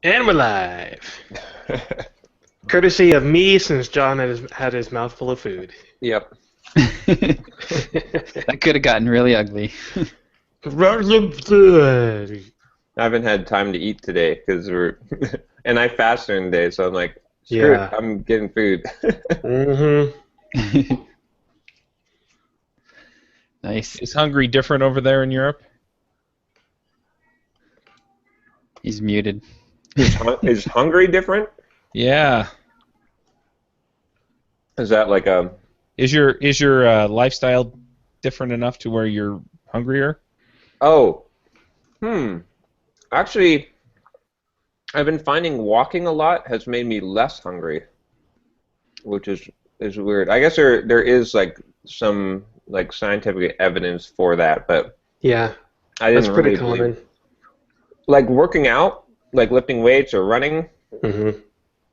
And we're live. Courtesy of me, since John had his mouth full of food. Yep. That could have gotten really ugly. Good. I haven't had time to eat today because we're, and I fast during the day, so I'm like, screw it, Yeah. I'm getting food. Mm-hmm. Nice. Is Hungary different over there in Europe? He's muted. Is Hungary different? Yeah. Is that like a? Is your lifestyle different enough to where you're hungrier? Oh, actually, I've been finding walking a lot has made me less hungry, which is weird. I guess there is like some like scientific evidence for that, but Yeah, I that's didn't pretty really believe common. it. Like working out, like lifting weights or running, Mm-hmm.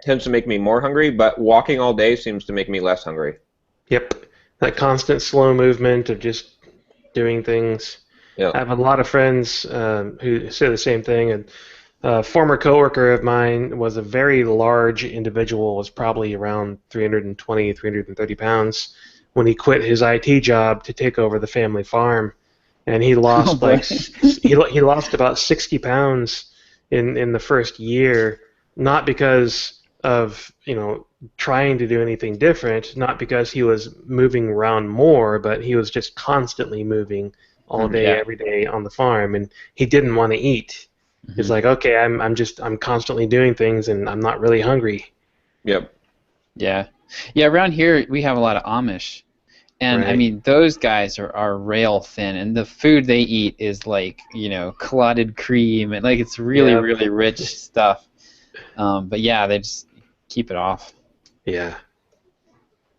tends to make me more hungry, but walking all day seems to make me less hungry. Yep. That constant slow movement of just doing things. Yeah. I have a lot of friends who say the same thing. And a former coworker of mine was a very large individual, was probably around 320, 330 pounds when he quit his IT job to take over the family farm. And he Oh lost boy. he lost about 60 pounds in the first year, not because of, trying to do anything different, not because he was moving around more, but he was just constantly moving all day, Yeah. every day on the farm, and he didn't want to eat. He's Mhm. like, okay, I'm constantly doing things, and I'm not really hungry. Yep. Yeah. Yeah, around here we have a lot of Amish. And I Right. mean, those guys are rail thin, and the food they eat is like, clotted cream, and like it's really, Yep. really rich stuff. But yeah, they just keep it off. Yeah.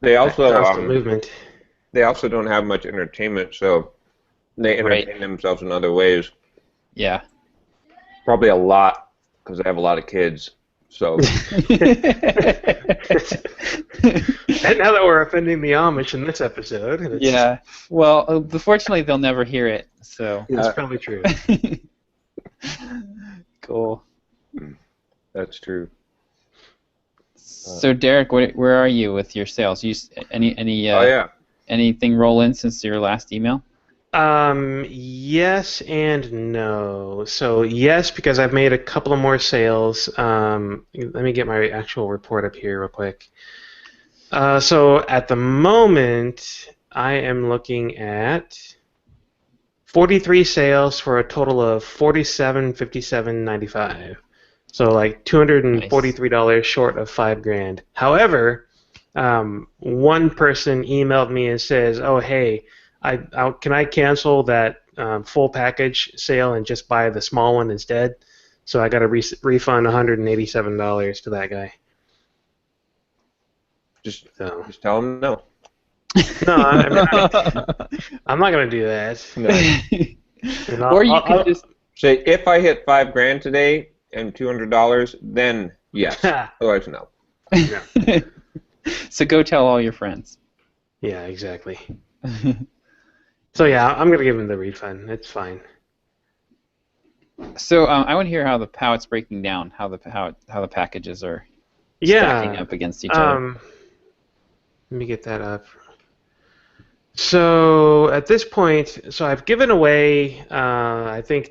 They That also constant movement. they also don't have much entertainment, so they Right. entertain themselves in other ways. Yeah. Probably a lot because they have a lot of kids. So And now that we're offending the Amish in this episode, Yeah. Well, fortunately, they'll never hear it, so. that's probably true. Cool. that's true. So, Derek, where are you with your sales? Oh yeah. Anything roll in since your last email? Yes and no. So yes, because I've made a couple of more sales. Let me get my actual report up here real quick. So at the moment, I am looking at 43 sales for a total of 47.57.95. So like $243 short of $5,000. However, one person emailed me and says, "Oh hey, can I cancel that full package sale and just buy the small one instead?" So I got to refund $187 to that guy. Just So just tell them no. no, I'm not gonna do that. No. And Or you could just. Say if I hit $5,000 today and $200, then yes. Otherwise, no. So go tell all your friends. Yeah, exactly. So yeah, I'm gonna give him the refund. It's fine. So I want to hear how it's breaking down, how the packages are stacking Yeah. up against each other. Let me get that up. So at this point, so I've given away, I think,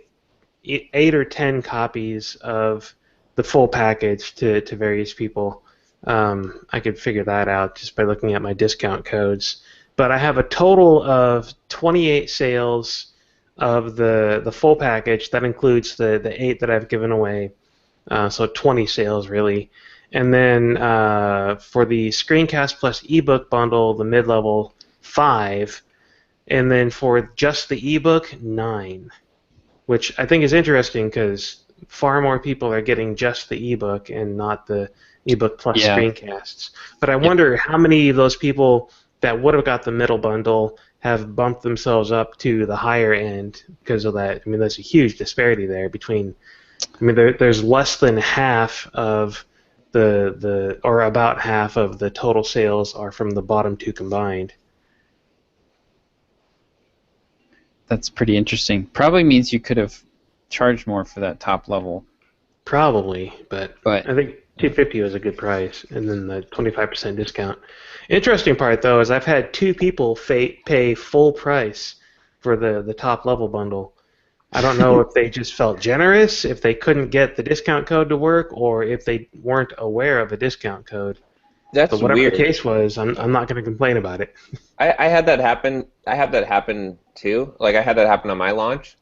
8 or 10 copies of the full package to various people. I could figure that out just by looking at my discount codes. But I have a total of 28 sales of the full package. That includes the 8 that I've given away. So 20 sales, really. And then for the Screencast plus ebook bundle, the mid-level, 5. And then for just the ebook, 9. Which I think is interesting because far more people are getting just the ebook and not the ebook plus Yeah. screencasts. But I wonder how many of those people that would have got the middle bundle have bumped themselves up to the higher end because of that. I mean, there's a huge disparity there between. I mean, there's less than half of or about half of the total sales are from the bottom 2 combined. That's pretty interesting. Probably means you could have charged more for that top level Probably, but But I think 250 was a good price, and then the 25% discount. Interesting part though is I've had two people pay full price for the top level bundle. I don't know if they just felt generous, if they couldn't get the discount code to work, or if they weren't aware of a discount code. That's But whatever the weird. case was, I'm not going to complain about it. I had that happen. I had that happen too. Like I had that happen on my launch,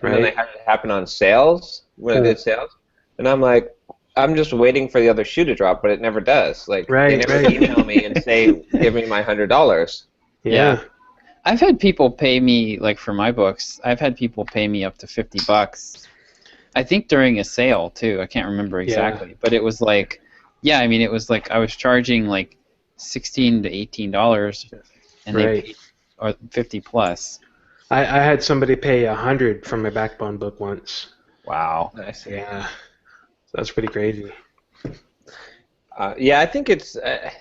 and then I Right? had it happen on sales when I Cool. did sales, and I'm like, I'm just waiting for the other shoe to drop, but it never does. Like they Right, never right. email me and say, give me my $100. Yeah. I've had people pay me, like for my books, I've had people pay me up to $50. I think during a sale too. I can't remember exactly, but it was like, yeah, I mean, it was like I was charging like $16 to $18, and they Right. paid or 50 plus. I had somebody pay 100 for my Backbone book once. Wow. Nice. Yeah. That's pretty crazy. Yeah, I think it's.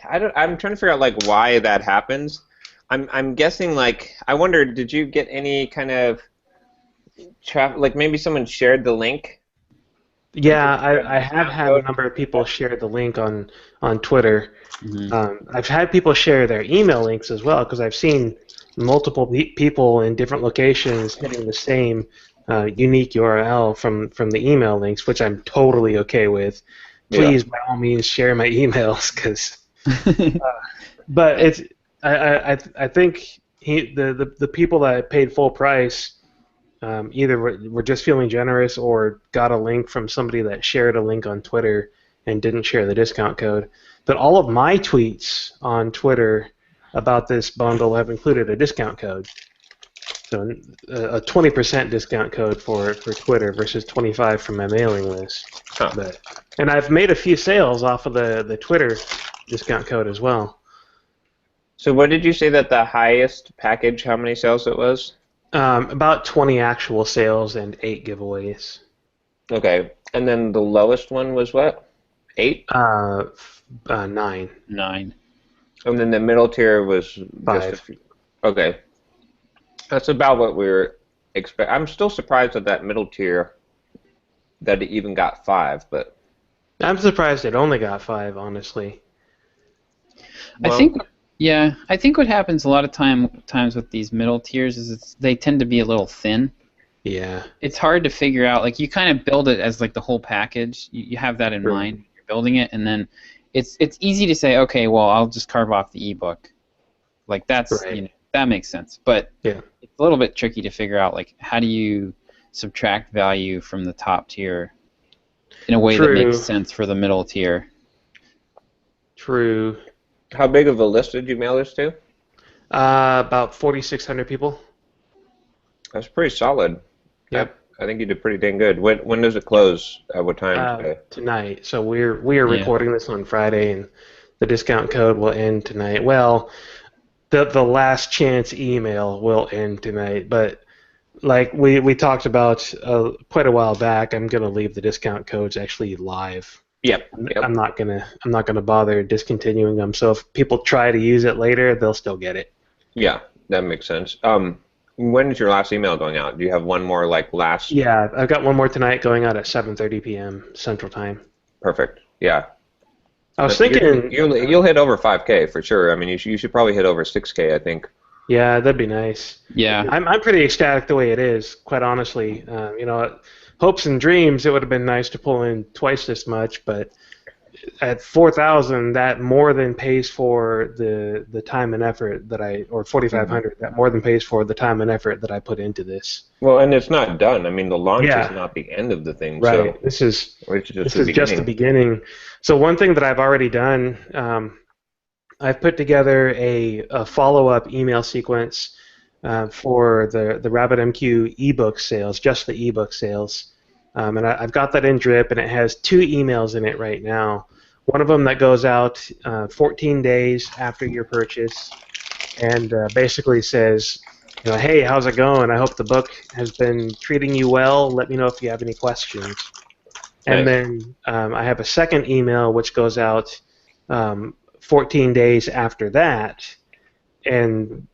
I'm trying to figure out like why that happens. I'm guessing like I wonder. Did you get any kind of like maybe someone shared the link? Yeah, I have had a number of people share the link on Twitter. I've had people share their email links as well because I've seen multiple people in different locations hitting the same unique URL from the email links, which I'm totally okay with. Please, by all means, share my emails, because. But it's I think the people that paid full price either were just feeling generous or got a link from somebody that shared a link on Twitter and didn't share the discount code. But all of my tweets on Twitter about this bundle have included a discount code. So a 20% discount code for Twitter versus 25 from my mailing list. Huh. And I've made a few sales off of the Twitter discount code as well. So what did you say that the highest package? How many sales it was? About 20 actual sales and 8 giveaways. Okay, and then the lowest one was what? 8? 9. 9. And then the middle tier was 5. just a few. Okay, that's about what we were expecting. I'm still surprised at that middle tier that it even got 5, but I'm surprised it only got 5, honestly. I think what happens a lot of times with these middle tiers is they tend to be a little thin. Yeah. It's hard to figure out. Like you kind of build it as like the whole package. You have that in mind when you're building it, and then it's easy to say, okay, well, I'll just carve off the ebook. Like that's that makes sense. But yeah, it's a little bit tricky to figure out like how do you subtract value from the top tier in a way that makes sense for the middle tier. True. How big of a list did you mail this to? About 4,600 people. That's pretty solid. Yep. I think you did pretty dang good. When does it close? At what time today? Tonight. So we are recording this on Friday, and the discount code will end tonight. Well, the last chance email will end tonight, but like we talked about quite a while back, I'm gonna leave the discount codes actually live. Yep. I'm not gonna bother discontinuing them. So if people try to use it later, they'll still get it. Yeah, that makes sense. When is your last email going out? Do you have one more like last? Yeah, I've got one more tonight going out at 7:30 p.m. Central Time. Perfect. Yeah. I was thinking you'll hit over 5K for sure. I mean, you should probably hit over 6K, I think. Yeah, that'd be nice. Yeah. I'm pretty ecstatic the way it is, quite honestly. Hopes and dreams, it would have been nice to pull in twice this much, but at 4,000, that more than pays for the time and effort that or 4,500, that more than pays for the time and effort that I put into this. Well, and it's not done. I mean, the launch is not the end of the thing. Right. So This is just the beginning. beginning. So one thing that I've already done, I've put together a follow-up email sequence for the RabbitMQ ebook sales, just the ebook sales. And I've got that in drip, and it has 2 emails in it right now. One of them that goes out 14 days after your purchase, and basically says, hey, how's it going? I hope the book has been treating you well. Let me know if you have any questions. Nice. And then I have a second email which goes out 14 days after that, and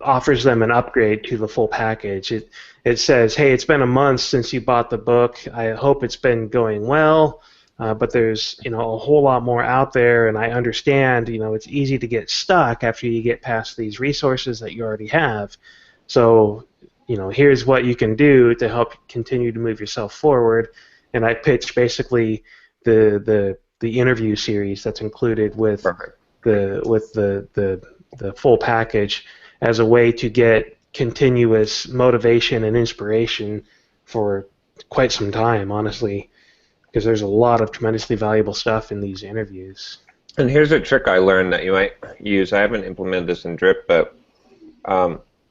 offers them an upgrade to the full package. It says, hey, it's been a month since you bought the book. I hope it's been going well, but there's a whole lot more out there, and I understand it's easy to get stuck after you get past these resources that you already have. So here's what you can do to help continue to move yourself forward. And I pitched basically the interview series that's included with the full package as a way to get continuous motivation and inspiration for quite some time, honestly, because there's a lot of tremendously valuable stuff in these interviews. And here's a trick I learned that you might use. I haven't implemented this in Drip, but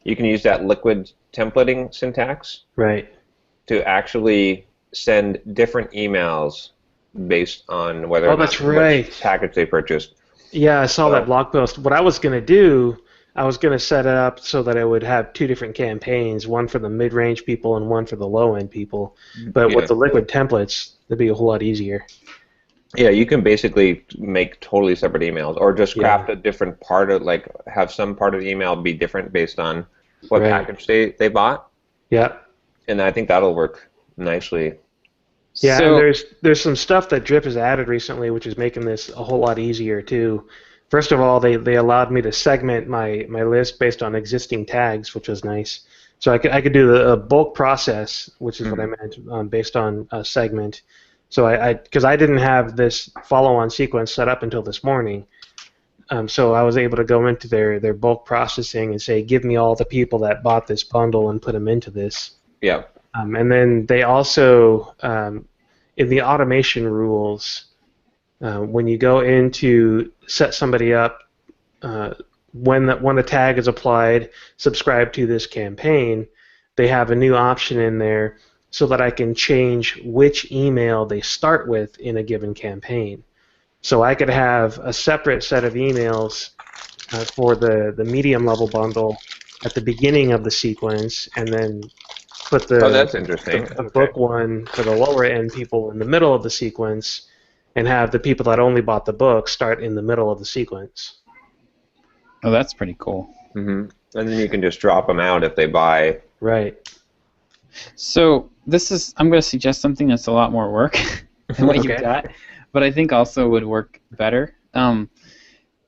you can use that liquid templating syntax to actually send different emails based on whether or not which package they purchased. Yeah, I saw that blog post. What I was going to do, I was going to set it up so that I would have two different campaigns, one for the mid-range people and one for the low-end people. But with the liquid templates, it'd be a whole lot easier. Yeah, you can basically make totally separate emails, or just craft a different part of, like, have some part of the email be different based on what package they bought. Yeah. And I think that'll work nicely. Yeah, so, and there's some stuff that Drip has added recently, which is making this a whole lot easier too. First of all, they allowed me to segment my list based on existing tags, which was nice. So I could do a bulk process, which is what I meant, based on a segment. So because I didn't have this follow-on sequence set up until this morning, so I was able to go into their bulk processing and say, give me all the people that bought this bundle and put them into this. Yeah. And then they also, in the automation rules, when you go in to set somebody up, when a tag is applied, subscribe to this campaign, they have a new option in there so that I can change which email they start with in a given campaign. So I could have a separate set of emails for the medium level bundle at the beginning of the sequence, and then put that's interesting. the book one for the lower end people in the middle of the sequence, and have the people that only bought the book start in the middle of the sequence. Oh, that's pretty cool. And then you can just drop them out if they buy. Right. So I'm going to suggest something that's a lot more work than what you've got, but I think also would work better.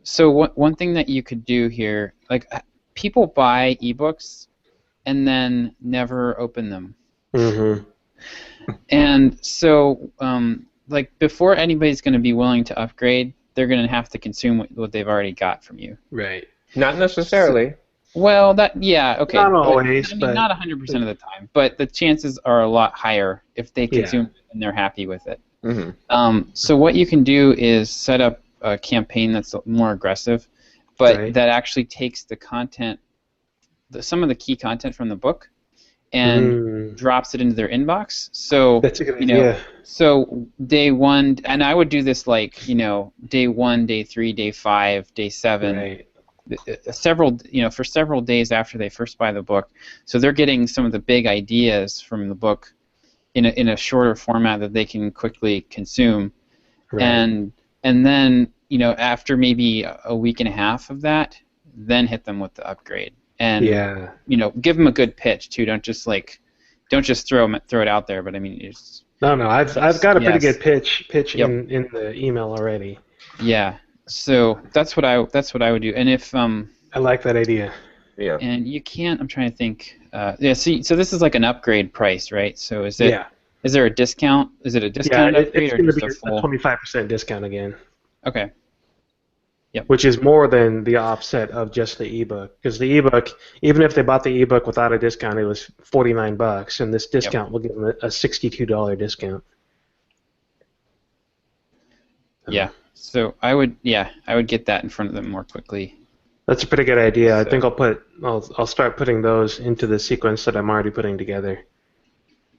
So one thing that you could do here, like people buy ebooks and then never open them. And so, like, before anybody's going to be willing to upgrade, they're going to have to consume what they've already got from you. Right. Not necessarily. Well, okay. Not always, but not 100% of the time, but the chances are a lot higher if they consume it and they're happy with it. So what you can do is set up a campaign that's more aggressive, but that actually takes the content, some of the key content from the book, and drops it into their inbox. So that's a good idea. So day one, and I would do this like day 1, day 3, day 5, day 7. Right. For several days after they first buy the book, so they're getting some of the big ideas from the book in a shorter format that they can quickly consume, and then after maybe a week and a half of that, then hit them with the upgrade, and give them a good pitch too. Don't just throw it out there, but I mean I've got a pretty good pitch in the email already. Yeah. So that's what I would do, and if I like that idea. Yeah. And you can't. I'm trying to think. So this is like an upgrade price, right? So is it? Yeah. Is there a discount? Is it a discount upgrade or just a full? 25% discount again. Okay. Yep. Which is more than the offset of just the ebook, because the ebook, even if they bought the ebook without a discount, it was $49, and this discount will give them a $62 discount. Yeah. So I would get that in front of them more quickly. That's a pretty good idea. I think I'll start putting those into the sequence that I'm already putting together.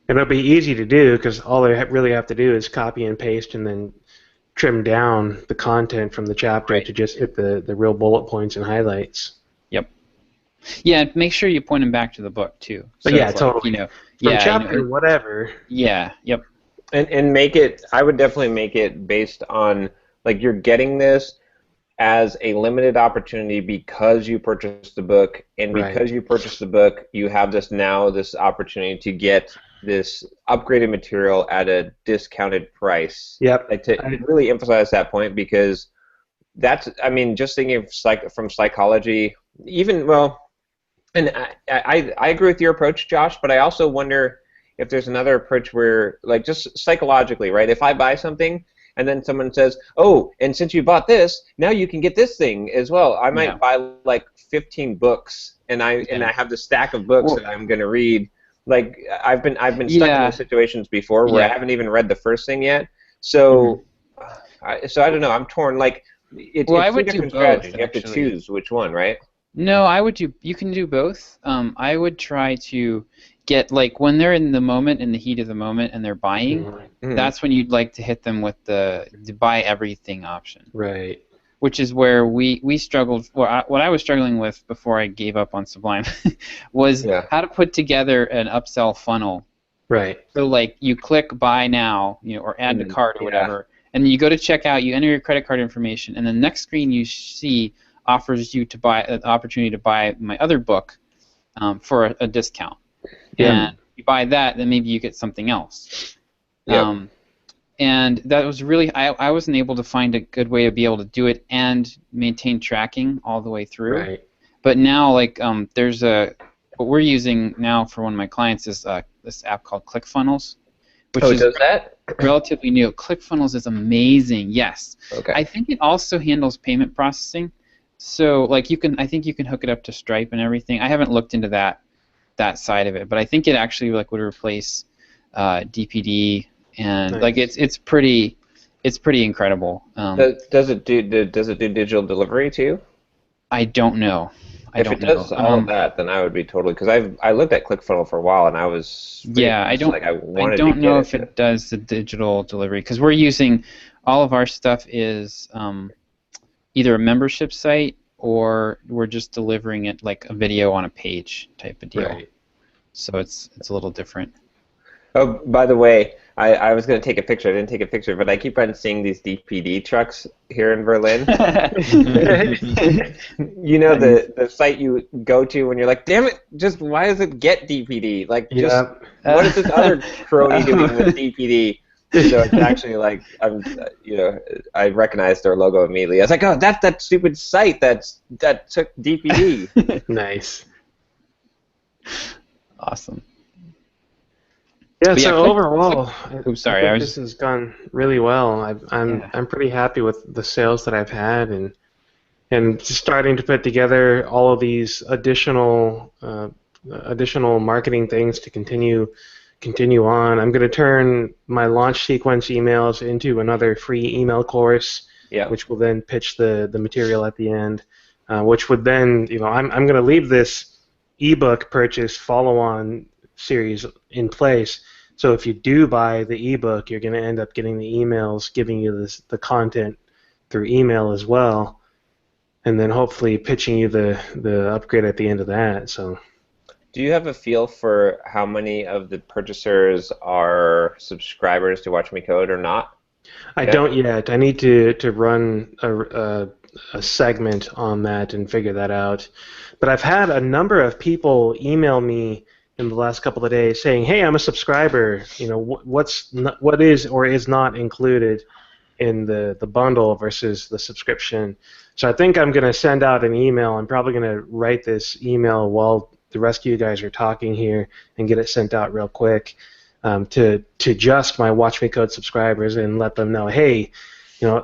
And it'll be easy to do because all I really have to do is copy and paste and then trim down the content from the chapter to just hit the real bullet points and highlights. Yep. Yeah, make sure you point them back to the book too. So totally. From chapter whatever. Yeah. Yep. And make it. I would definitely make it based on, like, you're getting this as a limited opportunity because you purchased the book, and Right. because you purchased the book, you have this opportunity to get this upgraded material at a discounted price. Yep. Like, to really emphasize that point, because that's, I mean, just thinking of from psychology, even, well, and I agree with your approach, Josh, but I also wonder if there's another approach where, like, just psychologically, right? If I buy something and then someone says, oh, and since you bought this, now you can get this thing as well. I might buy like 15 books, and I have the stack of books that I'm going to read. Like, I've been stuck in those situations before where I haven't even read the first thing yet. So, so I don't know. I'm torn. Like, it's two different strategies. You have to choose which one, right? No, you can do both. I would try to get, like, when they're in the moment, in the heat of the moment, and they're buying, that's when you'd like to hit them with the buy everything option. Right. Which is where we struggled. Well, what I was struggling with before I gave up on Sublime was how to put together an upsell funnel. Right. So, like, you click buy now, or add to cart or whatever, and you go to checkout, you enter your credit card information, and the next screen you see offers you to buy an opportunity to buy my other book for a discount. Yeah. And you buy that, then maybe you get something else. Yeah. And that was really, I wasn't able to find a good way to be able to do it and maintain tracking all the way through. Right. But now, like, there's what we're using now for one of my clients is this app called ClickFunnels, which is relatively new. ClickFunnels is amazing. Yes. Okay. I think it also handles payment processing. So, like, I think you can hook it up to Stripe and everything. I haven't looked into that side of it, but I think it actually, like, would replace DPD. And like, it's pretty incredible. Does it do digital delivery too? I don't know. If it does all of that, then I would be totally, because I looked at ClickFunnels for a while, and I was I don't know if it does the digital delivery, because we're using, all of our stuff is either a membership site or we're just delivering it like a video on a page type of deal. Right. So it's a little different. Oh, by the way, I was going to take a picture. I didn't take a picture, but I keep on seeing these DPD trucks here in Berlin. You know, the site you go to when you're like, damn it, just why does it get DPD? Like, just what is this other crony doing with DPD? So it's actually like, I recognized their logo immediately. I was like, oh, that's that stupid site that took DPD. Nice. Awesome. Yeah, so overall, this has gone really well. I'm pretty happy with the sales that I've had, and just starting to put together all of these additional marketing things to continue on. I'm going to turn my launch sequence emails into another free email course, which will then pitch the material at the end, which would then, I'm going to leave this ebook purchase follow-on series in place. So if you do buy the ebook, you're going to end up getting the emails giving you the content through email as well, and then hopefully pitching you the upgrade at the end of that. So, do you have a feel for how many of the purchasers are subscribers to Watch Me Code or not? I don't yet. I need to run a segment on that and figure that out. But I've had a number of people email me in the last couple of days saying, hey, I'm a subscriber, what is or is not included in the bundle versus the subscription. So I think I'm going to send out an email. I'm probably going to write this email while the rest of you guys are talking here and get it sent out real quick to just my Watch Me Code subscribers and let them know, hey,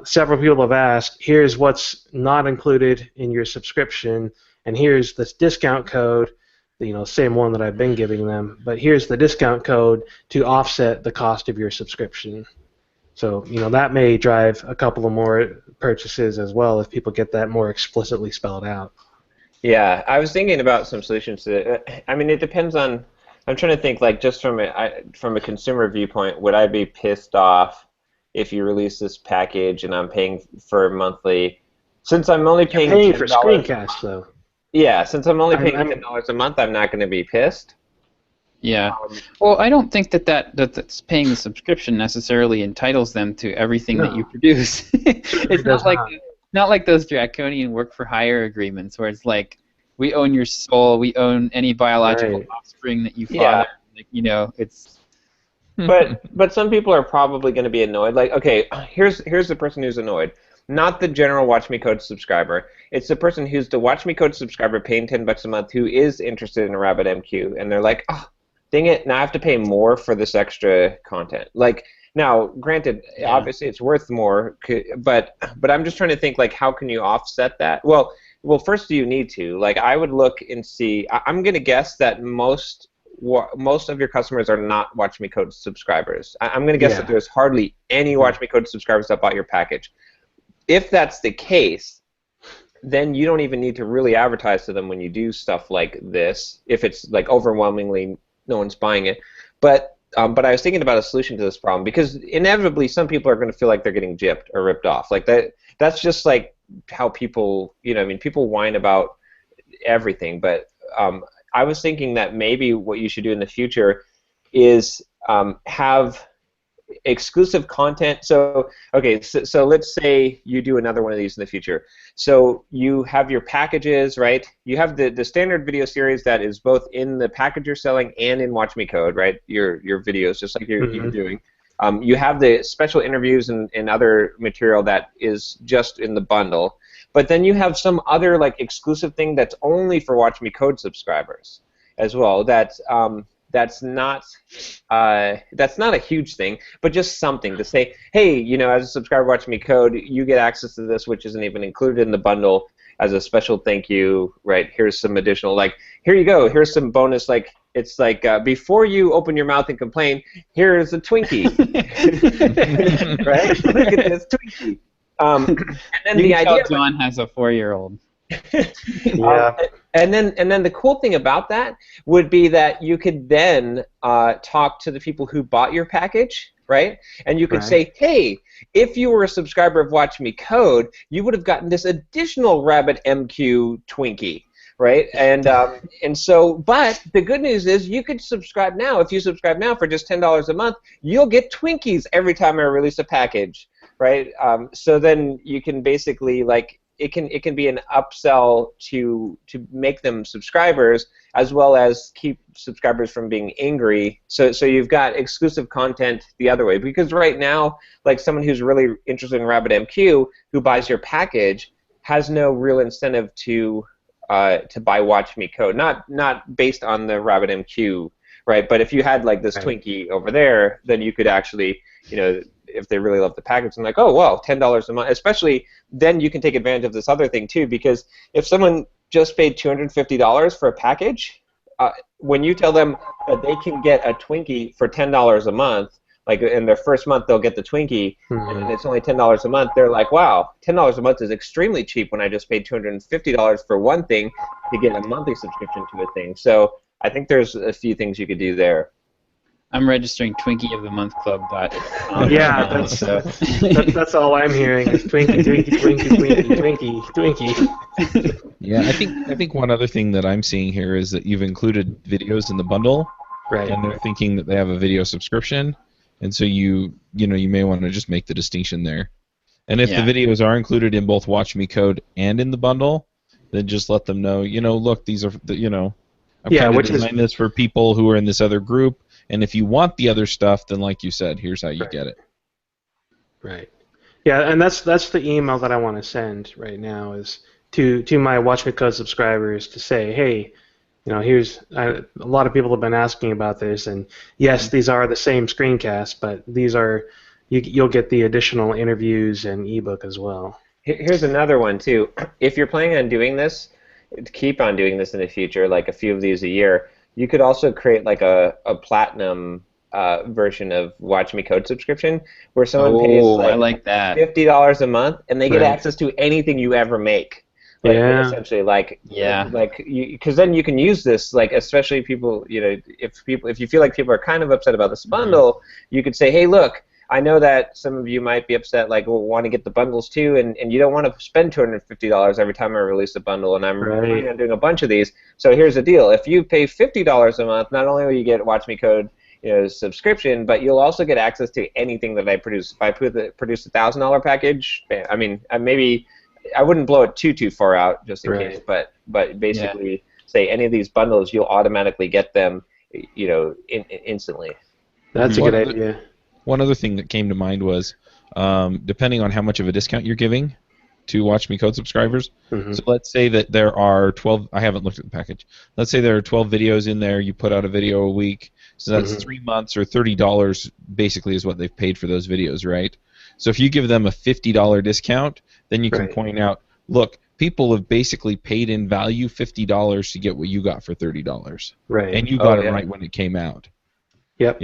several people have asked, here's what's not included in your subscription, and here's this discount code, same one that I've been giving them, but here's the discount code to offset the cost of your subscription. So, that may drive a couple of more purchases as well if people get that more explicitly spelled out. Yeah, I was thinking about some solutions to it. I mean, it depends on, I'm trying to think, like, just from a consumer viewpoint, would I be pissed off if you release this package and I'm paying for monthly, since I'm only paying for screencasts, though. Yeah, since I'm only paying $10 a month, I'm not going to be pissed. Yeah. Well, I don't think that's paying the subscription necessarily entitles them to everything that you produce. It's not like not like those draconian work for hire agreements where it's like, we own your soul, we own any biological Right. offspring that you Yeah. father. Like, you know, it's But some people are probably going to be annoyed. Like, okay, here's the person who's annoyed. Not the general Watch Me Code subscriber. It's the person who's the Watch Me Code subscriber paying $10 a month who is interested in a RabbitMQ, and they're like, oh, dang it, now I have to pay more for this extra content. Like, now, granted, obviously it's worth more, but I'm just trying to think, like, how can you offset that? Well, first you need to. Like, I would look and see. I'm going to guess that most of your customers are not Watch Me Code subscribers. I'm going to guess that there's hardly any Watch Me Code subscribers that bought your package. If that's the case, then you don't even need to really advertise to them when you do stuff like this, if it's like overwhelmingly no one's buying it. But I was thinking about a solution to this problem, because inevitably some people are going to feel like they're getting gypped or ripped off. Like that's just like how people, I mean, people whine about everything, but I was thinking that maybe what you should do in the future is have exclusive content. So, okay, so let's say you do another one of these in the future. So you have your packages, right? You have the standard video series that is both in the package you're selling and in Watch Me Code, right? Your videos, just like you're doing. You have the special interviews and other material that is just in the bundle. But then you have some other like exclusive thing that's only for Watch Me Code subscribers as well. That's not a huge thing, but just something to say, hey, as a subscriber Watch Me Code, you get access to this, which isn't even included in the bundle, as a special thank you, right? Here's some additional, like, here you go, here's some bonus, like, it's like, before you open your mouth and complain, here's a Twinkie, right? Look at this Twinkie. And then the idea John has a 4-year-old. Yeah. And then the cool thing about that would be that you could then talk to the people who bought your package, right? And you could say, hey, if you were a subscriber of Watch Me Code, you would have gotten this additional RabbitMQ Twinkie, right? And so, but the good news is you could subscribe now. If you subscribe now for just $10 a month, you'll get Twinkies every time I release a package, right? So then you can basically, like, it can be an upsell to make them subscribers, as well as keep subscribers from being angry. So you've got exclusive content the other way, because right now, like, someone who's really interested in RabbitMQ who buys your package has no real incentive to buy Watch Me Code, not based on the RabbitMQ, right? But if you had like this Twinkie over there, then you could actually, if they really love the package, and like, oh, well, $10 a month, especially then you can take advantage of this other thing too, because if someone just paid $250 for a package, when you tell them that they can get a Twinkie for $10 a month, like in their first month they'll get the Twinkie, and it's only $10 a month, they're like, wow, $10 a month is extremely cheap when I just paid $250 for one thing to get a monthly subscription to a thing. So I think there's a few things you could do there. I'm registering TwinkieoftheMonthClub.com. Yeah, that's all I'm hearing is Twinkie, Twinkie. Yeah, I think one other thing that I'm seeing here is that you've included videos in the bundle, Right. and they're thinking that they have a video subscription, and so you may want to just make the distinction there. And if the videos are included in both Watch Me Code and in the bundle, then just let them know, look, these are I'm kind of designing this for people who are in this other group. And if you want the other stuff, then like you said, here's how you get it. Right. Yeah, and that's the email that I want to send right now is to my Watch Me Code subscribers to say, hey, here's a lot of people have been asking about this, and yes, these are the same screencasts, but these are you'll get the additional interviews and ebook as well. Here's another one too. If you're planning on doing this, to keep on doing this in the future, like a few of these a year, you could also create like a platinum version of Watch Me Code subscription where someone pays I like that. $50 a month and they get access to anything you ever make. Like, essentially, because then you can use this, like, especially people, if you feel like people are kind of upset about this bundle, you could say, hey, look, I know that some of you might be upset, like, want to get the bundles too, and you don't want to spend $250 every time I release a bundle, and I'm planning on doing a bunch of these. So here's the deal: if you pay $50 a month, not only will you get Watch Me Code, subscription, but you'll also get access to anything that I produce. If I produce a $1,000 package, I mean, maybe I wouldn't blow it too far out just in Right. case, but basically say any of these bundles, you'll automatically get them, instantly. That's a One good other- idea. One other thing that came to mind was, depending on how much of a discount you're giving to Watch Me Code subscribers. Mhm. So let's say that there are 12. I haven't looked at the package. Let's say there are 12 videos in there. You put out a video a week, so that's Mhm. 3 months or $30 basically is what they've paid for those videos, right? So if you give them a $50 discount, then you can Right. point out, look, people have basically paid in value $50 to get what you got for $30, Right. and you Oh, got it yeah. right when it came out. Yep.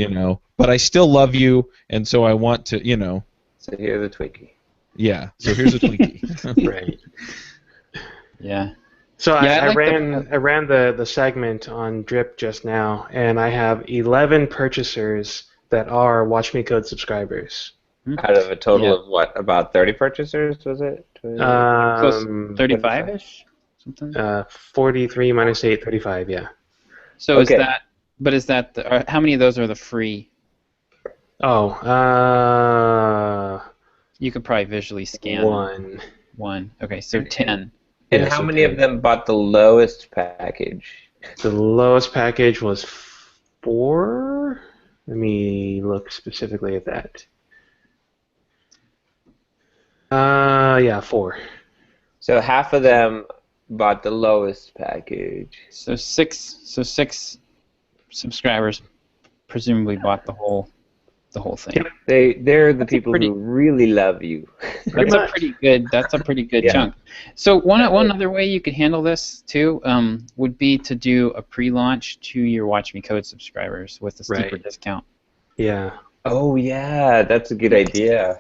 But I still love you, and so I want to, So here's a Twinkie. yeah. So here's a Twinkie. Right. Yeah. So Yeah, I I like ran the segment on Drip just now, and I have 11 purchasers that are Watch Me Code subscribers. Out of a total Yeah. of what, about 30 purchasers, was it? Close 35. 35-ish? Something? 43 minus 8, 35, yeah. So Okay. is that how many of those are the free? Oh, You could probably visually scan one. Okay, so 10. And Yeah, how so many 10. of them bought the lowest package? The lowest package was 4. Let me look specifically at that. Yeah, 4. So half of them bought the lowest package. So six subscribers presumably bought the whole thing. Yep. They're the people pretty- who really love you. Pretty That's a much. pretty good Yeah. chunk. So one other way you could handle this too would be to do a pre-launch to your Watch Me Code subscribers with a steeper Right. discount. Yeah. Oh yeah, that's a good idea.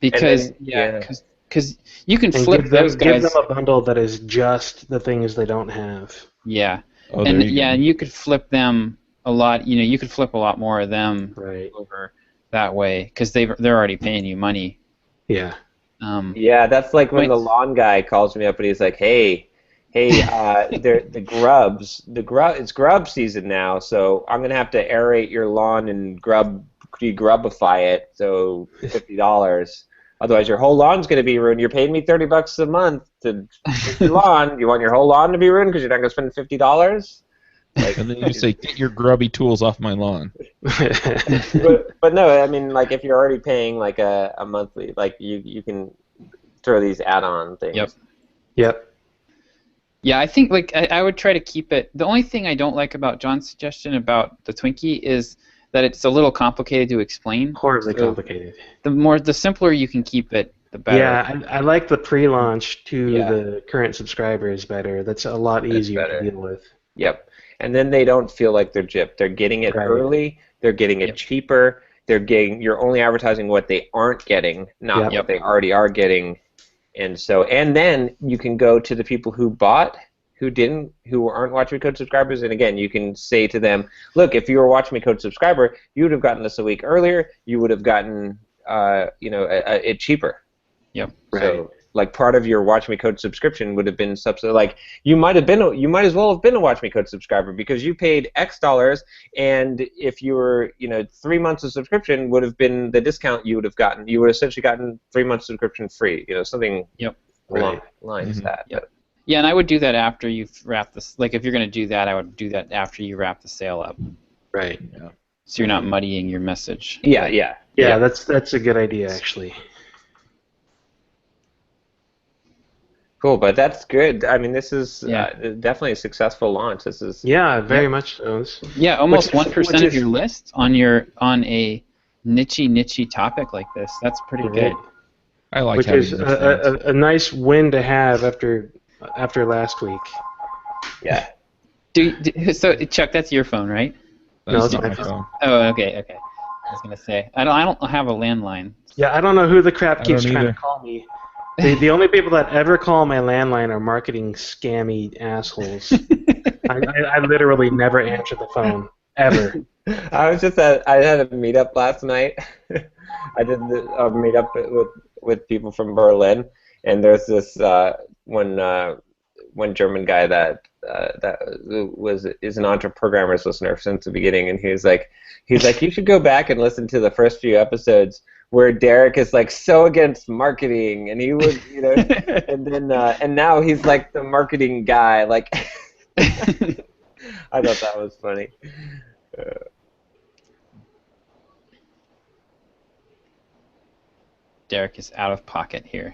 Because then- because you can And flip give them, those guys. give them a bundle that is just the things they don't have. Yeah, Oh, there and you go. and you could flip them a lot. You could flip a lot more of them Right. over that way because they're already paying you money. Yeah. Yeah, that's like when Wait. the lawn guy calls me up and he's like, "Hey, the grubs, it's grub season now, so I'm gonna have to aerate your lawn and degrubify it, so $50. Otherwise, your whole lawn's gonna be ruined. You're paying me $30 a month to fix your lawn. You want your whole lawn to be ruined because you're not gonna spend $50? Like, And then you say, get your grubby tools off my lawn. but no, I mean, like if you're already paying like a monthly, like you can throw these add-on things. Yep. Yep. Yeah, I think like I would try to keep it. The only thing I don't like about John's suggestion about the Twinkie is that it's a little complicated to explain. Horribly So complicated. the simpler you can keep it, the better. Yeah, I like the pre-launch to Yeah. the current subscribers better. That's a lot easier better. to deal with. Yep. And then they don't feel like they're gypped. They're getting it Right. early. They're getting it Yep. cheaper. You're only advertising what they aren't getting, not Yep. what they already are getting. And then you can go to the people who bought, who aren't Watch Me Code subscribers, and again, you can say to them, look, if you were a Watch Me Code subscriber, you would have gotten this a week earlier. You would have gotten, it cheaper. Yep. So, like, part of your Watch Me Code subscription would have been subsidized. Like, you might as well have been a Watch Me Code subscriber because you paid X dollars, and if you were, 3 months of subscription would have been the discount you would have gotten. You would have essentially gotten 3 months subscription free. Something Yep. along lines Mhm. that. Yep. Yeah, and I would do that after you've wrapped this. Like, if you're going to do that, I would do that after you wrap the sale up, Right. so you're not muddying your message. Yeah. Yeah, that's a good idea actually. Cool, but that's good. I mean, this is Yeah. definitely a successful launch. This is Yeah, very much so. Yeah, almost Which- 1% which of your is- list on a niche topic like this. That's pretty good. I like Which having is those things. a nice win to have after last week. yeah. So Chuck, that's your phone, right? No, That's it's not my my phone. phone. Oh, okay. I was gonna say I don't have a landline. Yeah, I don't know who the crap I keeps don't trying to either. call me. The only people that ever call my landline are marketing scammy assholes. I literally never answer the phone ever. I had a meetup last night. I did a meetup with people from Berlin, and there's this one German guy that is an Entreprogrammers listener since the beginning, and he's like, you should go back and listen to the first few episodes where Derek is like so against marketing, and he would, and then and now he's like the marketing guy. Like, I thought that was funny. Derek is out of pocket here.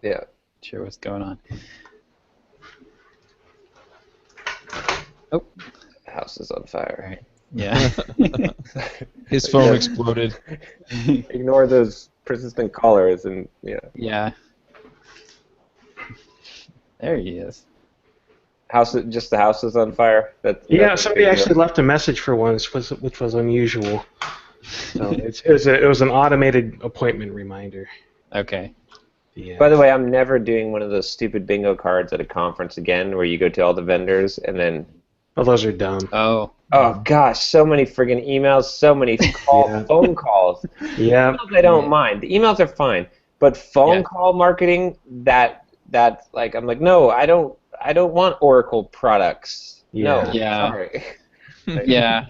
Yeah. Sure what's going on. Oh. House is on fire. All right. Yeah. His phone exploded. Ignore those persistent callers and yeah. Yeah. There he is. Just the house is on fire. Yeah, somebody actually left a message for once, which was unusual. So it was an automated appointment reminder. Okay. Yeah. By the way, I'm never doing one of those stupid bingo cards at a conference again, where you go to all the vendors and then. Oh, those are dumb. Oh. Oh gosh, so many friggin' emails, so many phone calls. Yeah. Emails I don't mind. The emails are fine, but phone call marketing, that's like I'm like, no, I don't want Oracle products. Yeah. No, Yeah. sorry. Yeah.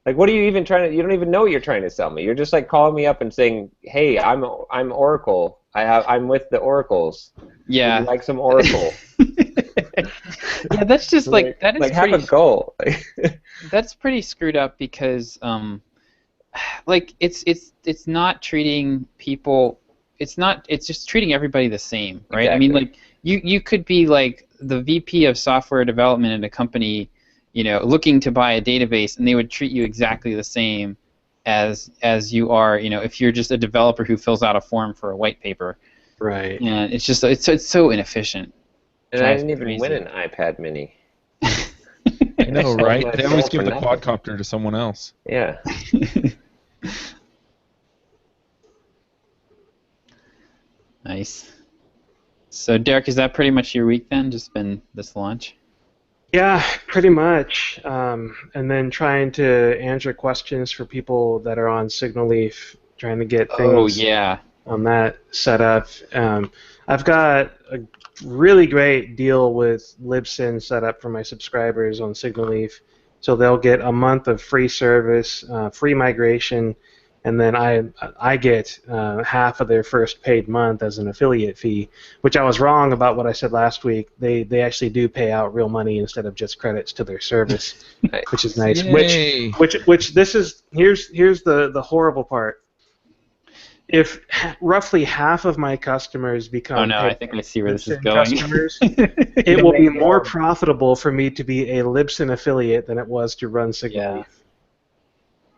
Like, what are you even trying to? You don't even know what you're trying to sell me. You're just like calling me up and saying, "Hey, I'm Oracle. I'm with the Oracles. Yeah. Would you like some Oracle?" Yeah, that's just like that is like pretty. have a goal. That's pretty screwed up because like it's not treating people. It's just treating everybody the same, right? Exactly. I mean, like you could be like the VP of software development in a company, looking to buy a database, and they would treat you exactly the same as you are, if you're just a developer who fills out a form for a white paper. Right. And it's just it's so inefficient. And I didn't even win an iPad Mini. I know, right? my They always soul give for the nothing. quadcopter to someone else. Yeah. Nice. So Derek, is that pretty much your week then? Just been this launch? Yeah, pretty much. And then trying to answer questions for people that are on Signal Leaf, trying to get things on that set up. I've got a really great deal with Libsyn set up for my subscribers on Signal Leaf. So they'll get a month of free service, free migration, and then I get half of their first paid month as an affiliate fee, which I was wrong about what I said last week. They actually do pay out real money instead of just credits to their service, which is nice. Yay. Which this is here's the horrible part. If roughly half of my customers become I think I see where this is Libsyn going. customers, it will be more profitable for me to be a Libsyn affiliate than it was to run Signal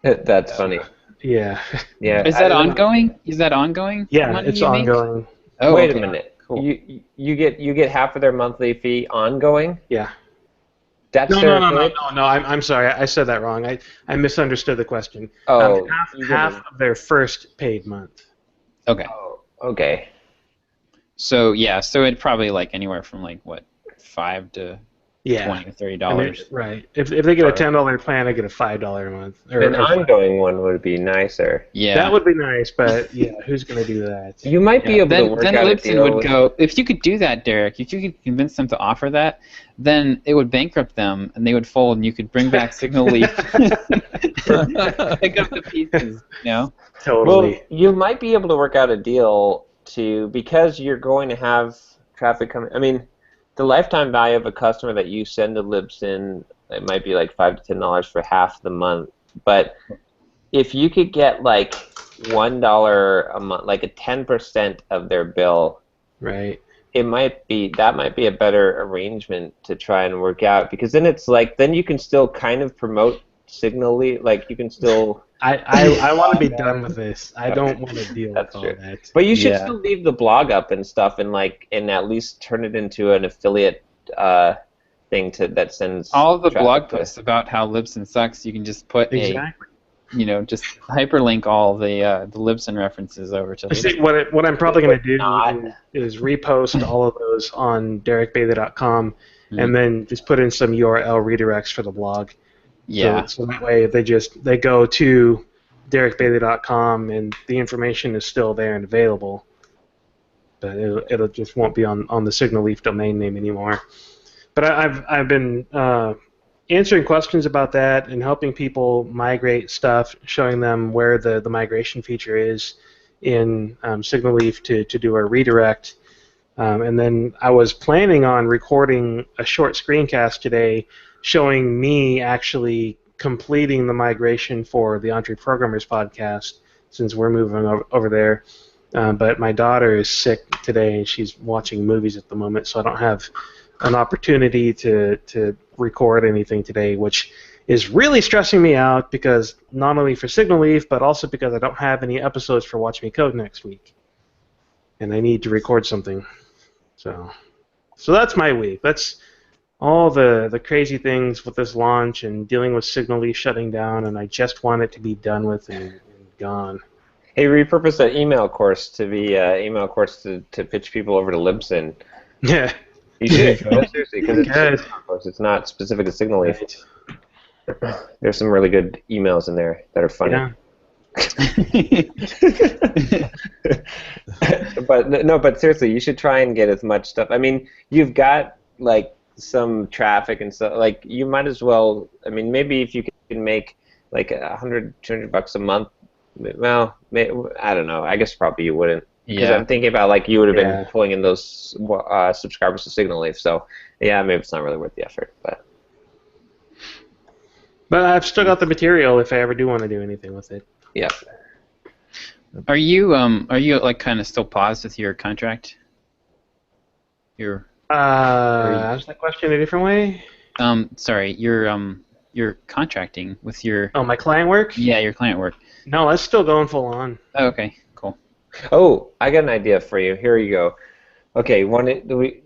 Leaf. That's funny. Yeah. Yeah. Is that ongoing? Is that ongoing? Yeah, money it's you make? ongoing. Oh, Wait okay. a minute. Cool. You get half of their monthly fee ongoing? Yeah. That's No, their no, no, no, affiliate? no, no. I'm sorry. I said that wrong. I misunderstood the question. Oh, Half of their first paid month. Okay. Oh, okay. So it'd probably like anywhere from like what, $5 to Yeah. $20 or $30. I mean, right. If they get a $10 plan, I get a $5 a month. An ongoing one would be nicer. Yeah. That would be nice, but yeah, who's gonna do that? You might be able to work then out a Libsyn deal would with- go, if you could do that, Derek, if you could convince them to offer that, then it would bankrupt them and they would fold and you could bring back Signal Leaf. Pick up the pieces, Totally. Well, you might be able to work out a deal because you're going to have traffic coming. I mean, the lifetime value of a customer that you send to Libsyn, it might be like $5 to $10 for half the month. But if you could get like $1 a month, like a 10% of their bill, Right. that might be a better arrangement to try and work out, because then it's like then you can still kind of promote Signal Leaf, like you can still. I want to be done with this. I don't want to deal with all that. But you should still leave the blog up and stuff, and at least turn it into an affiliate thing that sends all the traffic blog to- posts about how Libsyn sucks, you can just put Exactly. just hyperlink all the Libsyn references over to See, Libsyn. what I'm probably going to Not. do is repost all of those on derekbailey.com and then just put in some URL redirects for the blog. Yeah. So that way they go to derekbailey.com and the information is still there and available, but it'll just won't be on the Signal Leaf domain name anymore. But I've been answering questions about that and helping people migrate stuff, showing them where the migration feature is in SignalLeaf to do a redirect. And then I was planning on recording a short screencast today showing me actually completing the migration for the Entreprogrammers podcast, since we're moving over there. But my daughter is sick today, and she's watching movies at the moment, so I don't have an opportunity to record anything today, which is really stressing me out, because not only for SignalLeaf, but also because I don't have any episodes for Watch Me Code next week, and I need to record something. So that's my week. That's all the crazy things with this launch and dealing with SignalLeaf shutting down, and I just want it to be done with and gone. Hey, repurpose that email course to be email course to pitch people over to Libsyn. Yeah. You should, seriously, because it's not specific to SignalLeaf. Right. There's some really good emails in there that are funny. Yeah. but seriously, you should try and get as much stuff. I mean, you've got like some traffic and stuff. Like, you might as well. I mean, maybe if you can make like $100-$200 a month. Well, I don't know. I guess probably you wouldn't. Because I'm thinking about, like, you would have been pulling in those subscribers to SignalLeaf. So yeah, maybe it's not really worth the effort. But I've still got the material if I ever do want to do anything with it. Yeah. Are you like kind of still paused with your contract? Ask that question a different way. Sorry, you're contracting with your. Oh, my client work? Yeah, your client work. No, that's still going full on. Oh, okay, cool. Oh, I got an idea for you. Here you go. Okay, we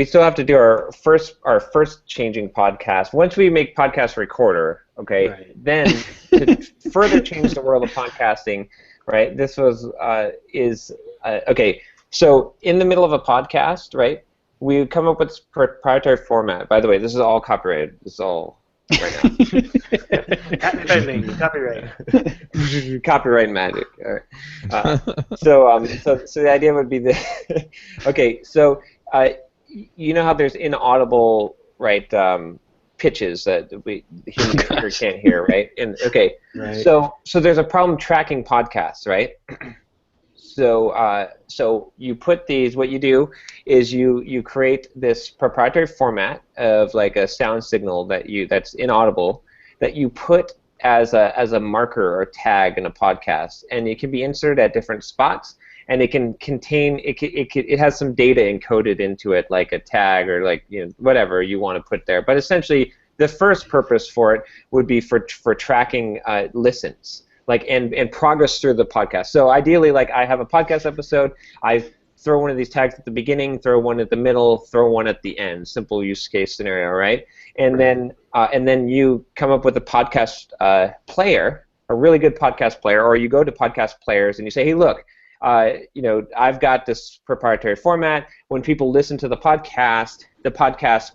still have to do our first changing podcast. Once we make Podcast Recorder, okay, right. Then to further change the world of podcasting, right? This was okay. So in the middle of a podcast, right, we come up with proprietary format. By the way, this is all copyrighted. This is all right now. Copyright. Copyright magic. All right. So the idea would be that. Okay, so you know how there's inaudible, right, pitches that the human ear can't hear, right? And okay, right. So there's a problem tracking podcasts, right? So you put these. What you do is you create this proprietary format of like a sound signal that's inaudible, that you put as a marker or tag in a podcast, and it can be inserted at different spots, and it can contain it has some data encoded into it, like a tag or like, you know, whatever you want to put there. But essentially, the first purpose for it would be for tracking listens. Like and progress through the podcast. So ideally, like, I have a podcast episode, I throw one of these tags at the beginning, throw one at the middle, throw one at the end. Simple use case scenario, right? And then you come up with a podcast player, a really good podcast player, or you go to podcast players and you say, hey, look, you know, I've got this proprietary format. When people listen to the podcast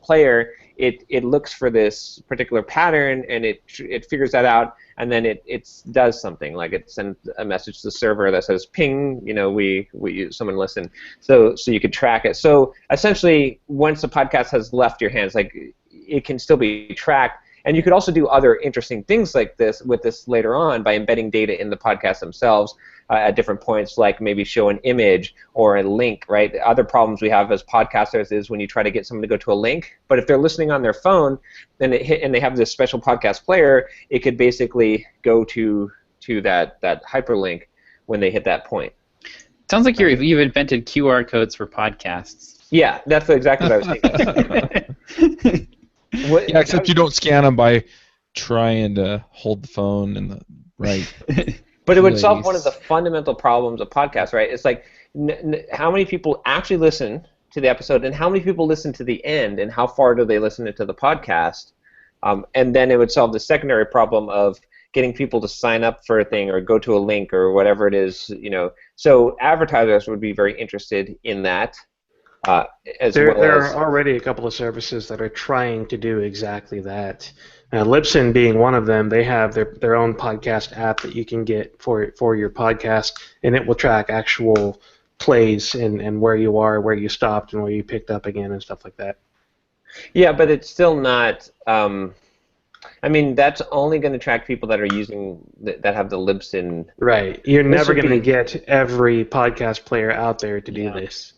player, it looks for this particular pattern, and it figures that out, and then it does something, like it sends a message to the server that says ping, you know, someone listened, so you could track it. So essentially, once the podcast has left your hands, like, it can still be tracked. And you could also do other interesting things like this with this later on by embedding data in the podcasts themselves at different points, like maybe show an image or a link, right? Other problems we have as podcasters is when you try to get someone to go to a link, but if they're listening on their phone and they have this special podcast player, it could basically go to that hyperlink when they hit that point. Sounds like you've invented QR codes for podcasts. Yeah, that's exactly what I was thinking. Yeah, except you don't scan them by trying to hold the phone in the right. But it would solve one of the fundamental problems of podcasts, right? It's like how many people actually listen to the episode, and how many people listen to the end, and how far do they listen to the podcast? And then it would solve the secondary problem of getting people to sign up for a thing or go to a link or whatever it is, you know. So advertisers would be very interested in that. There are already a couple of services that are trying to do exactly that. Libsyn being one of them, they have their own podcast app that you can get for your podcast, and it will track actual plays and where you are, where you stopped, and where you picked up again and stuff like that. Yeah, but it's still not. I mean, that's only going to track people that are using that have the Libsyn. Right. You're This never would going to be. get every podcast player out there to do this.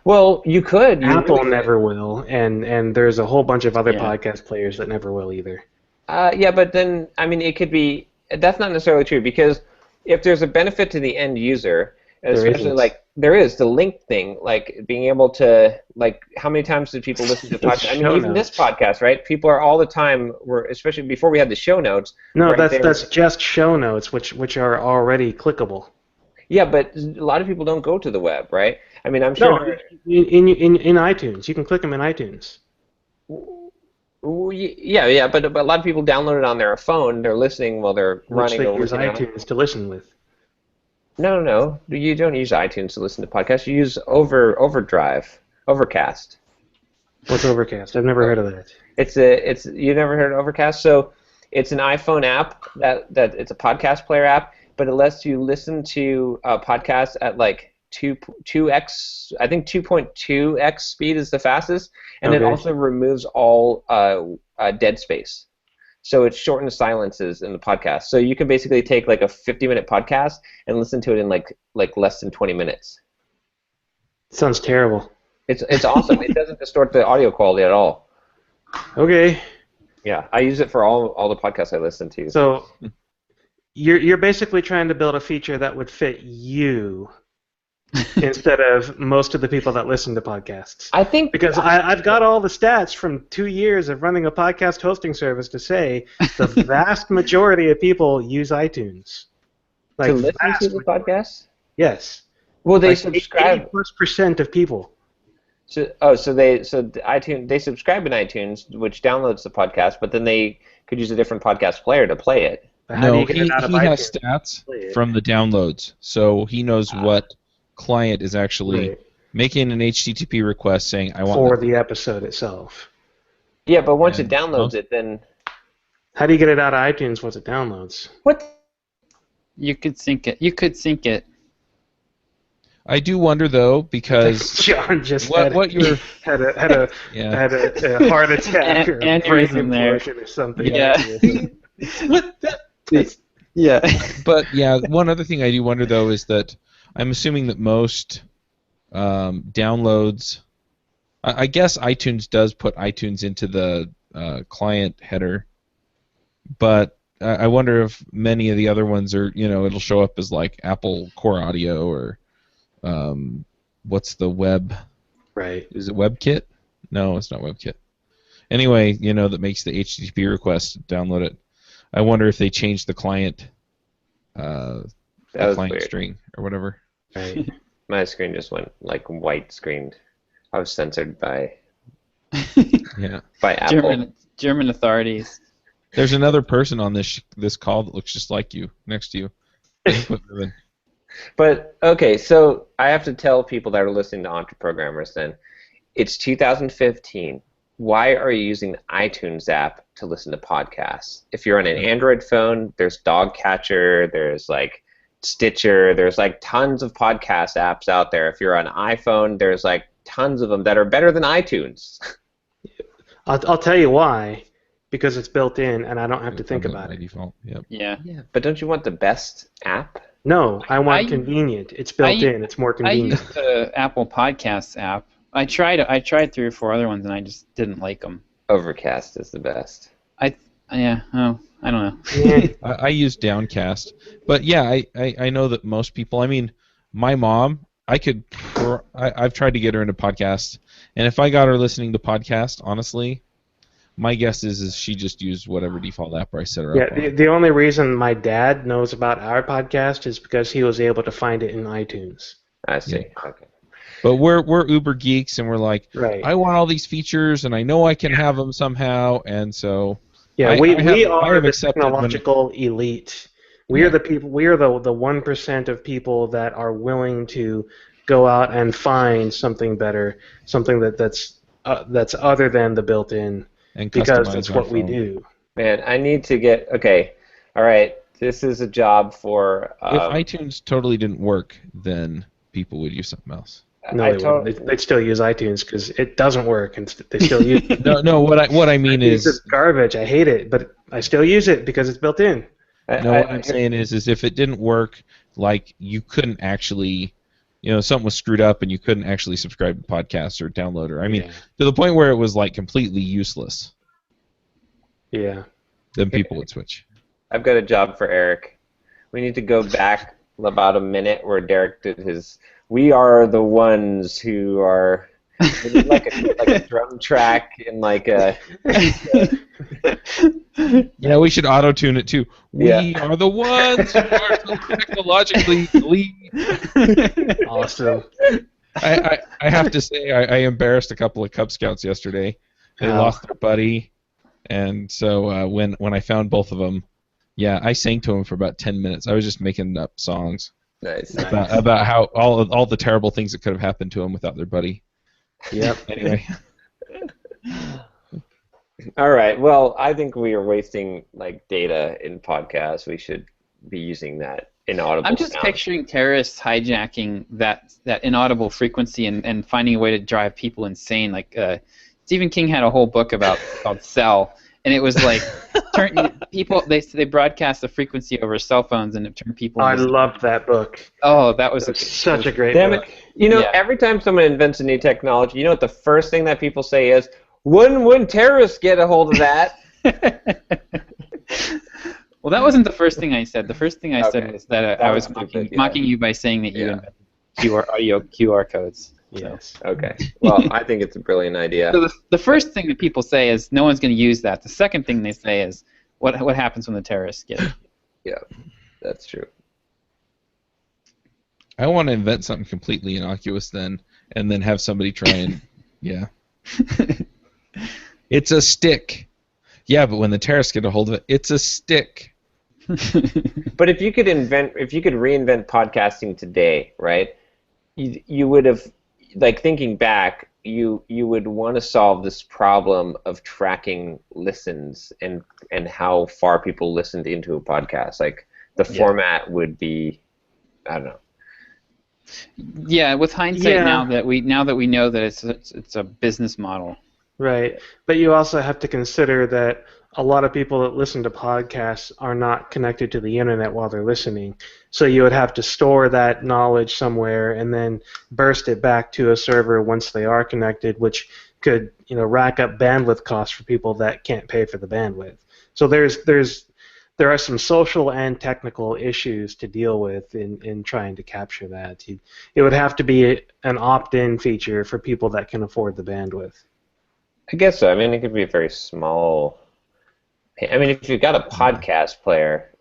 Well, you could. You Apple really could. never will, and there's a whole bunch of other Yeah. podcast players that never will either. Yeah, but then I mean, it could be. That's not necessarily true because if there's a benefit to the end user, especially isn't. like there is the link thing, like being able to like how many times do people listen to podcasts? I mean, Show even this notes. podcast, right? People are all the time. Especially before we had the show notes. No, right there. that's just show notes, which are already clickable. Yeah, but a lot of people don't go to the web, right? I mean, I'm sure. No, in iTunes, you can click them in iTunes. Yeah, but a lot of people download it on their phone. They're listening while they're Which running they or use working out. iTunes to listen with. No. You don't use iTunes to listen to podcasts. You use Overdrive, Overcast. What's Overcast? I've never heard of that. It's you never heard of Overcast? So it's an iPhone app that it's a podcast player app, but it lets you listen to podcasts at like 2x, I think 2.2x speed is the fastest, and it Okay. also removes all dead space. So it shortens silences in the podcast. So you can basically take like a 50-minute podcast and listen to it in like less than 20 minutes. Sounds terrible. It's awesome. It doesn't distort the audio quality at all. Okay, Yeah, I use it for all the podcasts I listen to. so you're basically trying to build a feature that would fit you instead of most of the people that listen to podcasts. I think Because I've got all the stats from 2 years of running a podcast hosting service to say the vast majority of people use iTunes. to listen vast to the majority. podcast. Yes. Well, they Like subscribe. 80+% of people. So iTunes they subscribe in iTunes, which downloads the podcast, but then they could use a different podcast player to play it. But how do No, you get he it out of has iTunes? stats from the downloads, so he knows what client is actually Right. making an HTTP request saying, I want For that. the episode itself. Yeah, but once it And downloads most- it, then How do you get it out of iTunes once it downloads? what? You could sync it. You could sync it. I do wonder, though, because John just what you're... had a Yeah. had a heart attack or a brain Aneurysm there. implosion or something. Yeah. What? Yeah. But yeah, one other thing I do wonder though is that I'm assuming that most downloads, I guess iTunes does put iTunes into the client header, but I wonder if many of the other ones are, it'll show up as like Apple Core Audio or what's the web? Right. Is it WebKit? No, it's not WebKit. Anyway, that makes the HTTP request, download it. I wonder if they changed the client, That was weird. string or whatever. Right. My screen just went like white screened. I was censored by Yeah. Apple. German authorities. There's another person on this call that looks just like you, next to you. Put them in. But okay, so I have to tell people that are listening to Entreprogrammers then, it's 2015. Why are you using the iTunes app to listen to podcasts? If you're on an Android phone, there's Dogcatcher, there's like Stitcher, there's like tons of podcast apps out there. If you're on iPhone, there's like tons of them that are better than iTunes. I'll tell you why. Because it's built in and I don't have to think about by it. default. Yep. Yeah. Yeah, but don't you want the best app? No, I want I- convenient. It's built in. It's more I convenient. use the Apple Podcasts app. I tried 3 or 4 other ones and I just didn't like them. Overcast is the best. I don't know. Yeah. I use Downcast, but yeah, I know that most people. I mean, my mom, I've tried to get her into podcasts, and if I got her listening to podcasts, honestly, my guess is she just used whatever default app I set her up Yeah, on. the only reason my dad knows about our podcast is because he was able to find it in iTunes. I see. Okay. But we're uber geeks, and we're like, Right. I want all these features, and I know I can have them somehow, and so Yeah, I we have are the accepted when- technological elite. We are the people. We are the 1% of people that are willing to go out and find something better, something that's other than the built-in, and because customize that's our what we phone. do. Man, I need to get okay. All right, this is a job for. If iTunes totally didn't work, then people would use something else. No, I they wouldn't. They'd still use iTunes because it doesn't work, and they still use it. No. What I mean iTunes is garbage. I hate it, but I still use it because it's built in. no. What I'm saying is if it didn't work, like you couldn't actually, something was screwed up and you couldn't actually subscribe to podcasts or download or to the point where it was like completely useless. Yeah. Then people would switch. I've got a job for Eric. We need to go back about a minute where Derek did his. We are the ones who are like a drum track and like a. We should auto tune it too. We are the ones who are technologically elite. Awesome. I have to say I embarrassed a couple of Cub Scouts yesterday. They lost their buddy, and so when I found both of them, I sang to them for about 10 minutes. I was just making up songs. Nice. About how all the terrible things that could have happened to them without their buddy. Yep. Anyway. All right. Well, I think we are wasting data in podcasts. We should be using that inaudible. I'm just picturing terrorists hijacking that inaudible frequency and finding a way to drive people insane. Like Stephen King had a whole book called Cell. And it was like people. They broadcast the frequency over cell phones, and it turned people. I loved that book. Oh, that was such a great Damn book. It. Every time someone invents a new technology, what the first thing that people say is, "When terrorists get a hold of that?" Well, that wasn't the first thing I said. The first thing I said was that I was mocking you by saying that you invented QR codes. Yes. Okay. Well, I think it's a brilliant idea. So the first thing that people say is no one's going to use that. The second thing they say is what happens when the terrorists get it. Yeah, that's true. I want to invent something completely innocuous then, and then have somebody try and It's a stick. Yeah, but when the terrorists get a hold of it, it's a stick. But if you could reinvent podcasting today, right? You would have. Thinking back, you would want to solve this problem of tracking listens and how far people listened into a podcast. The format would be, I don't know. Yeah, with hindsight, now that we know that it's a business model. Right, but you also have to consider that a lot of people that listen to podcasts are not connected to the internet while they're listening. So you would have to store that knowledge somewhere and then burst it back to a server once they are connected, which could rack up bandwidth costs for people that can't pay for the bandwidth. So there are some social and technical issues to deal with in trying to capture that. It would have to be an opt-in feature for people that can afford the bandwidth. I guess so. I mean, it could be a very small. I mean, if you've got a podcast player.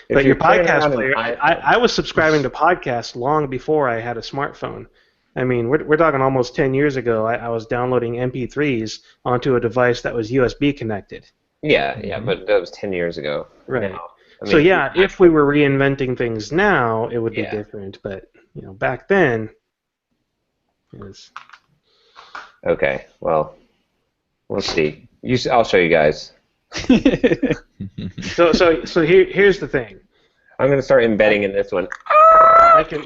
But your podcast player, I was subscribing to podcasts long before I had a smartphone. I mean, we're talking almost 10 years ago. I was downloading MP3s onto a device that was USB connected. Yeah, but that was 10 years ago. Right. Now. So if we were reinventing things now, it would be different. But back then, it was. Okay. Well, we'll see. I'll show you guys. So here's the thing. I'm going to start embedding in this one. I can.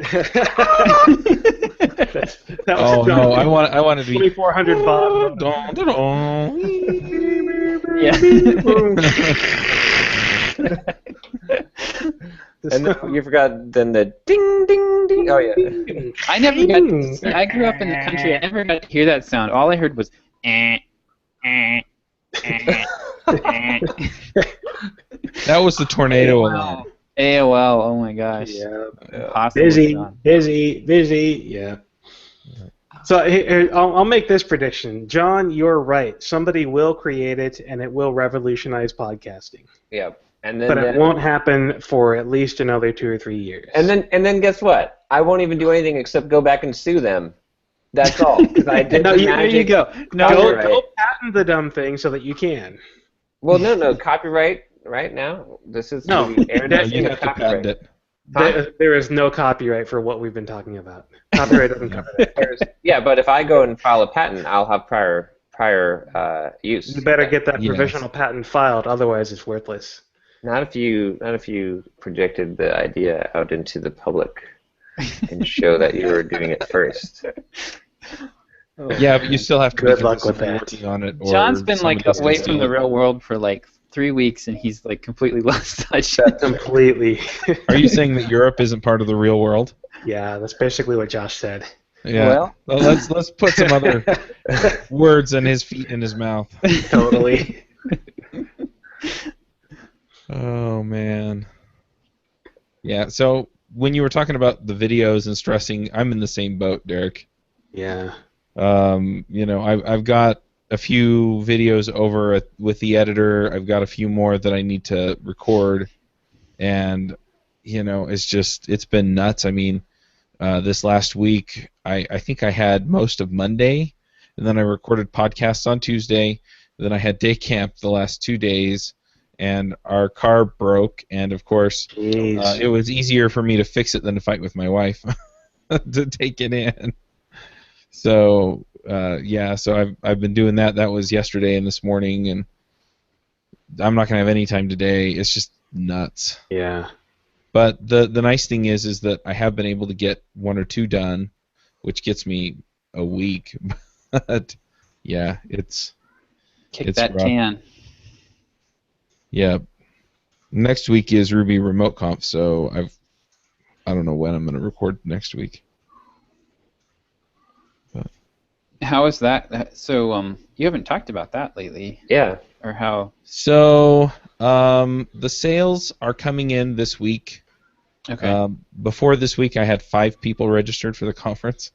No! I want to be 2,400 baht. And then you forgot then the ding ding ding. Oh yeah. I never got. I grew up in the country. I never got to hear that sound. All I heard was That was the tornado alarm. AOL. Oh my gosh. Yeah. Busy. Yeah. So here, I'll make this prediction. John, you're right. Somebody will create it, and it will revolutionize podcasting. Yeah. But it won't happen for at least another 2 or 3 years. And then guess what? I won't even do anything except go back and sue them. That's all. Because I did the magic. There you go. Go patent the dumb thing so that you can. Well, no, copyright right now. This is you have to patent it. There is no copyright for what we've been talking about. Copyright doesn't cover that. Yeah, but if I go and file a patent, I'll have prior use. You better get that provisional patent filed, otherwise it's worthless. Not if you projected the idea out into the public. and show that you were doing it first. Yeah, but you still have to be Good luck with consistently that. working on it. Or John's been like somebody else can away from steal the it. real world for like 3 weeks, and he's like completely lost touch. Completely. Are you saying that Europe isn't part of the real world? Yeah, that's basically what Josh said. Yeah. Well, let's put some other words and his feet in his mouth. Totally. Oh man. Yeah. So when you were talking about the videos and stressing, I'm in the same boat, Derek. Yeah. I've got a few videos over with the editor. I've got a few more that I need to record, and it's been nuts. I mean, this last week, I think I had most of Monday, and then I recorded podcasts on Tuesday. Then I had day camp the last 2 days, and our car broke, and of course, it was easier for me to fix it than to fight with my wife to take it in. So so I've been doing that. That was yesterday and this morning, and I'm not gonna have any time today. It's just nuts. Yeah. But the nice thing is that I have been able to get 1 or 2 done, which gets me a week. But yeah, it's that rough. can. Yeah. Next week is Ruby Remote Conf, so I don't know when I'm going to record next week. But. How is that? So you haven't talked about that lately. Yeah. Or how? So the sales are coming in this week. Okay. Before this week, I had 5 people registered for the conference,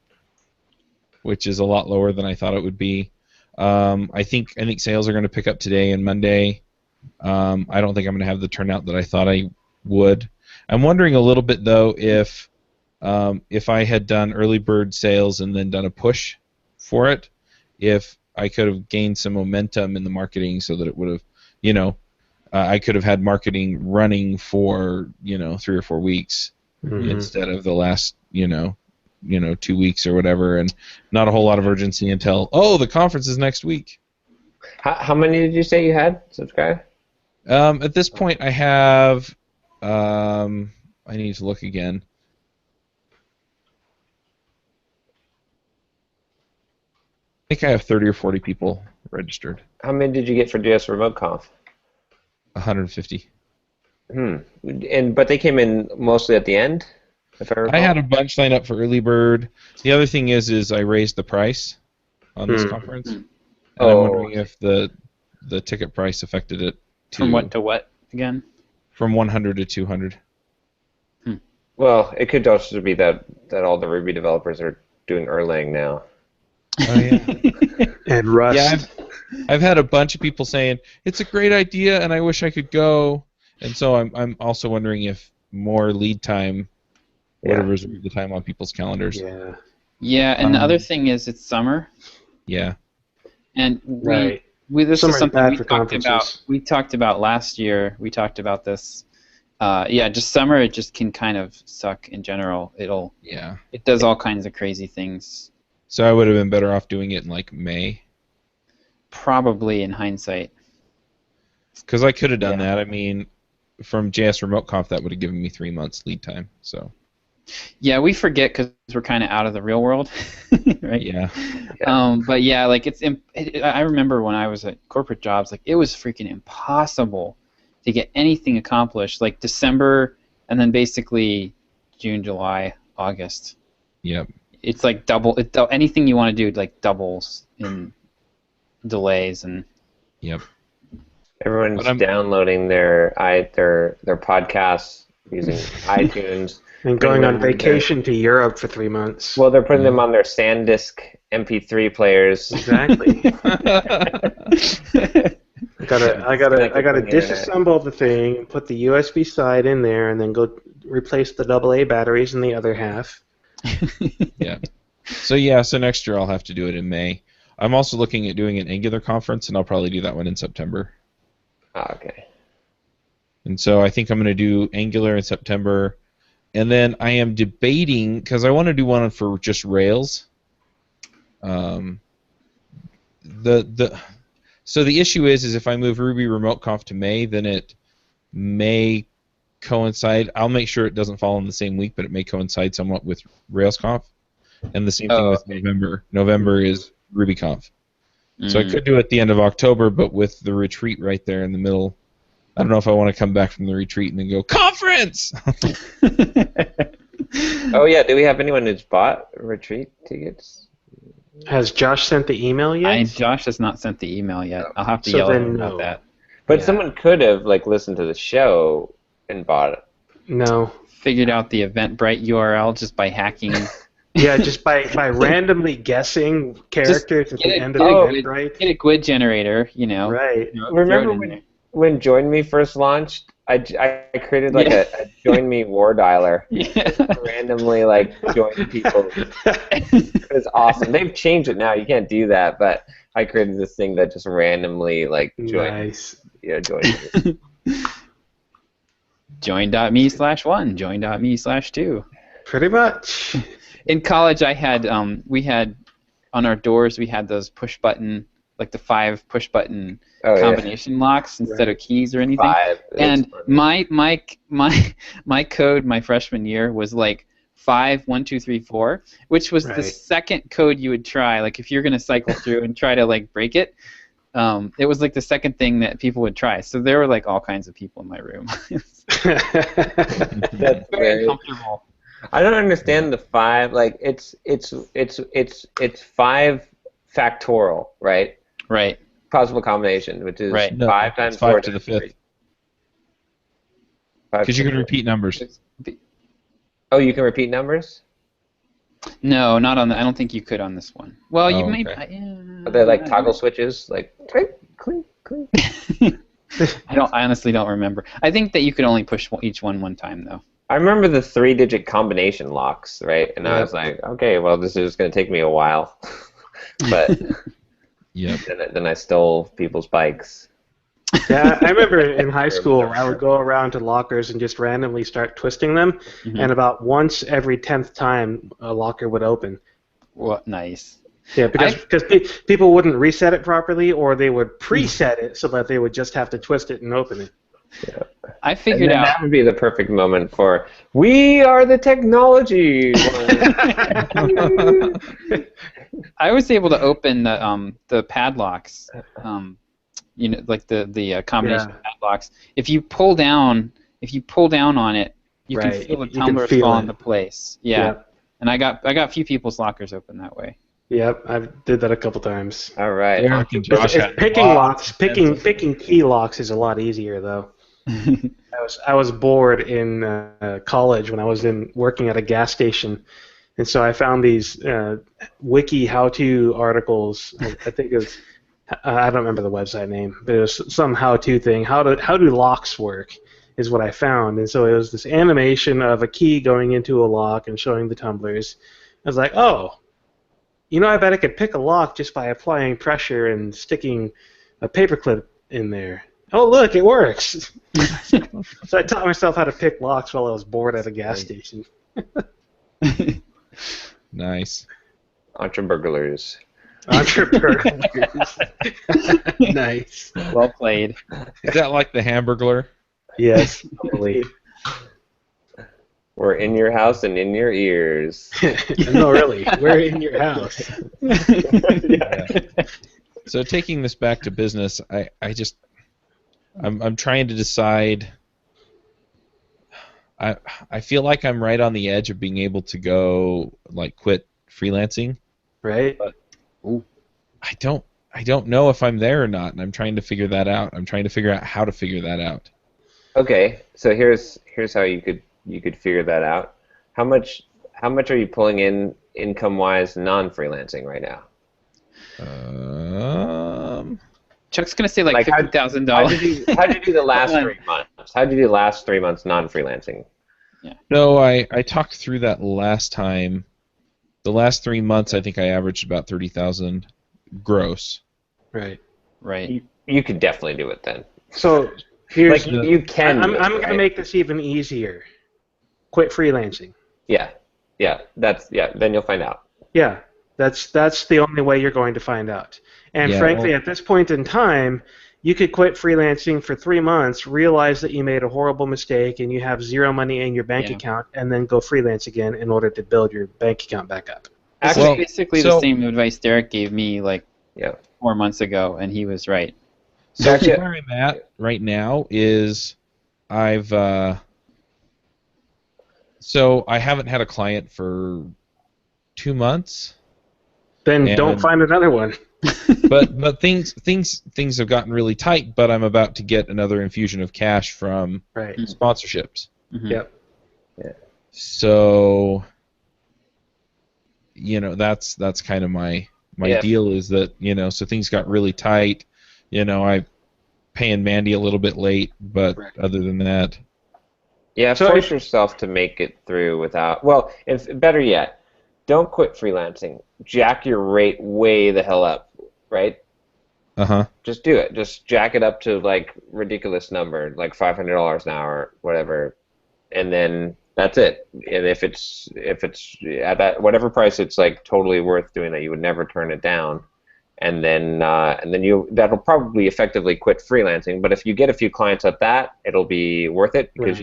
which is a lot lower than I thought it would be. I think sales are going to pick up today and Monday. I don't think I'm going to have the turnout that I thought I would. I'm wondering a little bit though if I had done early bird sales and then done a push for it, if I could have gained some momentum in the marketing so that it would have, I could have had marketing running for 3 or 4 weeks instead of the last 2 weeks or whatever, and not a whole lot of urgency until the conference is next week. How many did you say you had subscribed? At this point, I have. I need to look again. I think I have 30 or 40 people registered. How many did you get for JS Remote Conf? 150. But they came in mostly at the end, if I recall. I had a bunch sign up for early bird. The other thing is I raised the price on this conference, and I'm wondering if the ticket price affected it. From what to what again? From 100 to 200. Well, it could also be that all the Ruby developers are doing Erlang now. Oh yeah. And Rust. Yeah, I've had a bunch of people saying it's a great idea and I wish I could go, and so I'm also wondering if more lead time would have reserved the time on people's calendars. Yeah. Yeah, and the other thing is it's summer. Yeah. And Right. This Summer's is something bad we for talked about. conferences. We talked about last year. We talked about this. Just summer. It just can kind of suck in general. It does all kinds of crazy things. So I would have been better off doing it in like May. Probably in hindsight. Because I could have done that. I mean, from JS Remote Conf, that would have given me 3 months lead time. So. Yeah, we forget because we're kind of out of the real world, right? Yeah. But yeah, like I remember when I was at corporate jobs, like it was freaking impossible to get anything accomplished. Like December, and then basically June, July, August. Yep. It's like double. Anything you want to do, like doubles in delays and. Yep. Everyone's downloading their podcasts using iTunes. And going on vacation to Europe for 3 months. Well, they're putting them on their SanDisk MP3 players. Exactly. I gotta disassemble the thing, put the USB side in there, and then go replace the AA batteries in the other half. Yeah. So next year I'll have to do it in May. I'm also looking at doing an Angular conference, and I'll probably do that one in September. Okay. And so I think I'm going to do Angular in September. And then I am debating, because I want to do one for just Rails. So the issue is if I move Ruby Remote Conf to May, then it may coincide. I'll make sure it doesn't fall in the same week, but it may coincide somewhat with RailsConf. And the same thing with November. November is RubyConf. So I could do it at the end of October, but with the retreat right there in the middle, I don't know if I want to come back from the retreat and then go, conference! Oh, yeah. Do we have anyone who's bought retreat tickets? Has Josh sent the email yet? Josh has not sent the email yet. I'll have to yell at him about that. But someone could have listened to the show and bought it. No. Figured out the Eventbrite URL just by hacking. Yeah, just by randomly guessing characters at the end of Eventbrite. Get a GUID generator, Right. Remember when Join Me first launched? I created a Join Me war dialer. Yeah. Randomly join people. It was awesome. They've changed it now. You can't do that, but I created this thing that just randomly joined. Nice. Yeah, join. Join.me/1, join.me/2. Pretty much. In college, I had we had on our doors we had those push button, the 5 push button combination locks instead of keys or anything. 5. And my code my freshman year was 5 1 2 3 4, which was the second code you would try. If you're gonna cycle through and try to break it. It was the second thing that people would try. So there were all kinds of people in my room. That's very uncomfortable. I don't understand the 5. It's 5 factorial, right? Right. Possible combination, which is 5 times 5 4 to the 5th. 5 Because you can repeat numbers. Oh, you can repeat numbers? No, not on the. I don't think you could on this one. Well, you may. Are they toggle switches? Clink, clink, clink. I honestly don't remember. I think that you could only push each one time though. I remember the 3-digit combination locks, right? And I was like, okay, well, this is going to take me a while. But then I stole people's bikes. Yeah, I remember in high school I would go around to lockers and just randomly start twisting them, and about once every 10th time a locker would open. What nice. Yeah, because people wouldn't reset it properly, or they would preset it so that they would just have to twist it and open it. Yeah. I figured out that would be the perfect moment for "We are the technology." I was able to open the padlocks, the combination padlocks. If you pull down on it, you can feel the tumblers fall into place. Yeah. Yep. And I got a few people's lockers open that way. Yep, I did that a couple times. All right. Picking key locks is a lot easier though. I was bored in college when I was working at a gas station, and so I found these wiki how-to articles. I think it was I don't remember the website name, but it was some how-to thing. How do locks work is what I found, and so it was this animation of a key going into a lock and showing the tumblers. I was like, oh, I bet I could pick a lock just by applying pressure and sticking a paperclip in there. Oh, look, it works. So I taught myself how to pick locks while I was bored at a gas station. Nice. Entreburglars. Nice. Well played. Is that like the Hamburglar? Yes, totally. We're in your house and in your ears. No, really. We're in your house. Yeah. So taking this back to business, I'm trying to decide. I feel like I'm right on the edge of being able to go quit freelancing. Right. But I don't know if I'm there or not, and I'm trying to figure that out. I'm trying to figure out how to figure that out. Okay, so here's how you could figure that out. How much are you pulling in income-wise non-freelancing right now? Chuck's gonna say $50,000. How'd you do the last 3 months? How'd you do the last 3 months non-freelancing? Yeah. No, I talked through that last time. The last 3 months, I think I averaged about 30,000 gross. Right. Right. You could definitely do it then. So here's you can. I'm going to make this even easier. Quit freelancing. Yeah. Then you'll find out. Yeah, that's the only way you're going to find out. And frankly, at this point in time, you could quit freelancing for 3 months, realize that you made a horrible mistake, and you have zero money in your bank account, and then go freelance again in order to build your bank account back up. This is basically the same advice Derek gave me like 4 months ago, and he was right. So where I'm at right now is so I haven't had a client for 2 months. Then don't find another one. but things have gotten really tight. But I'm about to get another infusion of cash from sponsorships. Mm-hmm. Yep. Yeah. So that's kind of my deal is that so things got really tight. I paying Mandy a little bit late, but other than that. Yeah, force yourself to make it through without. Well, better yet, don't quit freelancing. Jack your rate way the hell up, right? Just do it. Just jack it up to like ridiculous number, like $500 an hour, whatever, and then that's it. And if it's at that whatever price, it's like totally worth doing that. You would never turn it down. And then that'll probably effectively quit freelancing. But if you get a few clients at that, it'll be worth it because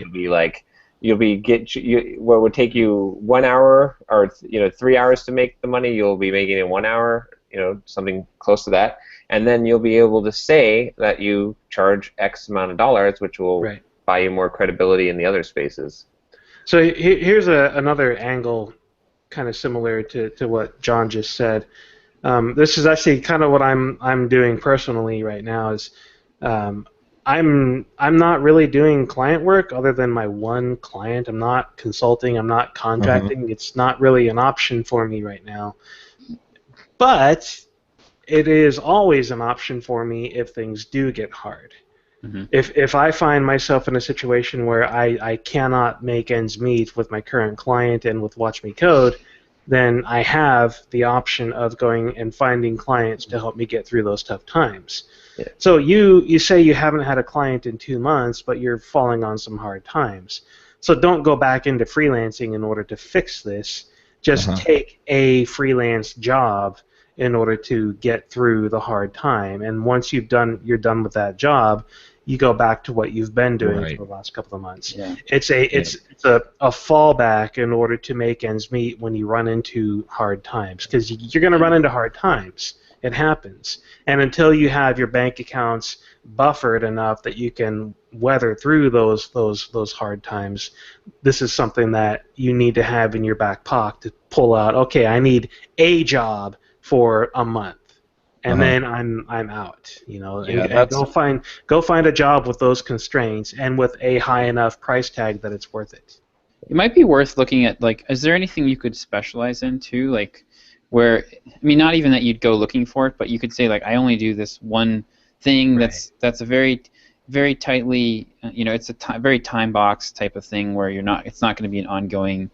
what would take you 1 hour or 3 hours to make the money, you'll be making in 1 hour, something close to that, and then you'll be able to say that you charge X amount of dollars, which will buy you more credibility in the other spaces. So here's another angle, kind of similar to what John just said. This is actually kind of what I'm doing personally right now. Is I'm not really doing client work other than my one client. I'm not consulting. I'm not contracting. It's not really an option for me right now. But it is always an option for me if things do get hard. Mm-hmm. If I find myself in a situation where I cannot make ends meet with my current client and with Watch Me Code, then I have the option of going and finding clients to help me get through those tough times. Yeah. So you say you haven't had a client in 2 months, but you're falling on some hard times. So don't go back into freelancing in order to fix this. Just take a freelance job in order to get through the hard time. And once you're done with that job, you go back to what you've been doing for the last couple of months. Yeah. It's a fallback in order to make ends meet when you run into hard times, because you're going to run into hard times. It happens. And until you have your bank accounts buffered enough that you can weather through those hard times, this is something that you need to have in your back pocket to pull out. Okay, I need a job for a month. And then I'm out, and go find a job with those constraints and with a high enough price tag that it's worth it. It might be worth looking at, like, is there anything you could specialize in too, like, where, I mean, not even that you'd go looking for it, but you could say, like, I only do this one thing that's a very, very tightly, it's a very time box type of thing where it's not going to be an ongoing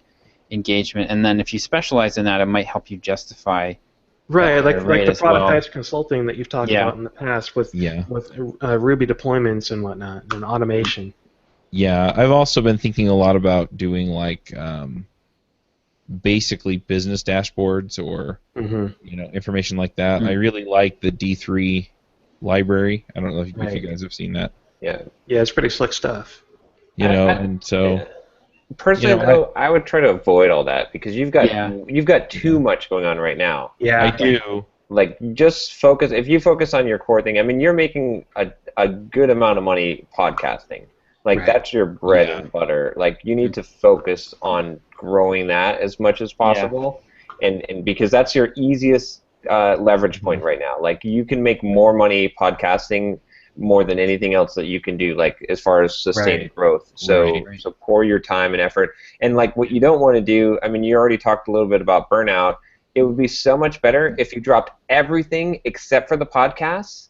engagement, and then if you specialize in that, it might help you justify. Right, like the productized consulting that you've talked about in the past with Ruby deployments and whatnot, and automation. Yeah, I've also been thinking a lot about doing like basically business dashboards or information like that. I really like the D3 library. I don't know if you guys have seen that. Yeah, it's pretty slick stuff. And so. Yeah. Personally, though, I would try to avoid all that because you've got too much going on right now. Yeah, I do. Like, just focus. If you focus on your core thing, I mean, you're making a good amount of money podcasting. Like, that's your bread and butter. Like, you need to focus on growing that as much as possible, and because that's your easiest leverage point right now. Like, you can make more money podcasting more than anything else that you can do, like as far as sustained growth. So so pour your time and effort. And like what you don't want to do, I mean, you already talked a little bit about burnout. It would be so much better if you dropped everything except for the podcasts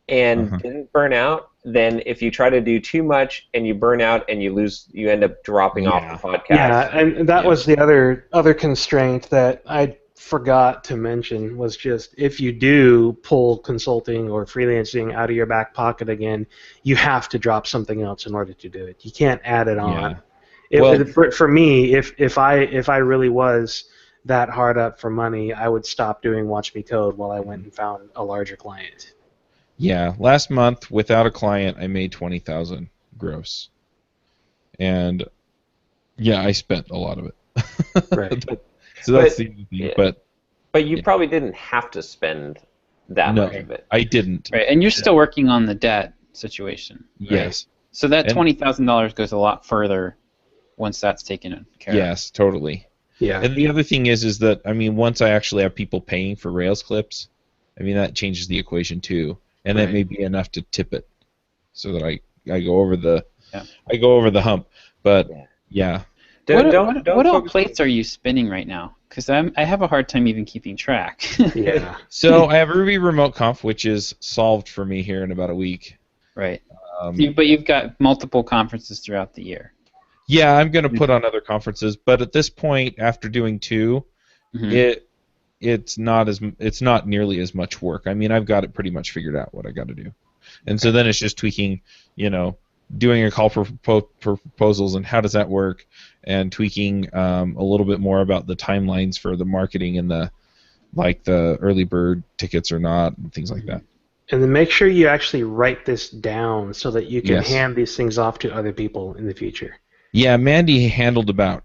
and didn't burn out than if you try to do too much and you burn out and you end up dropping off the podcast. Yeah, and that was the other constraint that I forgot to mention, was just if you do pull consulting or freelancing out of your back pocket again, you have to drop something else in order to do it. You can't add it on. For me, if I really was that hard up for money, I would stop doing Watch Me Code while I went and found a larger client. Yeah, last month without a client, I made 20,000 gross, and yeah, I spent a lot of it. Right. So that's But the other thing. yeah, But but you yeah, probably didn't have to spend that much no, of it. I didn't. Right, and you're still working on the debt situation, right? Yes, So that and $20,000 goes a lot further once that's taken care of. yes, totally. Yeah. And the other thing is that I mean, once I actually have people paying for Rails clips, I mean that changes the equation too, and that Right. may be enough to tip it, so that I go over the Yeah. I go over the hump. But Yeah. yeah, What all focus plates are you spinning right now? Because I have a hard time even keeping track. Yeah. so I have Ruby Remote Conf, which is solved for me here in about a week. Right. Um, But you've got multiple conferences throughout the year. yeah, I'm going to put on other conferences, but at this point, after doing two, Mhm. it's not nearly as much work. I mean, I've got it pretty much figured out what I got to do, and so then it's just tweaking, doing a call for proposals and how does that work, and tweaking a little bit more about the timelines for the marketing and the early bird tickets or not and things like that. And then make sure you actually write this down so that you can Yes. hand these things off to other people in the future. Yeah, Mandy handled about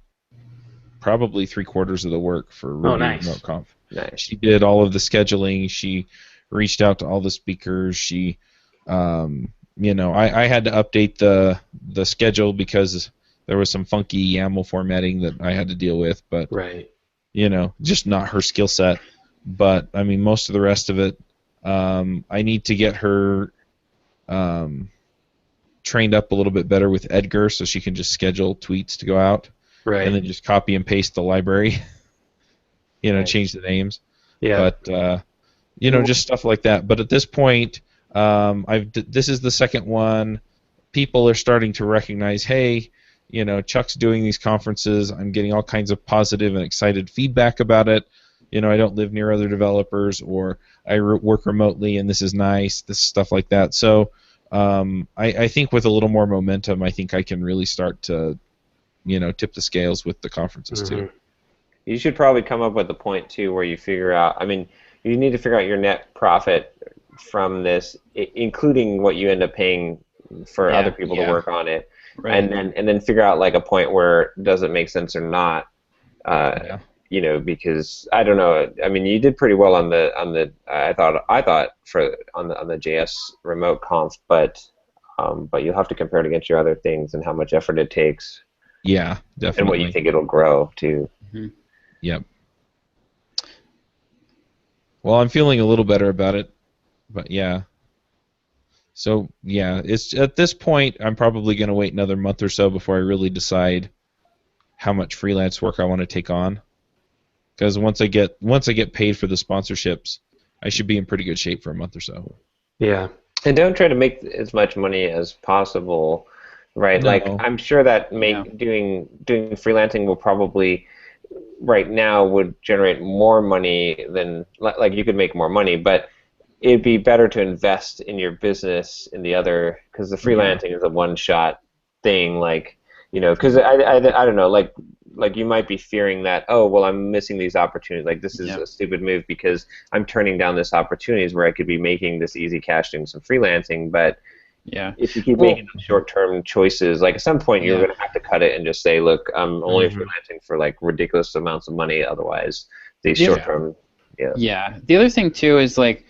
probably 3/4 of the work for Ruby nice. Remote Conf. Nice. She did all of the scheduling. She reached out to all the speakers. She, I had to update the schedule because there was some funky YAML formatting that I had to deal with, but Right. just not her skill set. But I mean, most of the rest of it, I need to get her trained up a little bit better with Edgar so she can just schedule tweets to go out. Right. And then just copy and paste the library, Right. change the names. Yeah. But just stuff like that. But at this point, this is the second one. People are starting to recognize, hey, Chuck's doing these conferences. I'm getting all kinds of positive and excited feedback about it. I don't live near other developers, or I work remotely, and this is nice. This stuff like that. So I think with a little more momentum, I think I can really start to tip the scales with the conferences too. You should probably come up with a point too where you figure out. I mean, you need to figure out your net profit from this, including what you end up paying for other people to work on it, Right. and then figure out like a point where does it make sense or not. Because I don't know. I mean, you did pretty well on the I thought for on the JS remote conf, but you'll have to compare it against your other things and how much effort it takes. Yeah, definitely. And what you think it'll grow too. Mhm. Yep. Well, I'm feeling a little better about it, but yeah. So yeah, it's at this point I'm probably going to wait another month or so before I really decide how much freelance work I want to take on. Because once I get paid for the sponsorships, I should be in pretty good shape for a month or so. Yeah. And don't try to make as much money as possible, right? No. Like I'm sure that doing freelancing will probably right now would generate more money than like you could make more money, but it'd be better to invest in your business in the other, because the freelancing is a one-shot thing, like because I don't know, like you might be fearing that, oh well, I'm missing these opportunities, like this is a stupid move because I'm turning down this opportunities where I could be making this easy cash doing some freelancing. But if you keep making those short-term choices, like at some point you're going to have to cut it and just say, look, I'm only freelancing for like ridiculous amounts of money, otherwise these short-term The other thing too is like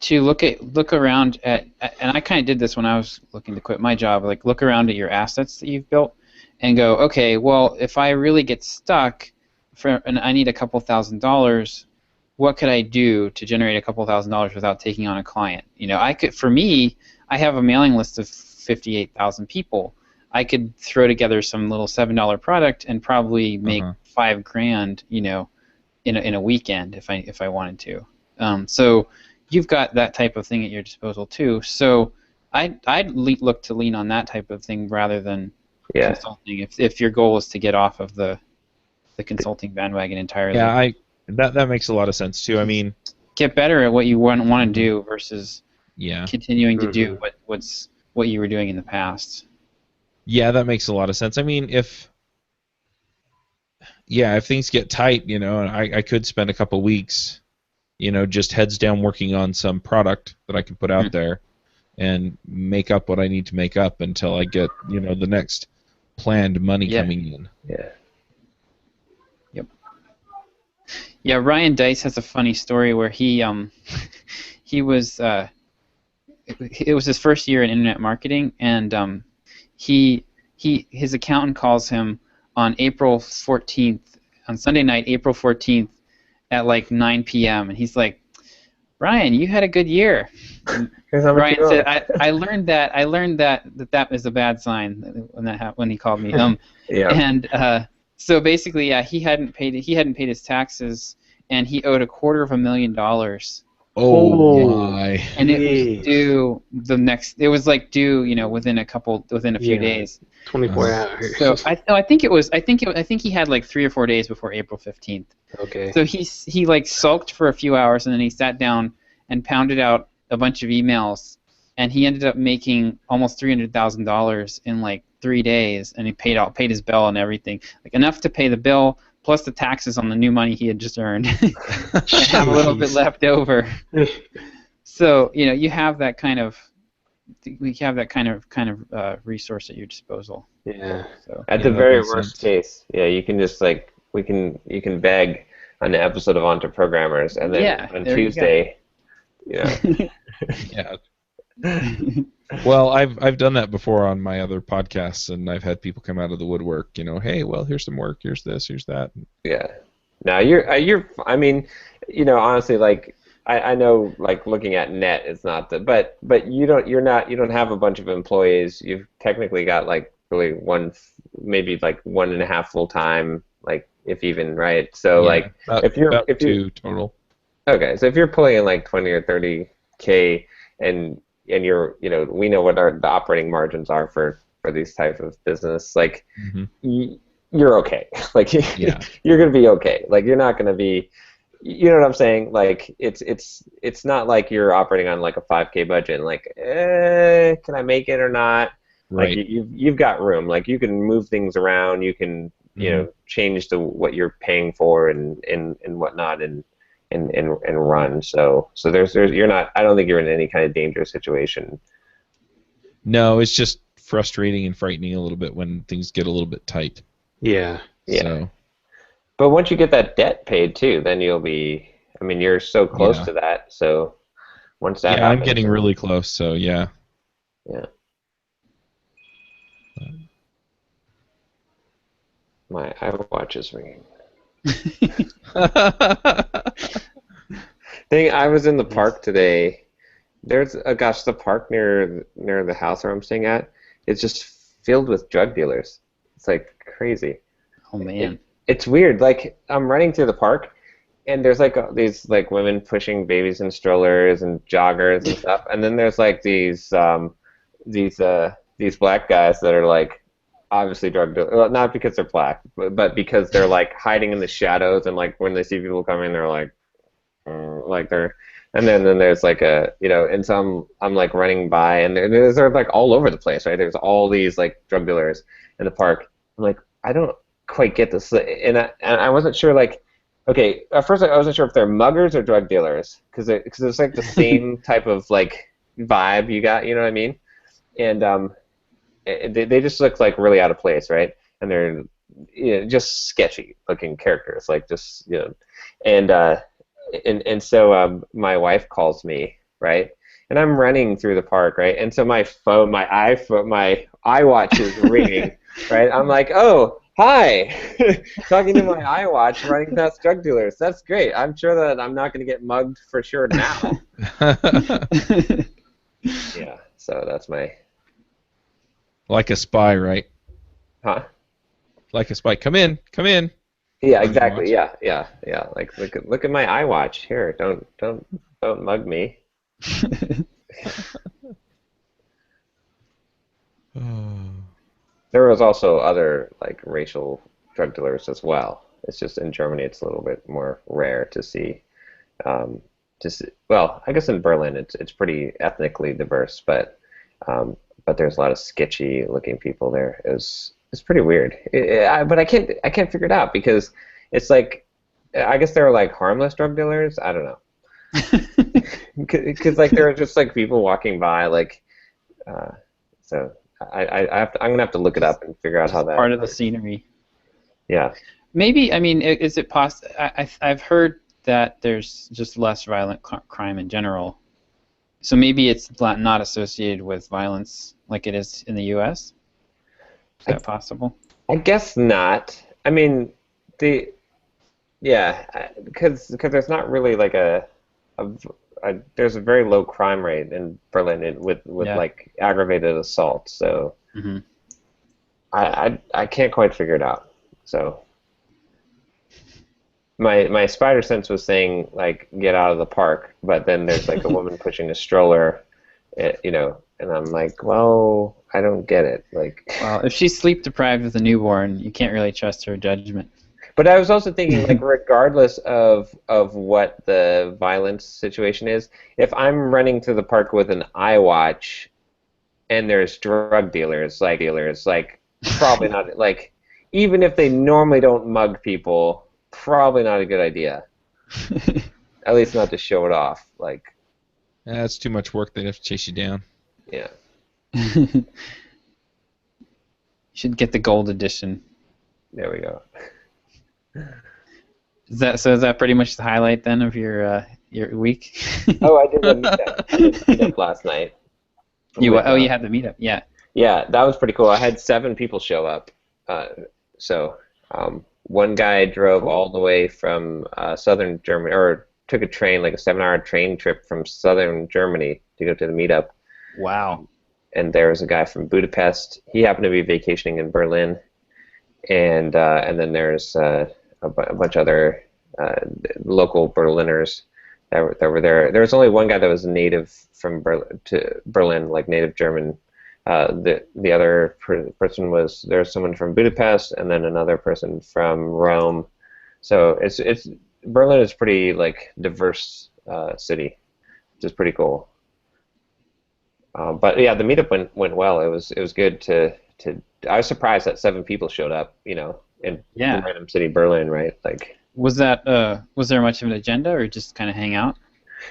to look around at, and I kind of did this when I was looking to quit my job, like look around at your assets that you've built and go, okay, well, if I really get stuck and I need a couple $1,000s, what could I do to generate a couple $1,000s without taking on a client? For me, I have a mailing list of 58,000 people. I could throw together some little $7 product and probably make $5,000, in a weekend if I wanted to. So you've got that type of thing at your disposal too. So I'd look to lean on that type of thing rather than consulting. If your goal is to get off of the consulting bandwagon entirely. Yeah, that makes a lot of sense too. I mean, get better at what you want to do versus continuing to do what you were doing in the past. Yeah, that makes a lot of sense. I mean, if things get tight, and I could spend a couple weeks, just heads down working on some product that I can put out there, and make up what I need to make up until I get, the next planned money coming in. Yeah. Yeah, Ryan Dice has a funny story where he he was it was his first year in internet marketing, and his accountant calls him on April 14th, on Sunday night, April 14th at like 9 p.m. and he's like, Ryan, you had a good year. And Ryan said, I learned that is a bad sign when he called me. Yeah. And so basically, yeah, he hadn't paid his taxes, and he owed $250,000. Oh my! And it was due It was like due, within a few days. 24 hours. So I think he had like 3 or 4 days before April 15th. Okay. So he like sulked for a few hours, and then he sat down and pounded out a bunch of emails, and he ended up making almost $300,000 in like 3 days, and he paid his bill and everything, like enough to pay the bill plus the taxes on the new money he had just earned, and have a little bit left over. So you have that kind of resource at your disposal. Yeah. So, at the very worst case, you can just like you can beg on an episode of Entreprogrammers, and then on Tuesday, Yeah. Well, I've done that before on my other podcasts, and I've had people come out of the woodwork. Hey, well, here's some work. Here's this. Here's that. Yeah. Now you're. I mean, honestly, like I know, like looking at net, it's not the. But you don't have a bunch of employees. You've technically got like really maybe like 1.5 full time, like if even, right? So like if you're 2 total. Okay, so if you're pulling in like 20 or 30K, and you're, we know what the operating margins are for these types of business, like you're okay. Like you're gonna be okay. Like you're not gonna be, you know what I'm saying? Like it's not like you're operating on like a 5K budget and like, can I make it or not? Right. Like you've got room. Like you can move things around. You can change what you're paying for and whatnot and run. So there's you're not. I don't think you're in any kind of dangerous situation. No, it's just frustrating and frightening a little bit when things get a little bit tight. Yeah. So. But once you get that debt paid too, then you'll be. I mean, you're so close to that. So once that happens, I'm getting really close. So yeah. Yeah. My iWatch is ringing. I was in the park today. There's the park near the house where I'm staying at. It's just filled with drug dealers. It's like crazy. Oh man. It's weird. Like I'm running through the park, and there's like these like women pushing babies in strollers and joggers and stuff, and then there's like these black guys that are like obviously drug dealers. Well, not because they're black, but because they're like hiding in the shadows, and like when they see people coming, they're like they're. And then there's like and so I'm like running by, and they're like all over the place, right? There's all these like drug dealers in the park. I'm like, I don't quite get this, and I wasn't sure, like, okay, at first I wasn't sure if they're muggers or drug dealers, because it's like the same type of like vibe you got, you know what I mean? And they just look like really out of place, right? And they're just sketchy looking characters, like just and so my wife calls me, right? And I'm running through the park, right? And so my iWatch is ringing, right? I'm like, oh, hi, talking to my iWatch, running past drug dealers. That's great. I'm sure that I'm not going to get mugged for sure now. Yeah, so that's my... Like a spy, right? Huh? Like a spy. Come in. Yeah, exactly. Yeah. Like, look at my iWatch. Here, don't mug me. There was also other like racial drug dealers as well. It's just in Germany, it's a little bit more rare to see. Well, I guess in Berlin, it's pretty ethnically diverse, but there's a lot of sketchy looking people there. It's pretty weird. But I can't figure it out, because it's like, I guess they're like harmless drug dealers. I don't know. Because like there are just like people walking by, like So I'm gonna have to look it up and figure out how that part of the works. scenery. Yeah. Maybe, I mean, is it possible? I've heard that there's just less violent crime in general. So maybe it's not associated with violence like it is in the U.S. Is that possible? I guess not. I mean, because there's not really like a there's a very low crime rate in Berlin with like aggravated assault. So Mm-hmm. I can't quite figure it out. So my spider sense was saying like get out of the park, but then there's like a woman pushing a stroller, and I'm like, well, I don't get it. Like, well, if she's sleep deprived with a newborn, you can't really trust her judgment. But I was also thinking, like, regardless of what the violence situation is, if I'm running through the park with an iWatch and there's drug dealers, like probably not, like, even if they normally don't mug people, probably not a good idea. At least not to show it off. Like, that's too much work. They'd have to chase you down. yeah. You should get the gold edition. There we go. Is that pretty much the highlight then of your week? Oh, I did the meetup. I did the meetup last night. You had the meetup, yeah. Yeah, that was pretty cool. I had 7 people show up. One guy drove all the way from southern Germany, or took a train, like a 7-hour train trip from southern Germany to go to the meetup. Wow. And there was a guy from Budapest. He happened to be vacationing in Berlin. And then there's a bunch of other local Berliners that were there. There was only one guy that was native from Berlin, like native German. The other person there's someone from Budapest, and then another person from Rome. So it's Berlin is pretty like diverse city, which is pretty cool. But yeah, the meetup went well. It was good to. I was surprised that 7 people showed up, in random city, Berlin, right? Like, was there much of an agenda, or just kind of hang out?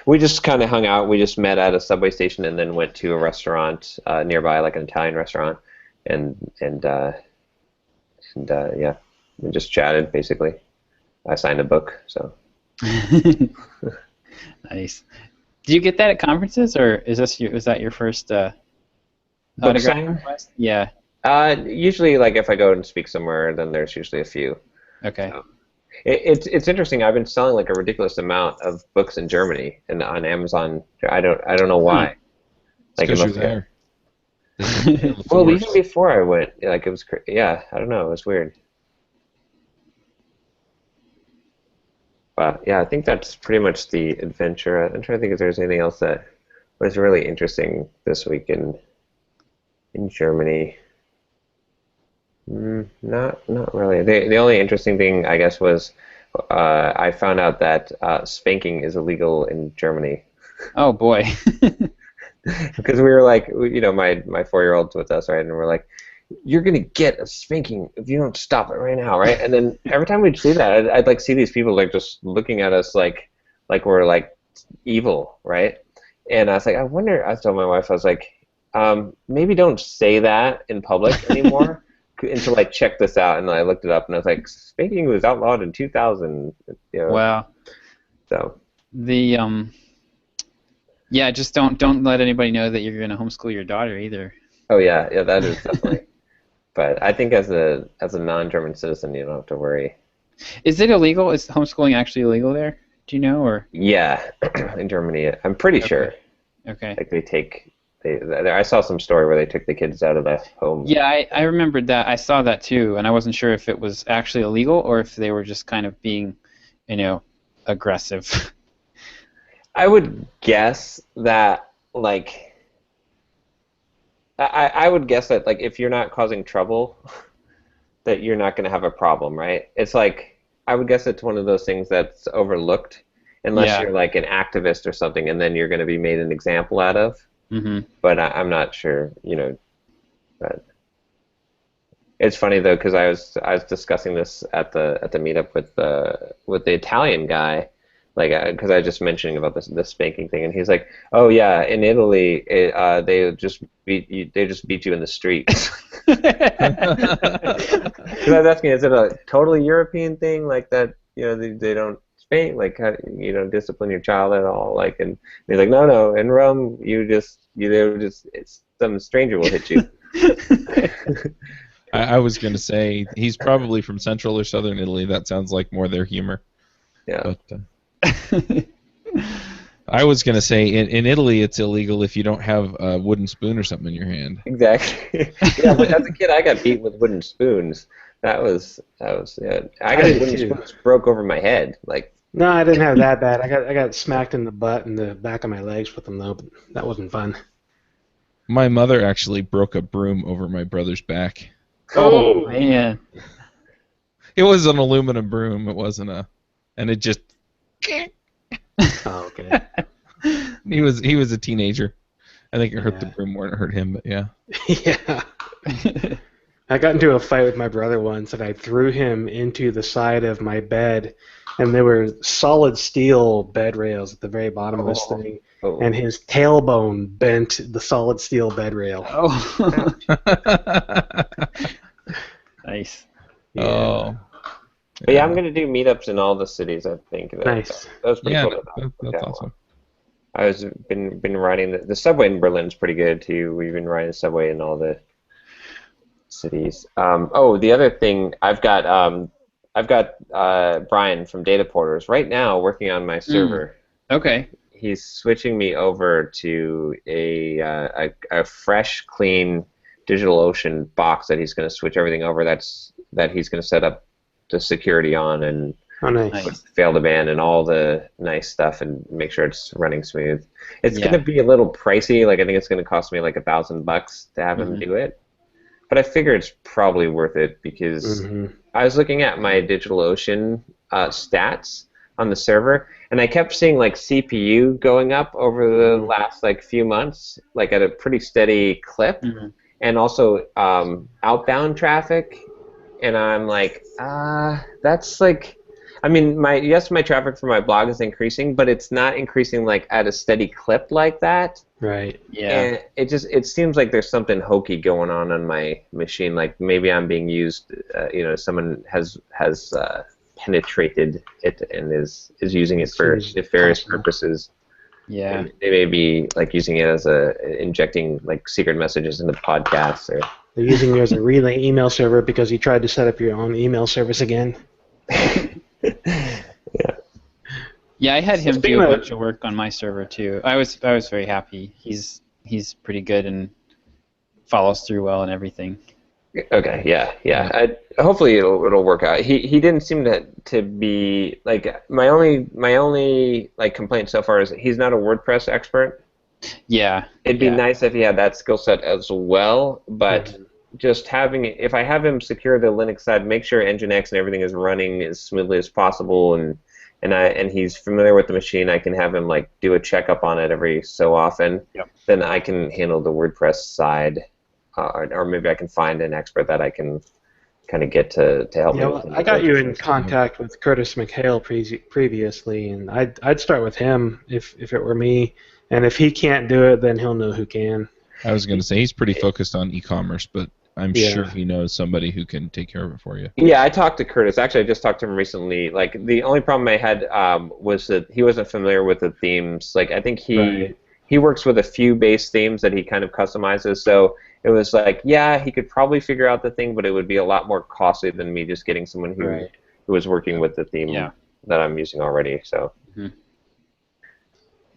We just kind of hung out. We just met at a subway station and then went to a restaurant nearby, like an Italian restaurant, and yeah, we just chatted basically. I signed a book, so. Nice. Do you get that at conferences, or is that your first book sign? Request? Yeah. Usually, like if I go and speak somewhere, then there's usually a few. Okay. So, it's interesting. I've been selling like a ridiculous amount of books in Germany and on Amazon. I don't know why. Like it must there. Well, even before I went, like it was. Yeah, I don't know. It was weird. But yeah, I think that's pretty much the adventure. I'm trying to think if there's anything else that was really interesting this week in Germany. Not really. The only interesting thing, I guess, was I found out that spanking is illegal in Germany. Oh boy. Because we were like, my 4-year-old's with us, right? And we're like, you're gonna get a spanking if you don't stop it right now, right? And then every time we'd see that, I'd like see these people like just looking at us like we're like evil, right? And I was like, I told my wife, I was like, maybe don't say that in public anymore. Until I checked this out, and I looked it up, and I was like, spanking was outlawed in 2000. Wow. So. Yeah, just don't let anybody know that you're gonna homeschool your daughter either. Oh yeah, that is definitely. But I think as a non-German citizen, you don't have to worry. Is it illegal? Is homeschooling actually illegal there? Do you know, or? Yeah, in Germany, I'm pretty sure. Okay. Like I saw some story where they took the kids out of the home. Yeah, I remembered that. I saw that too, and I wasn't sure if it was actually illegal or if they were just kind of being, aggressive. I would guess that, like, I would guess that, like, if you're not causing trouble, that you're not going to have a problem, right? It's like, I would guess it's one of those things that's overlooked, unless you're, like, an activist or something, and then you're going to be made an example out of. Mm-hmm. But I'm not sure, But it's funny though, because I was discussing this at the meetup with the Italian guy, like because I was just mentioning about the spanking thing, and he's like, "Oh yeah, in Italy, they just beat you. They just beat you in the street." Because I was asking, is it a totally European thing like that? They don't spank, like how, discipline your child at all, like, and he's like, no, no, in Rome, some stranger will hit you. I was going to say he's probably from Central or Southern Italy. That sounds like more their humor. Yeah. But, I was going to say in Italy it's illegal if you don't have a wooden spoon or something in your hand. Exactly. Yeah, but as a kid, I got beat with wooden spoons. That was yeah. I got wooden spoons broke over my head. Like. No, I didn't have that bad. I got smacked in the butt and the back of my legs with them though, but that wasn't fun. My mother actually broke a broom over my brother's back. Oh man. It was an aluminum broom. It wasn't and it just. Oh, okay. He was a teenager. I think it hurt the broom more than it hurt him, but yeah. Yeah. I got into a fight with my brother once, and I threw him into the side of my bed, and there were solid steel bed rails at the very bottom of this thing, and his tailbone bent the solid steel bed rail. Oh. Nice. Yeah. Oh. But yeah, I'm going to do meetups in all the cities, I think. Nice. That was pretty cool. That's awesome. I was been riding the subway in Berlin's pretty good too. We've been riding the subway in all the cities. The other thing, I've got Brian from Data Porters right now working on my server. Okay. He's switching me over to a fresh, clean DigitalOcean box that he's going to switch everything over. That he's going to set up the security on and fail to ban and all the nice stuff and make sure it's running smooth. It's going to be a little pricey. Like I think it's going to cost me like $1,000 to have him do it. But I figure it's probably worth it because I was looking at my DigitalOcean stats on the server, and I kept seeing like CPU going up over the last like few months, like at a pretty steady clip, and also outbound traffic. And I'm like, that's like, I mean, my traffic for my blog is increasing, but it's not increasing like at a steady clip like that. Right. Yeah. And it seems like there's something hokey going on my machine. Like maybe I'm being used. Someone has penetrated it and is using it for nefarious purposes. Yeah. And they may be like using it as injecting like secret messages into podcasts or. They're using you as a relay email server because you tried to set up your own email service again. Yeah, I had him do a bunch of work on my server too. I was very happy. He's pretty good and follows through well and everything. Okay, yeah. Hopefully it'll work out. He didn't seem to be like my only like complaint so far is he's not a WordPress expert. Yeah. It'd be nice if he had that skill set as well, but just if I have him secure the Linux side, make sure Nginx and everything is running as smoothly as possible, and he's familiar with the machine, I can have him like do a checkup on it every so often. Yep. Then I can handle the WordPress side, or maybe I can find an expert that I can kind of get to help me. Well, I got you in contact with Curtis McHale previously, and I'd start with him if it were me. And if he can't do it, then he'll know who can. I was going to say he's pretty focused on e-commerce, but I'm sure he knows somebody who can take care of it for you. Yeah, I talked to Curtis. Actually, I just talked to him recently. Like the only problem I had was that he wasn't familiar with the themes. Like I think he works with a few base themes that he kind of customizes. So it was like, yeah, he could probably figure out the thing, but it would be a lot more costly than me just getting someone who was working with the theme that I'm using already. So.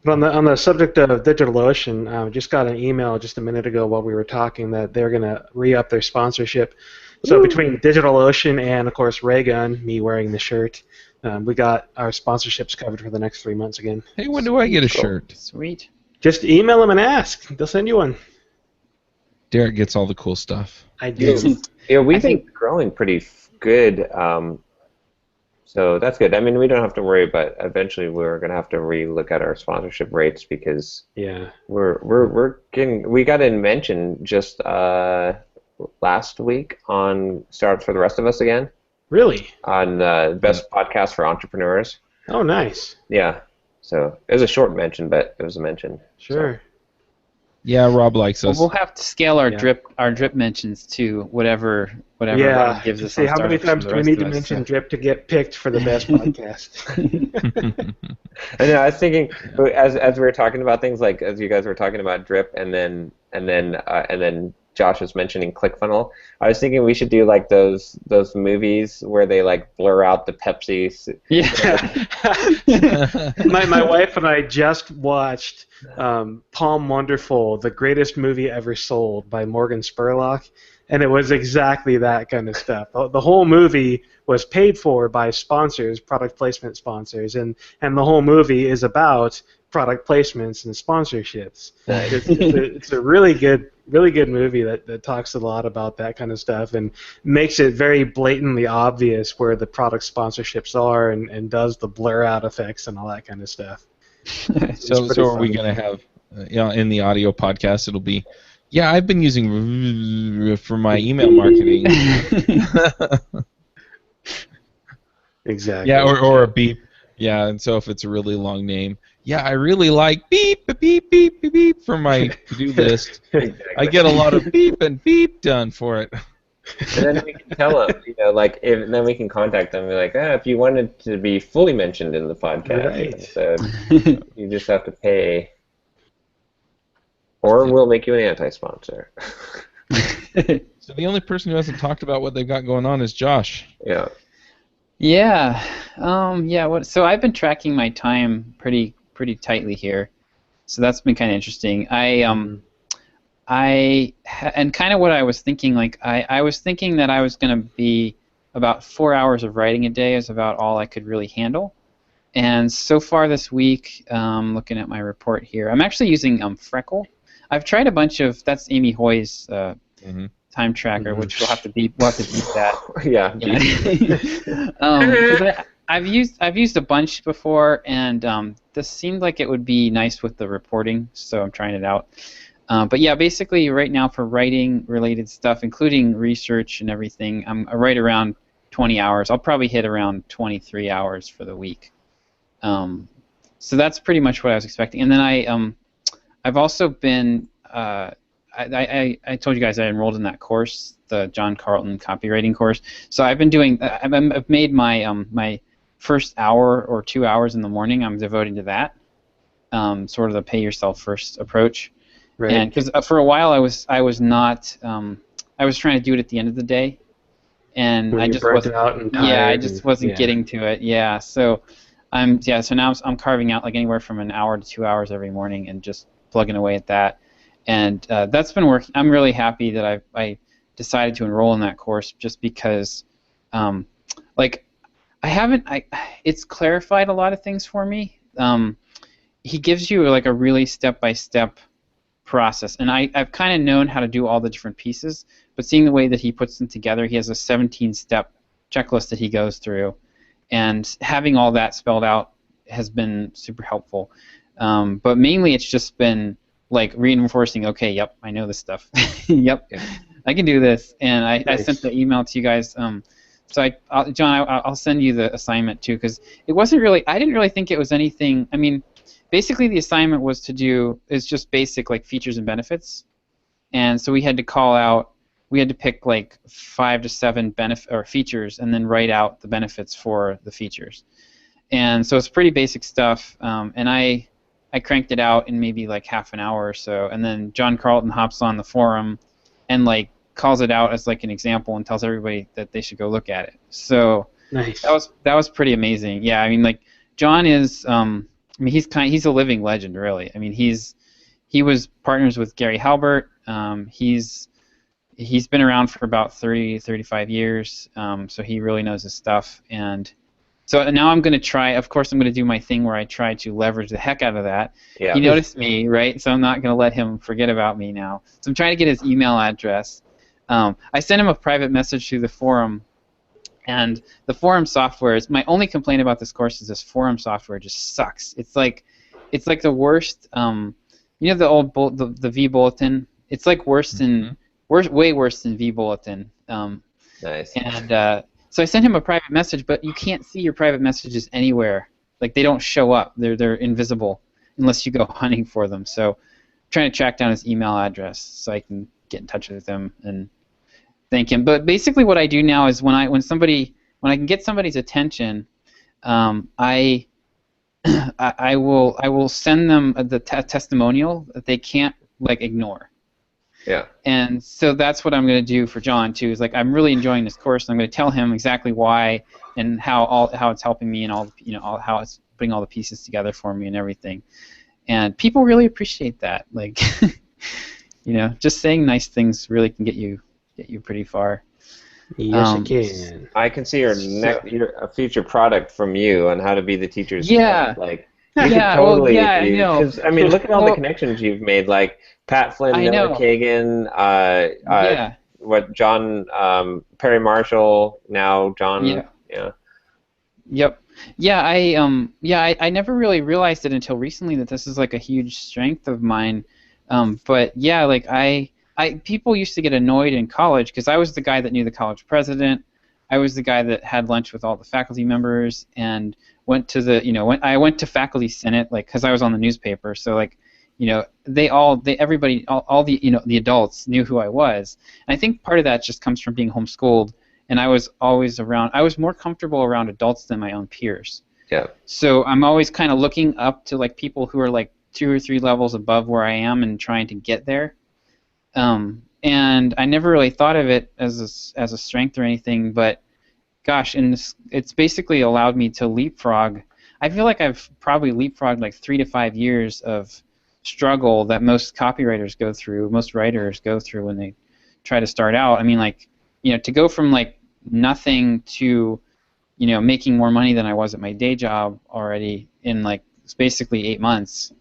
But on the subject of DigitalOcean, just got an email just a minute ago while we were talking that they're going to re-up their sponsorship. So between DigitalOcean and, of course, Raygun, me wearing the shirt, we got our sponsorships covered for the next 3 months again. Hey, when do I get a shirt? Sweet. Just email them and ask. They'll send you one. Derek gets all the cool stuff. I do. Yeah, we've been growing pretty good. So that's good. I mean, we don't have to worry, but eventually we're going to have to re-look at our sponsorship rates because we got a mention just last week on Startups for the Rest of Us again. Really? On Best Podcast for Entrepreneurs. Oh, nice. Yeah. So it was a short mention, but it was a mention. Sure. So. Yeah, Rob likes Well, us. we'll have to scale our Yeah. drip mentions to whatever Yeah. Rob gives To us see on how many startups for times the do we rest need of to us. mention So. Drip to get picked for the best podcast? I know. I was thinking as we were talking about things, like as you guys were talking about drip, and then Josh was mentioning ClickFunnels. I was thinking we should do like those movies where they like blur out the Pepsi. Yeah. My wife and I just watched Palm Wonderful, the greatest movie ever sold by Morgan Spurlock, and it was exactly that kind of stuff. The whole movie was paid for by sponsors, product placement sponsors, and the whole movie is about product placements and sponsorships. Nice. It's a really good movie that talks a lot about that kind of stuff and makes it very blatantly obvious where the product sponsorships are and does the blur out effects and all that kind of stuff. So are we going to have, in the audio podcast, it'll be, yeah, I've been using for my email marketing. Exactly. Yeah, or a beep. Yeah, and so if it's a really long name, yeah, I really like beep, beep, beep, beep, beep for my to-do list. Exactly. I get a lot of beep and beep done for it. And then we can tell them, and then we can contact them and be like, if you wanted to be fully mentioned in the podcast Right. episode, you just have to pay, or we'll make you an anti-sponsor. So the only person who hasn't talked about what they've got going on is Josh. Yeah. Yeah. So I've been tracking my time pretty tightly here. So that's been kind of interesting. And kind of what I was thinking, like I was thinking that I was going to be about 4 hours of writing a day is about all I could really handle. And so far this week, looking at my report here, I'm actually using Freckle. I've tried a bunch of, that's Amy Hoy's time tracker, which we'll have to beat that. Yeah. I've used a bunch before, and this seemed like it would be nice with the reporting, so I'm trying it out. But yeah, basically right now for writing related stuff, including research and everything, I write around 20 hours. I'll probably hit around 23 hours for the week. So that's pretty much what I was expecting. And then I've also been I told you guys I enrolled in that course, the John Carlton copywriting course. So I've been doing. I've made my my first hour or 2 hours in the morning. I'm devoting to that, sort of the pay yourself first approach. Right. And because for a while I was not. I was trying to do it at the end of the day, and when I just wasn't. Out and tired I just wasn't getting to it. Yeah. So So now I'm carving out like anywhere from an hour to 2 hours every morning and just plugging away at that. And that's been working. I'm really happy that I decided to enroll in that course just because, it's clarified a lot of things for me. He gives you like a really step-by-step process, and I've kind of known how to do all the different pieces, but seeing the way that he puts them together, he has a 17-step checklist that he goes through, and having all that spelled out has been super helpful. But mainly it's just been like reinforcing, okay, yep, I know this stuff. Yep, yeah. I can do this. And I sent the email to you guys. So John, I'll send you the assignment too, because it wasn't really, I didn't really think it was anything. I mean, basically the assignment was is just basic like features and benefits. And so we had to pick like 5 to 7 features and then write out the benefits for the features. And so it's pretty basic stuff. And I cranked it out in maybe like half an hour or so, and then John Carlton hops on the forum and like calls it out as like an example and tells everybody that they should go look at it. So nice. That was pretty amazing. Yeah, I mean like John is he's a living legend really. I mean he was partners with Gary Halbert. He's been around for about 35 years, so he really knows his stuff. And so now I'm going to try, of course I'm going to do my thing where I try to leverage the heck out of that. Yeah. He noticed me, right? So I'm not going to let him forget about me now. So I'm trying to get his email address. I sent him a private message through the forum, and the forum software is, my only complaint about this course is this forum software just sucks. It's like the worst, you know the old the V-Bulletin? It's like way worse than V-Bulletin. Nice. And so I sent him a private message, but you can't see your private messages anywhere like they don't show up. They're invisible unless you go hunting for them. So I'm trying to track down his email address so I can get in touch with him and thank him. But basically, what I do now is when I can get somebody's attention, I will send them the testimonial that they can't like ignore. Yeah. And so that's what I'm going to do for John too. Is like I'm really enjoying this course, and I'm going to tell him exactly why and how it's helping me and how it's putting all the pieces together for me and everything. And people really appreciate that. Like, just saying nice things really can get you pretty far. Yes, it can. I can see a future product from you on how to be the teacher's Yeah. like. Yeah, Totally. well, yeah, I know. 'Cause, I mean, look at all the connections you've made, like Pat Flynn, I Noah know. Kagan, Yeah. John Perry Marshall, now John. Yeah. Yep. Yeah, I never really realized it until recently that this is like a huge strength of mine. But yeah, like people used to get annoyed in college because I was the guy that knew the college president. I was the guy that had lunch with all the faculty members and went to I went to faculty senate, like, because I was on the newspaper. So like, everybody, all the the adults knew who I was. And I think part of that just comes from being homeschooled, and I was always around. I was more comfortable around adults than my own peers. Yeah. So I'm always kind of looking up to like people who are like 2 or 3 levels above where I am and trying to get there. And I never really thought of it as a strength or anything, but gosh, it's basically allowed me to leapfrog. I feel like I've probably leapfrogged like 3 to 5 years of struggle that most copywriters go through, most writers go through when they try to start out. I mean, like, to go from like nothing to, making more money than I was at my day job already in like basically 8 months.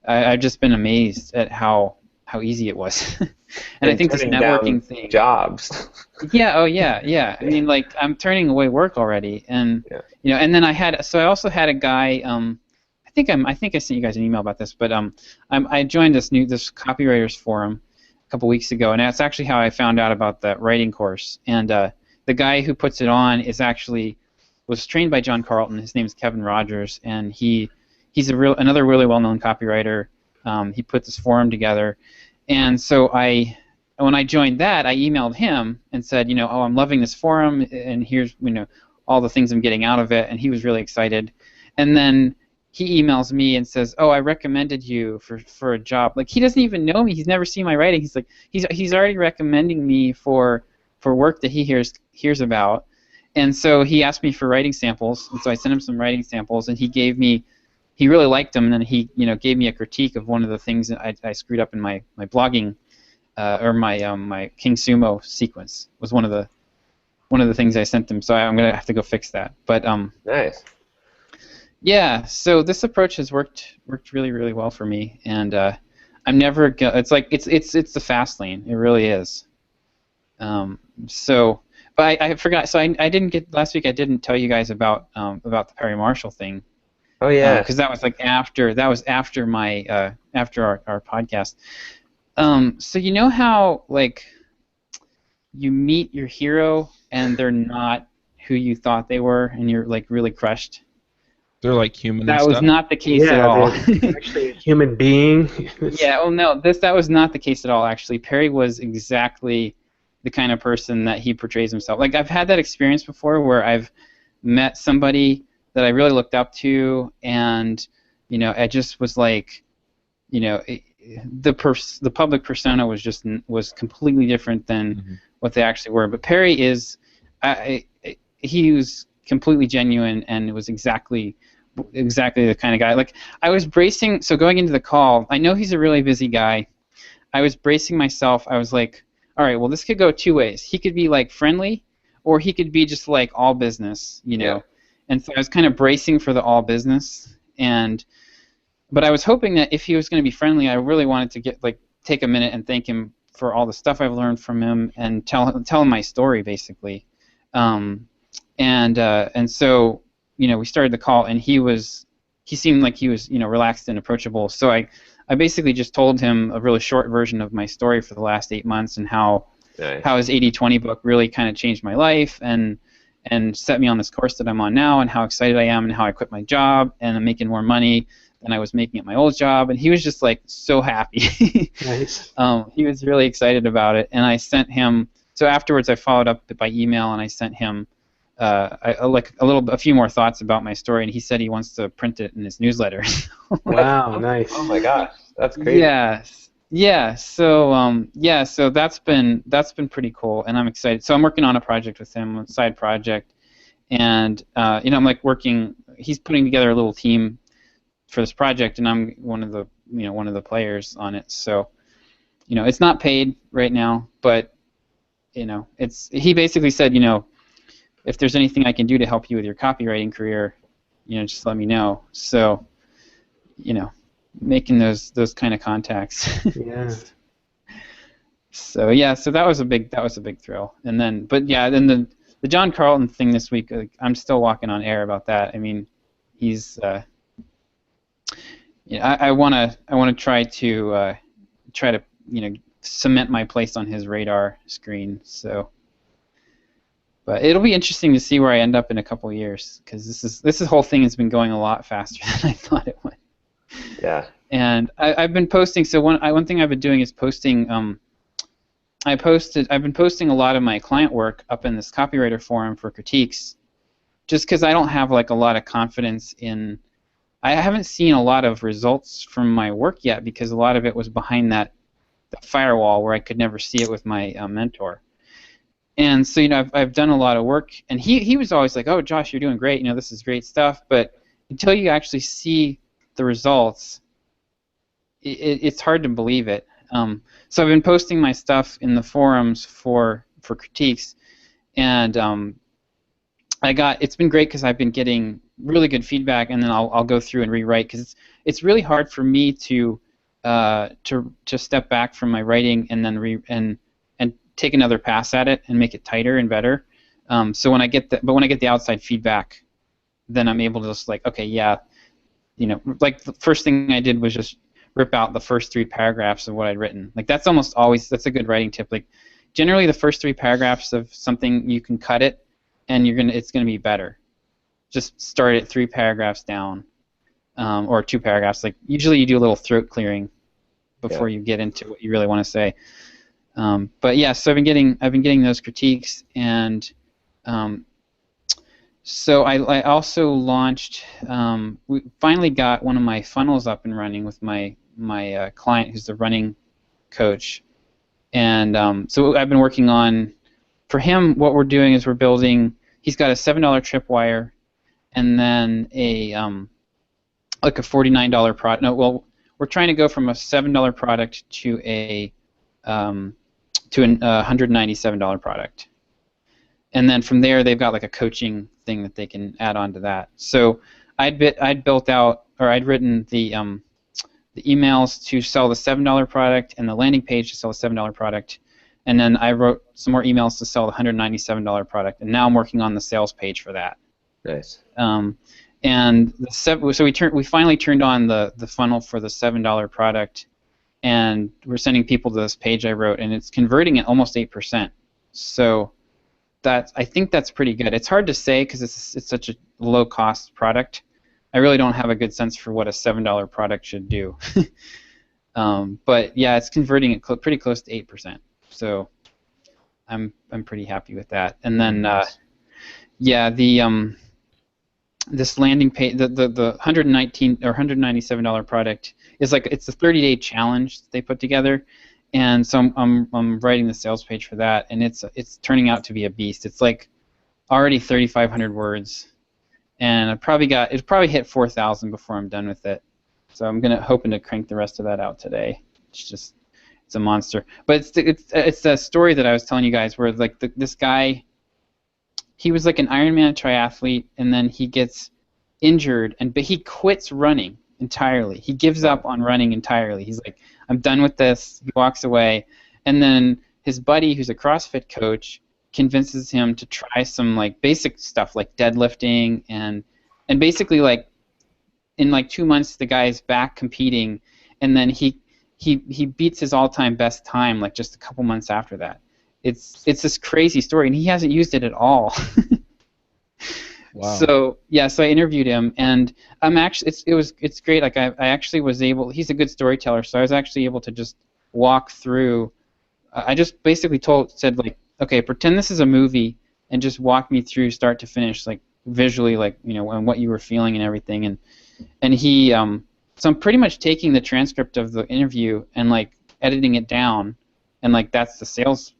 I've just been amazed at how easy it was. And I think this networking thing. Jobs. Yeah. Oh, yeah. I mean, like, I'm turning away work already, and and then I also had a guy. I think I sent you guys an email about this, but I joined this copywriters forum a couple weeks ago, and that's actually how I found out about that writing course. And the guy who puts it on was trained by John Carlton. His name is Kevin Rogers, and he's another really well-known copywriter. He put this forum together. And so when I joined that, I emailed him and said, I'm loving this forum, and here's, all the things I'm getting out of it, and he was really excited. And then he emails me and says, I recommended you for a job. Like, he doesn't even know me. He's never seen my writing. He's like, he's already recommending me for work that he hears about. And so he asked me for writing samples, and so I sent him some writing samples, and he really liked them, and then he gave me a critique of one of the things that I screwed up in my blogging, or my King Sumo sequence was one of the things I sent him. So I'm gonna have to go fix that. But nice. Yeah. So this approach has worked really, really well for me, and I'm never. It's like it's the fast lane. It really is. But I forgot. So I didn't get last week. I didn't tell you guys about the Perry Marshall thing. Oh yeah, because that was like after my after our podcast. So how like you meet your hero and they're not who you thought they were, and you're like really crushed. They're like human. That was not the case at all. Actually, a human being. Yeah. Oh no, that was not the case at all. Actually, Perry was exactly the kind of person that he portrays himself. Like, I've had that experience before where I've met somebody that I really looked up to, and I just was like, the public persona was completely different than what they actually were. But Perry he was completely genuine, and it was exactly the kind of guy. Like, I was bracing. So going into the call, I know he's a really busy guy. I was bracing myself. I was like, all right, well, this could go 2 ways. He could be like friendly, or he could be just like all business, Yeah. And so I was kind of bracing for the all business, but I was hoping that if he was going to be friendly, I really wanted to take a minute and thank him for all the stuff I've learned from him and tell him my story, basically. And so we started the call, and he seemed like he was relaxed and approachable. So I basically just told him a really short version of my story for the last 8 months, and how his 80/20 book really kind of changed my life, and and set me on this course that I'm on now, and how excited I am, and how I quit my job, and I'm making more money than I was making at my old job. And he was just like so happy. Nice. He was really excited about it, and I sent him. So afterwards, I followed up by email, and I sent him a few more thoughts about my story, and he said he wants to print it in his newsletter. Wow, nice. Oh my gosh, that's crazy. Yeah. So that's been pretty cool, and I'm excited. So I'm working on a project with him, a side project, and I'm like working. He's putting together a little team for this project, and I'm one of the players on it. So, it's not paid right now, but he basically said, if there's anything I can do to help you with your copywriting career, just let me know. So, making those kind of contacts. Yeah. So that was a big thrill. And then the John Carlton thing this week, I'm still walking on air about that. I mean, he's I want to try to cement my place on his radar screen. So, but it'll be interesting to see where I end up in a couple of years, because this whole thing has been going a lot faster than I thought it would. Yeah. And I've been posting. So one thing I've been doing is posting. I've been posting a lot of my client work up in this copywriter forum for critiques, just because I don't have like a lot of confidence in. I haven't seen a lot of results from my work yet, because a lot of it was behind that firewall where I could never see it with my mentor. And so I've done a lot of work, and he was always like, "Oh, Josh, you're doing great. This is great stuff." But until you actually see the results, it's hard to believe it. So I've been posting my stuff in the forums for critiques, and it's been great because I've been getting really good feedback, and then I'll go through and rewrite, because it's really hard for me to step back from my writing and then and take another pass at it and make it tighter and better. So when I get the outside feedback, then I'm able to just like, okay, yeah, like the first thing I did was just rip out the first 3 paragraphs of what I'd written. Like that's a good writing tip. Like generally the first 3 paragraphs of something, you can cut it and it's gonna be better. Just start at 3 paragraphs down, or 2 paragraphs. Like usually you do a little throat clearing before you get into what you really want to say. But yeah, so I've been getting those critiques, and so I also launched. We finally got one of my funnels up and running with my client, who's the running coach, and so I've been working on. For him, what we're doing is we're building. He's got a $7 tripwire, and then like a $49 product. No, well, we're trying to go from a $7 product to a $197 product, and then from there they've got like a coaching thing that they can add on to that. So I'd written the emails to sell the $7 product and the landing page to sell the $7 product, and then I wrote some more emails to sell the $197 product, and now I'm working on the sales page for that. Nice. And we finally turned on the funnel for the $7 product, and we're sending people to this page I wrote, and it's converting at almost 8%. So I think that's pretty good. It's hard to say because it's such a low-cost product. I really don't have a good sense for what a $7 product should do. But yeah, it's converting at pretty close to 8%. So I'm pretty happy with that. And then this landing page, the $119 or $197 product is like, it's a 30-day challenge that they put together, and so I'm writing the sales page for that, and it's turning out to be a beast. It's like already 3,500 words, and it probably hit 4,000 before I'm done with it. So I'm hoping to crank the rest of that out today. It's a monster. But it's the story that I was telling you guys, where like this guy, he was like an Ironman triathlete, and then he gets injured, but he quits running entirely. He gives up on running entirely. He's like, I'm done with this. He walks away, and then his buddy, who's a CrossFit coach, convinces him to try some like basic stuff like deadlifting, and basically like in like 2 months the guy's back competing, and then he beats his all-time best time like just a couple months after that. It's this crazy story, and he hasn't used it at all. Wow. So yeah, so I interviewed him, and I'm actually it's great. Like I actually was able. He's a good storyteller, so I was actually able to just walk through. I just basically said like, okay, pretend this is a movie, and just walk me through start to finish, like visually, like and what you were feeling and everything, and he so I'm pretty much taking the transcript of the interview and like editing it down, and like that's the sales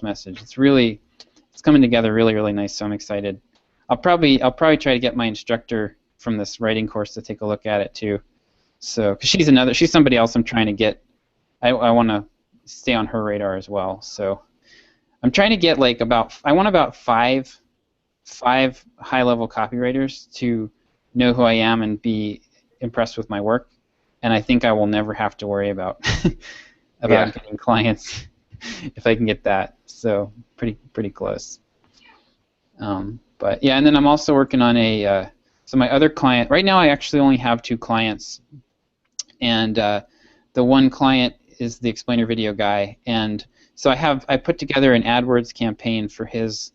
message. It's coming together really nice. So I'm excited. I'll probably try to get my instructor from this writing course to take a look at it too. So, because she's somebody else I'm trying to get. I want to stay on her radar as well. So, I'm trying to get like I want about five high-level copywriters to know who I am and be impressed with my work, and I think I will never have to worry about getting clients if I can get that. So, pretty close. But yeah, and then I'm also working on so my other client, right now I actually only have 2 clients, and the one client is the explainer video guy, and so I put together an AdWords campaign for his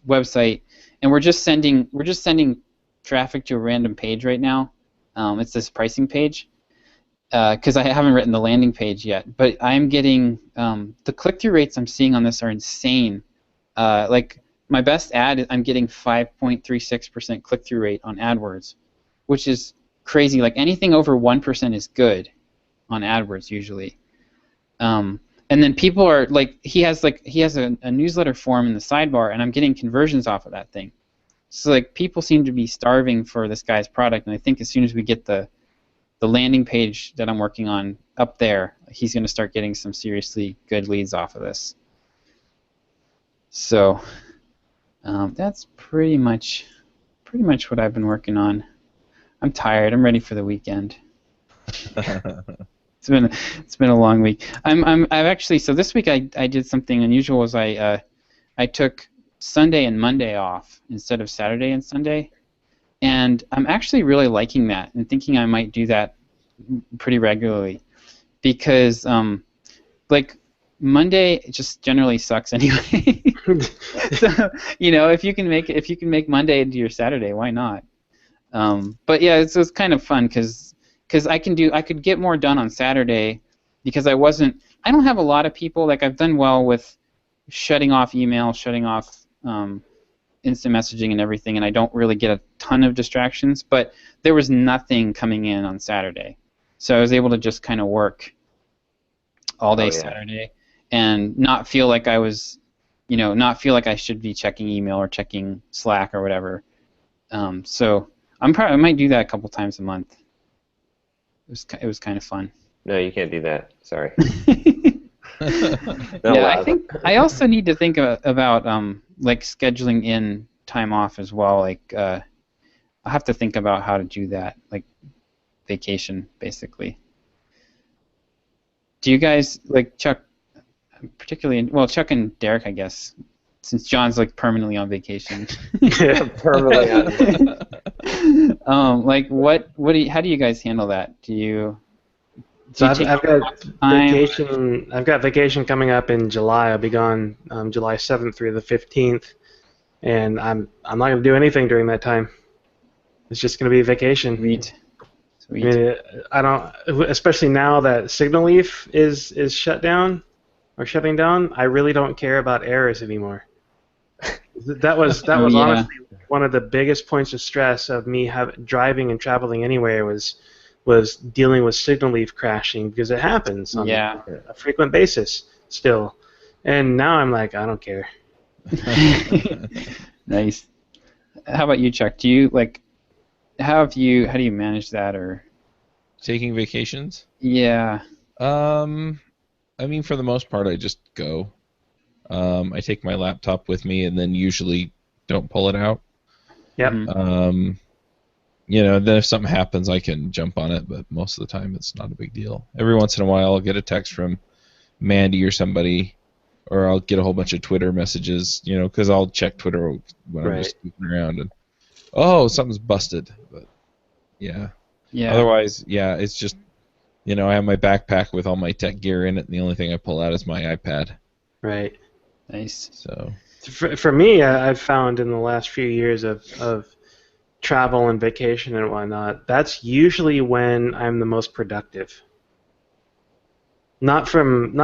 website, and we're just sending traffic to a random page right now. It's this pricing page, because I haven't written the landing page yet, but I'm getting the click-through rates I'm seeing on this are insane. Like my best ad, I'm getting 5.36% click-through rate on AdWords, which is crazy. Like anything over 1% is good on AdWords usually. And then people are like, he has a newsletter form in the sidebar, and I'm getting conversions off of that thing. So like people seem to be starving for this guy's product, and I think as soon as we get the landing page that I'm working on up there, he's going to start getting some seriously good leads off of this. So that's pretty much what I've been working on. I'm tired. I'm ready for the weekend. It's been a long week. I've actually, so this week I did something unusual. Was I took Sunday and Monday off instead of Saturday and Sunday, and I'm actually really liking that and thinking I might do that pretty regularly, because like Monday just generally sucks anyway. So if you can make Monday into your Saturday, why not? But yeah, it's kind of fun because I could get more done on Saturday, because I don't have a lot of people. Like I've done well with shutting off email, shutting off instant messaging and everything, and I don't really get a ton of distractions, but there was nothing coming in on Saturday. So I was able to just kind of work all day Saturday and not feel like I was, not feel like I should be checking email or checking Slack or whatever. So I might do that a couple times a month. It was kind of fun. No, you can't do that. Sorry. Yeah, I also need to think about like scheduling in time off as well. Like I'll have to think about how to do that, like vacation, basically. Do you guys like Chuck, particularly? Well, Chuck and Derek, I guess, since John's like permanently on vacation. Yeah, permanently on. Like how do you guys handle that? Do you? So I've got vacation. I've got vacation coming up in July. I'll be gone July 7th through the 15th, and I'm not going to do anything during that time. It's just going to be vacation. Sweet. I mean, I don't, especially now that Signal Leaf is shut down or shutting down. I really don't care about errors anymore. That was honestly one of the biggest points of stress of me driving and traveling anywhere was dealing with Signal Leaf crashing, because it happens on a frequent basis still. And now I'm like, I don't care. Nice. How about you, Chuck? Do you how do you manage that, or taking vacations? Yeah. I mean, for the most part, I just go. I take my laptop with me and then usually don't pull it out. Yep. Then if something happens, I can jump on it, but most of the time it's not a big deal. Every once in a while, I'll get a text from Mandy or somebody, or I'll get a whole bunch of Twitter messages, because I'll check Twitter when I'm just goofing around, and something's busted. But yeah. Otherwise, it's just, I have my backpack with all my tech gear in it, and the only thing I pull out is my iPad. Right. Nice. So. For me, I've found in the last few years of travel and vacation and whatnot, that's usually when I'm the most productive. Not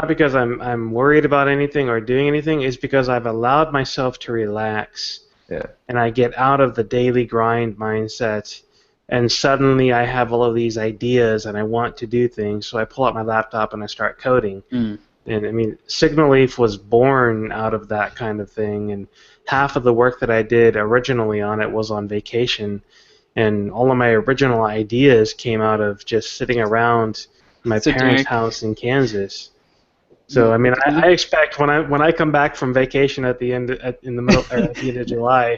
because I'm worried about anything or doing anything, it's because I've allowed myself to relax Yeah. and I get out of the daily grind mindset and suddenly I have all of these ideas and I want to do things, so I pull out my laptop and I start coding. Mm. And I mean, Signal Leaf was born out of that kind of thing, and half of the work that I did originally on it was on vacation, and all of my original ideas came out of just sitting around my So parents' Derek, house in Kansas. So I mean, I expect when I come back from vacation in the middle or at the end of July,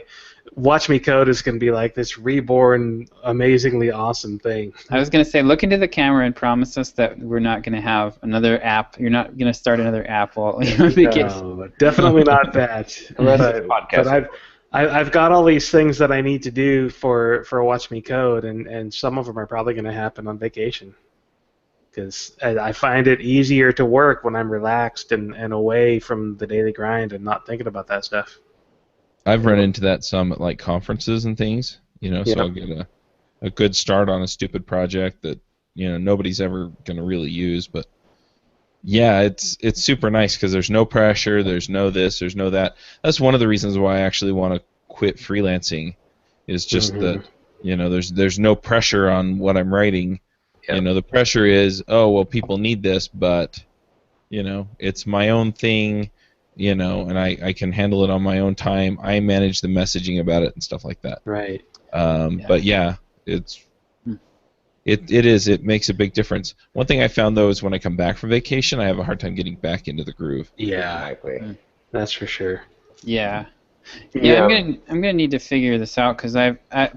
Watch Me Code is going to be like this reborn, amazingly awesome thing. I was going to say, look into the camera and promise us that we're not going to have another app. You're not going to start another app while you're on vacation. No, definitely not that. But I've got all these things that I need to do for Watch Me Code, and some of them are probably going to happen on vacation. Because I find it easier to work when I'm relaxed and away from the daily grind and not thinking about that stuff. I've run into that some at like conferences and things, so I'll get a good start on a stupid project that nobody's ever going to really use, but yeah, it's super nice because there's no pressure, there's no this, there's no that. That's one of the reasons why I actually want to quit freelancing, is just that there's no pressure on what I'm writing. Yep. The pressure is, oh well, people need this, but it's my own thing. And I can handle it on my own time. I manage the messaging about it and stuff like that. Right. But yeah, it makes a big difference. One thing I found though is when I come back from vacation, I have a hard time getting back into the groove. Yeah, exactly. That's for sure. Yeah. I'm gonna need to figure this out because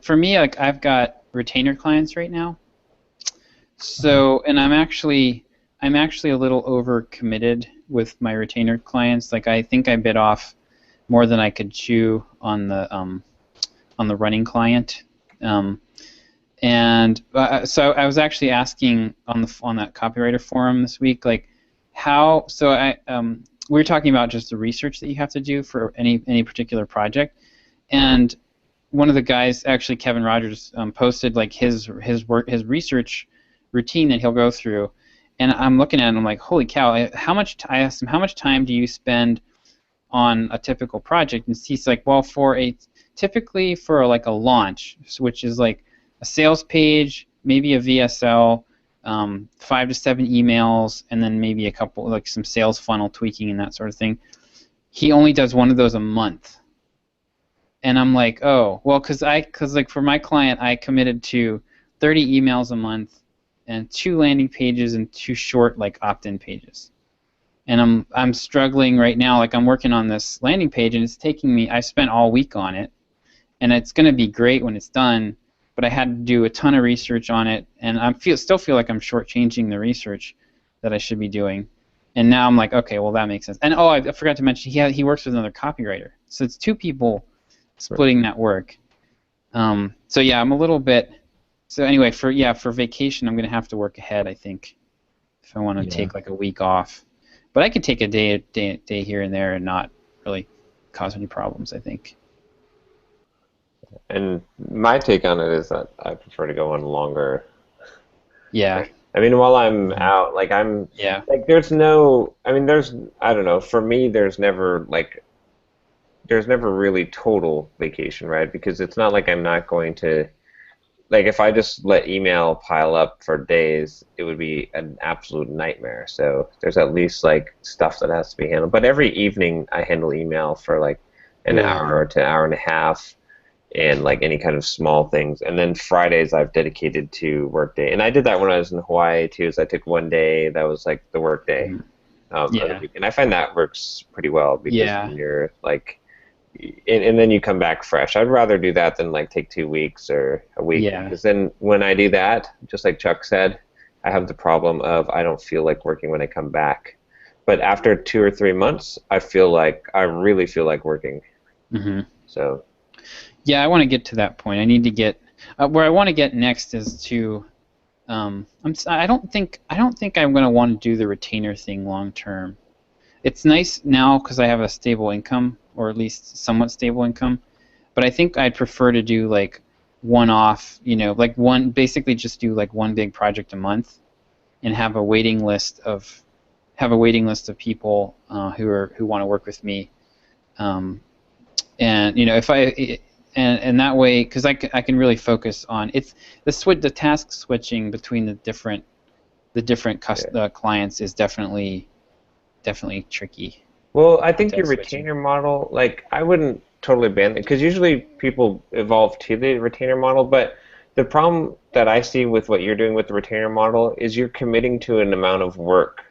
for me, like, I've got retainer clients right now. So, and I'm actually a little overcommitted with my retainer clients. Like, I think I bit off more than I could chew on the running client. So I was actually asking on that copywriter forum this week, like, how. So we were talking about just the research that you have to do for any particular project, and one of the guys, actually Kevin Rogers, posted like his research routine that he'll go through. And I'm looking at it and I'm like, holy cow, I asked him, how much time do you spend on a typical project? And he's like, well, typically for like a launch, which is like a sales page, maybe a VSL, 5 to 7 emails, and then maybe a couple, like some sales funnel tweaking and that sort of thing. He only does one of those a month. And I'm like, oh, well, because like for my client, I committed to 30 emails a month, and 2 landing pages and 2 short like opt-in pages. And I'm struggling right now. Like, I'm working on this landing page and it's taking me. I spent all week on it, and it's going to be great when it's done. But I had to do a ton of research on it, and still feel like I'm shortchanging the research that I should be doing. And now I'm like, okay, well that makes sense. And I forgot to mention he works with another copywriter, so it's 2 people splitting that work. So yeah, I'm a little bit. So anyway, for vacation, I'm gonna have to work ahead, I think, if I want to take like a week off. But I could take a day here and there and not really cause any problems, I think. And my take on it is that I prefer to go on longer. Yeah. I mean, while I'm out, like there's no. I mean, I don't know. For me, there's never really total vacation, right? Because it's not like I'm not going to. Like, if I just let email pile up for days, it would be an absolute nightmare. So there's at least like stuff that has to be handled. But every evening I handle email for like an hour to hour and a half, and like any kind of small things. And then Fridays I've dedicated to Workday. And I did that when I was in Hawaii too. So I took one day that was like the Workday. And I find that works pretty well because when you're like. And then you come back fresh. I'd rather do that than like take 2 weeks or a week. Because then when I do that, just like Chuck said, I have the problem of I don't feel like working when I come back. But after 2 or 3 months, I really feel like working. Mm-hmm. So. Yeah, I want to get to that point. I need to get where I want to get next is to. I don't think I'm going to want to do the retainer thing long term. it's nice now because I have a stable income, or at least somewhat stable income. But I think I'd prefer to do like one-off, like basically just do like one big project a month, and have a waiting list of people who want to work with me, and if I and that way, because I can really focus on the task switching between the different clients is definitely tricky. Well, I think your retainer model, like, I wouldn't totally ban it, because usually people evolve to the retainer model, but the problem that I see with what you're doing with the retainer model is you're committing to an amount of work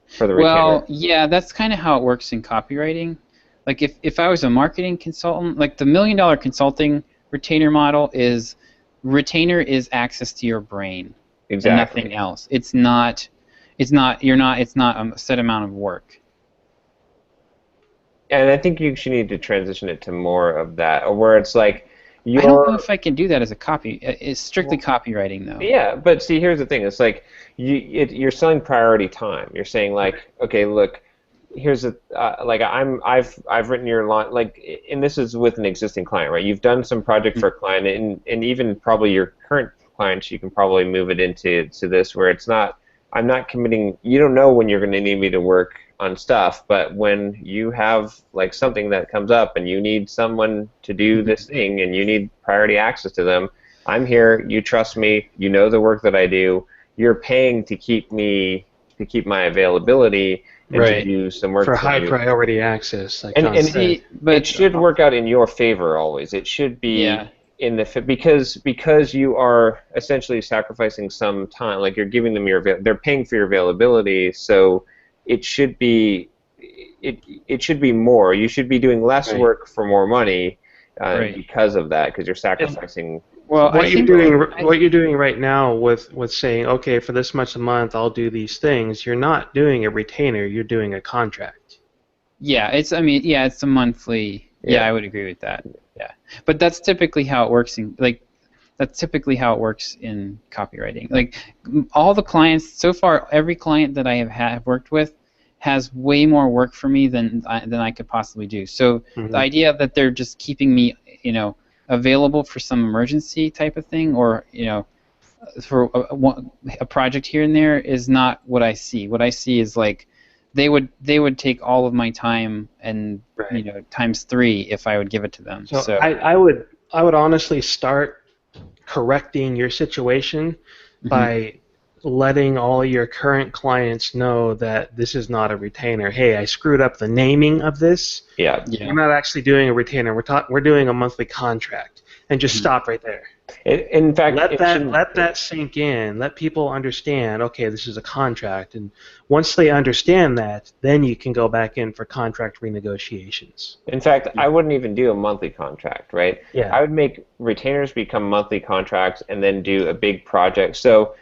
for the retainer. Well, yeah, that's kind of how it works in copywriting. Like if I was a marketing consultant, like the $1 Million Consulting retainer model is, retainer is access to your brain. Exactly. And nothing else. It's not a set amount of work. And I think you should need to transition it to more of that, where it's like I don't know if I can do that as a copy. It's strictly copywriting, though. Yeah, but see, here's the thing. It's like you're selling priority time. You're saying like, okay, look, here's like I've written your line, like, and this is with an existing client, right? You've done some project for a client, and even probably your current clients, you can probably move it into this, where it's not, I'm not committing. You don't know when you're going to need me to work on stuff, but when you have like something that comes up and you need someone to do this thing and you need priority access to them, I'm here, you trust me, you know the work that I do, you're paying to keep my availability and right. to do some work for high you. priority access. Like and it should work out in your favor always. It should be in the because you are essentially sacrificing some time, like you're giving them they're paying for your availability, so it should be more. You should be doing less work for more money because of that, because you're sacrificing. Well, what you're doing right now with saying, okay, for this much a month I'll do these things, you're not doing a retainer, you're doing a contract. Yeah, it's a monthly. Yeah, I would agree with that. Yeah, but that's typically how it works in copywriting. Like all the clients so far, every client that I have worked with has way more work for me than I could possibly do. So the idea that they're just keeping me, available for some emergency type of thing, or for a project here and there, is not what I see. What I see is like they would take all of my time and times 3 if I would give it to them. So I would honestly start correcting your situation by letting all your current clients know that this is not a retainer. Hey, I screwed up the naming of this. Yeah. We're not actually doing a retainer. We're doing a monthly contract, and just stop right there. In fact, let that sink in. Let people understand. Okay, this is a contract, and once they understand that, then you can go back in for contract renegotiations. In fact, I wouldn't even do a monthly contract, right? Yeah. I would make retainers become monthly contracts, and then do a big project. So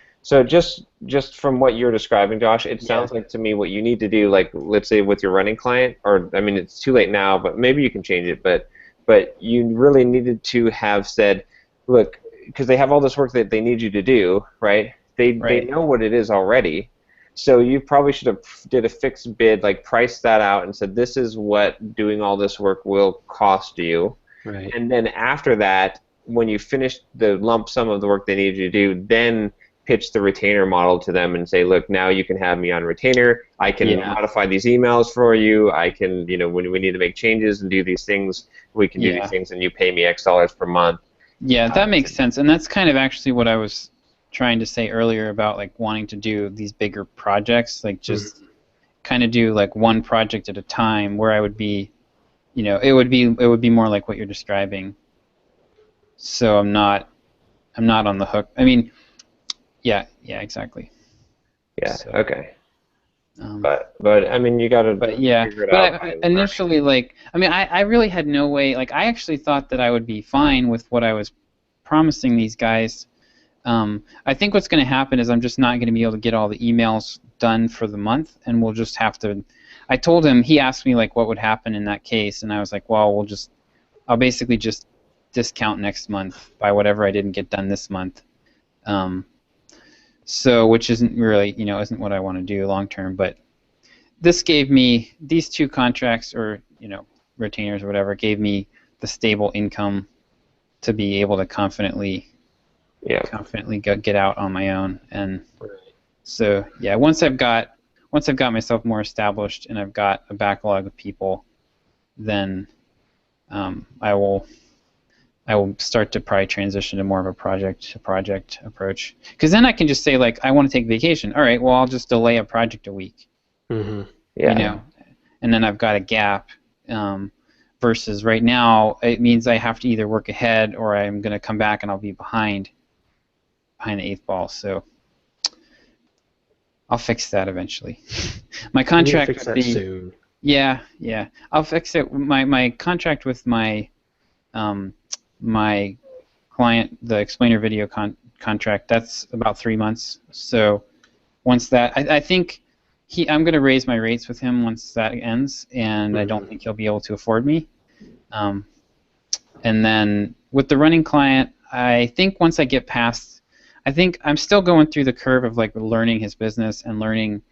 just from what you're describing, Josh, it sounds like to me what you need to do, like let's say with your running client, or I mean it's too late now, but maybe you can change it. But you really needed to have said, look, because they have all this work that they need you to do, right? They know what it is already. So you probably should have did a fixed bid, like priced that out and said, this is what doing all this work will cost you. Right. And then after that, when you finish the lump sum of the work they need you to do, then pitch the retainer model to them and say, look, now you can have me on retainer. I can modify these emails for you. I can, when we need to make changes and do these things, we can do these things, and you pay me X dollars per month. Yeah, that makes sense. And that's kind of actually what I was trying to say earlier about like wanting to do these bigger projects, like just kind of do like one project at a time, where I would be, it would be more like what you're describing. So I'm not on the hook. I mean, yeah, exactly. Yeah. So, okay. But I mean, you gotta. But yeah. Figure it but out initially, like, I mean, I really had no way. Like, I actually thought that I would be fine with what I was promising these guys. I think what's going to happen is I'm just not going to be able to get all the emails done for the month, and we'll just have to. I told him. He asked me like what would happen in that case, and I was like, well, I'll basically just discount next month by whatever I didn't get done this month. So, which isn't really, isn't what I want to do long term, but this gave me these 2 contracts, or retainers or whatever, gave me the stable income to be able to confidently get out on my own. And so yeah, once I've got myself more established and I've got a backlog of people, then I will start to probably transition to more of a project-to-project approach. Because then I can just say, like, I want to take vacation. All right, well, I'll just delay a project a week. Mm-hmm. Yeah. And then I've got a gap. Versus right now, it means I have to either work ahead or I'm going to come back and I'll be behind the 8th ball. So I'll fix that eventually. My contract Fix that soon. Yeah, I'll fix it. My contract with my my client, the explainer video contract, that's about 3 months. So once that, I think I'm going to raise my rates with him once that ends, and I don't think he'll be able to afford me. And then with the running client, I think once I get past, I think I'm still going through the curve of like learning his business and learning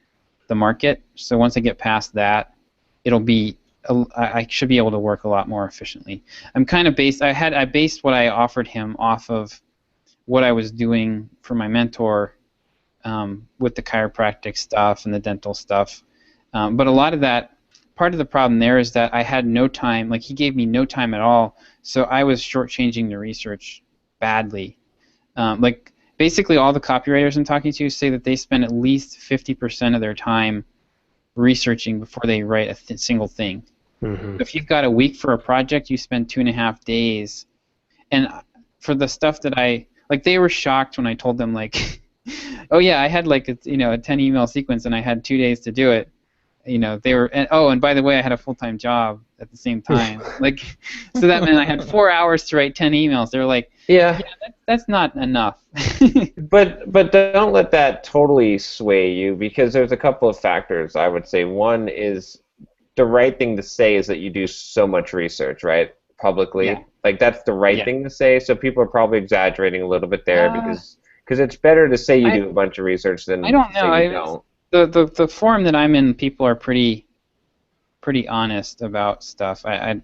the market. So once I get past that, it'll be, I should be able to work a lot more efficiently. I'm kind of I based what I offered him off of what I was doing for my mentor with the chiropractic stuff and the dental stuff. But a lot of that, part of the problem there is that I had no time, like he gave me no time at all, so I was shortchanging the research badly. Like basically all the copywriters I'm talking to say that they spend at least 50% of their time researching before they write a single thing. Mm-hmm. If you've got a week for a project, you spend 2.5 days. And for the stuff that they were shocked when I told them, like, oh yeah, I had like a 10 email sequence and I had 2 days to do it. They were, and by the way, I had a full-time job at the same time. Like, so that meant I had 4 hours to write 10 emails. They were like, yeah, that's not enough. But don't let that totally sway you, because there's a couple of factors, I would say. One is the right thing to say is that you do so much research, right? Publicly. Yeah. Like, that's the right thing to say, so people are probably exaggerating a little bit there because it's better to say you do a bunch of research than I don't know. say you don't. The forum that I'm in, people are pretty honest about stuff. I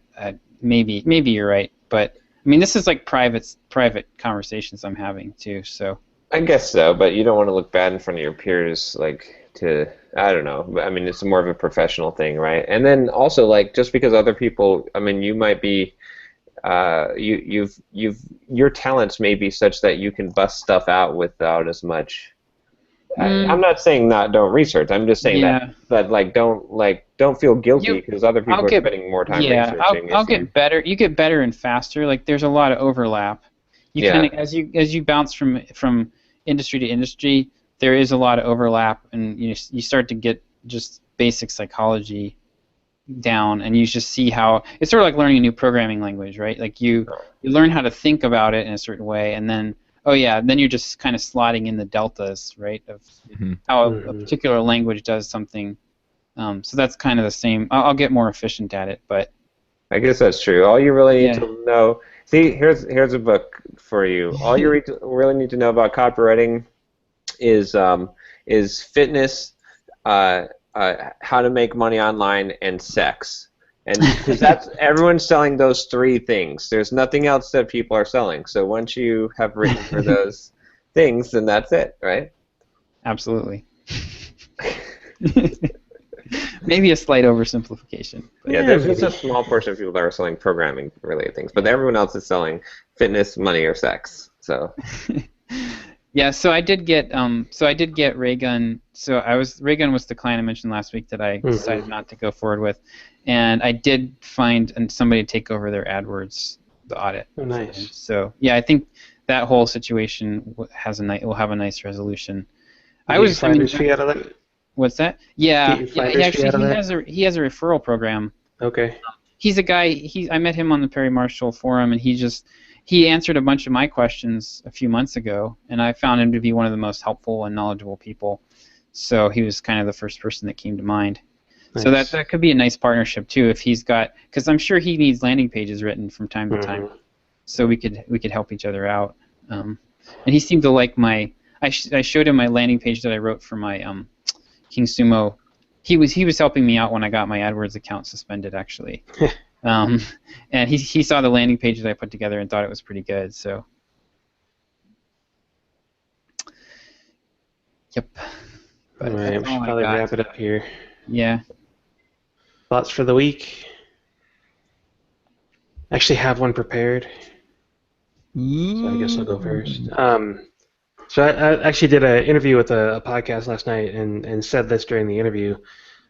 maybe you're right, but I mean, this is like private conversations I'm having too. So I guess so, but you don't want to look bad in front of your peers, like, to, I don't know. I mean, it's more of a professional thing, right? And then also, like, just because other people, I mean, you might be, your talents may be such that you can bust stuff out without as much. I'm not saying don't research. I'm just saying that like don't feel guilty because other people are spending more time researching. I'll get better. You get better and faster. Like, there's a lot of overlap. You kind of, as you bounce from industry to industry, there is a lot of overlap, and you start to get just basic psychology down, and you just see how it's sort of like learning a new programming language, right? Like you learn how to think about it in a certain way, and then then you're just kind of slotting in the deltas, right, of how a particular language does something. So that's kind of the same. I'll get more efficient at it, but I guess that's true. All you really need to know. See, here's a book for you. All you really need to know about copywriting is fitness, how to make money online, and sex. And because that's everyone's selling those 3 things. There's nothing else that people are selling. So once you have written for those things, then that's it, right? Absolutely. Maybe a slight oversimplification. Yeah, there's just a small portion of people that are selling programming-related things, but everyone else is selling fitness, money, or sex. So. Yeah, so I did get Raygun. So Raygun was the client I mentioned last week that I decided not to go forward with, and I did find somebody to take over their AdWords, the audit. Oh, nice. So yeah, I think that whole situation will have a nice resolution. Finder's fee out of that? What's that? Yeah, actually he has a referral program. Okay. He's a guy. I met him on the Perry Marshall forum, and he answered a bunch of my questions a few months ago, and I found him to be one of the most helpful and knowledgeable people. So he was kind of the first person that came to mind. Nice. So that could be a nice partnership too, if he's got, because I'm sure he needs landing pages written from time to time. So we could help each other out. And he seemed to like I showed him my landing page that I wrote for my King Sumo he was helping me out when I got my AdWords account suspended, actually. And he saw the landing page that I put together and thought it was pretty good. So, yep. But All right, that's we all should I probably got. wrap it up here. Yeah. Thoughts for the week? Actually, have one prepared. So I guess I'll go first. So I actually did an interview with a podcast last night and said this during the interview.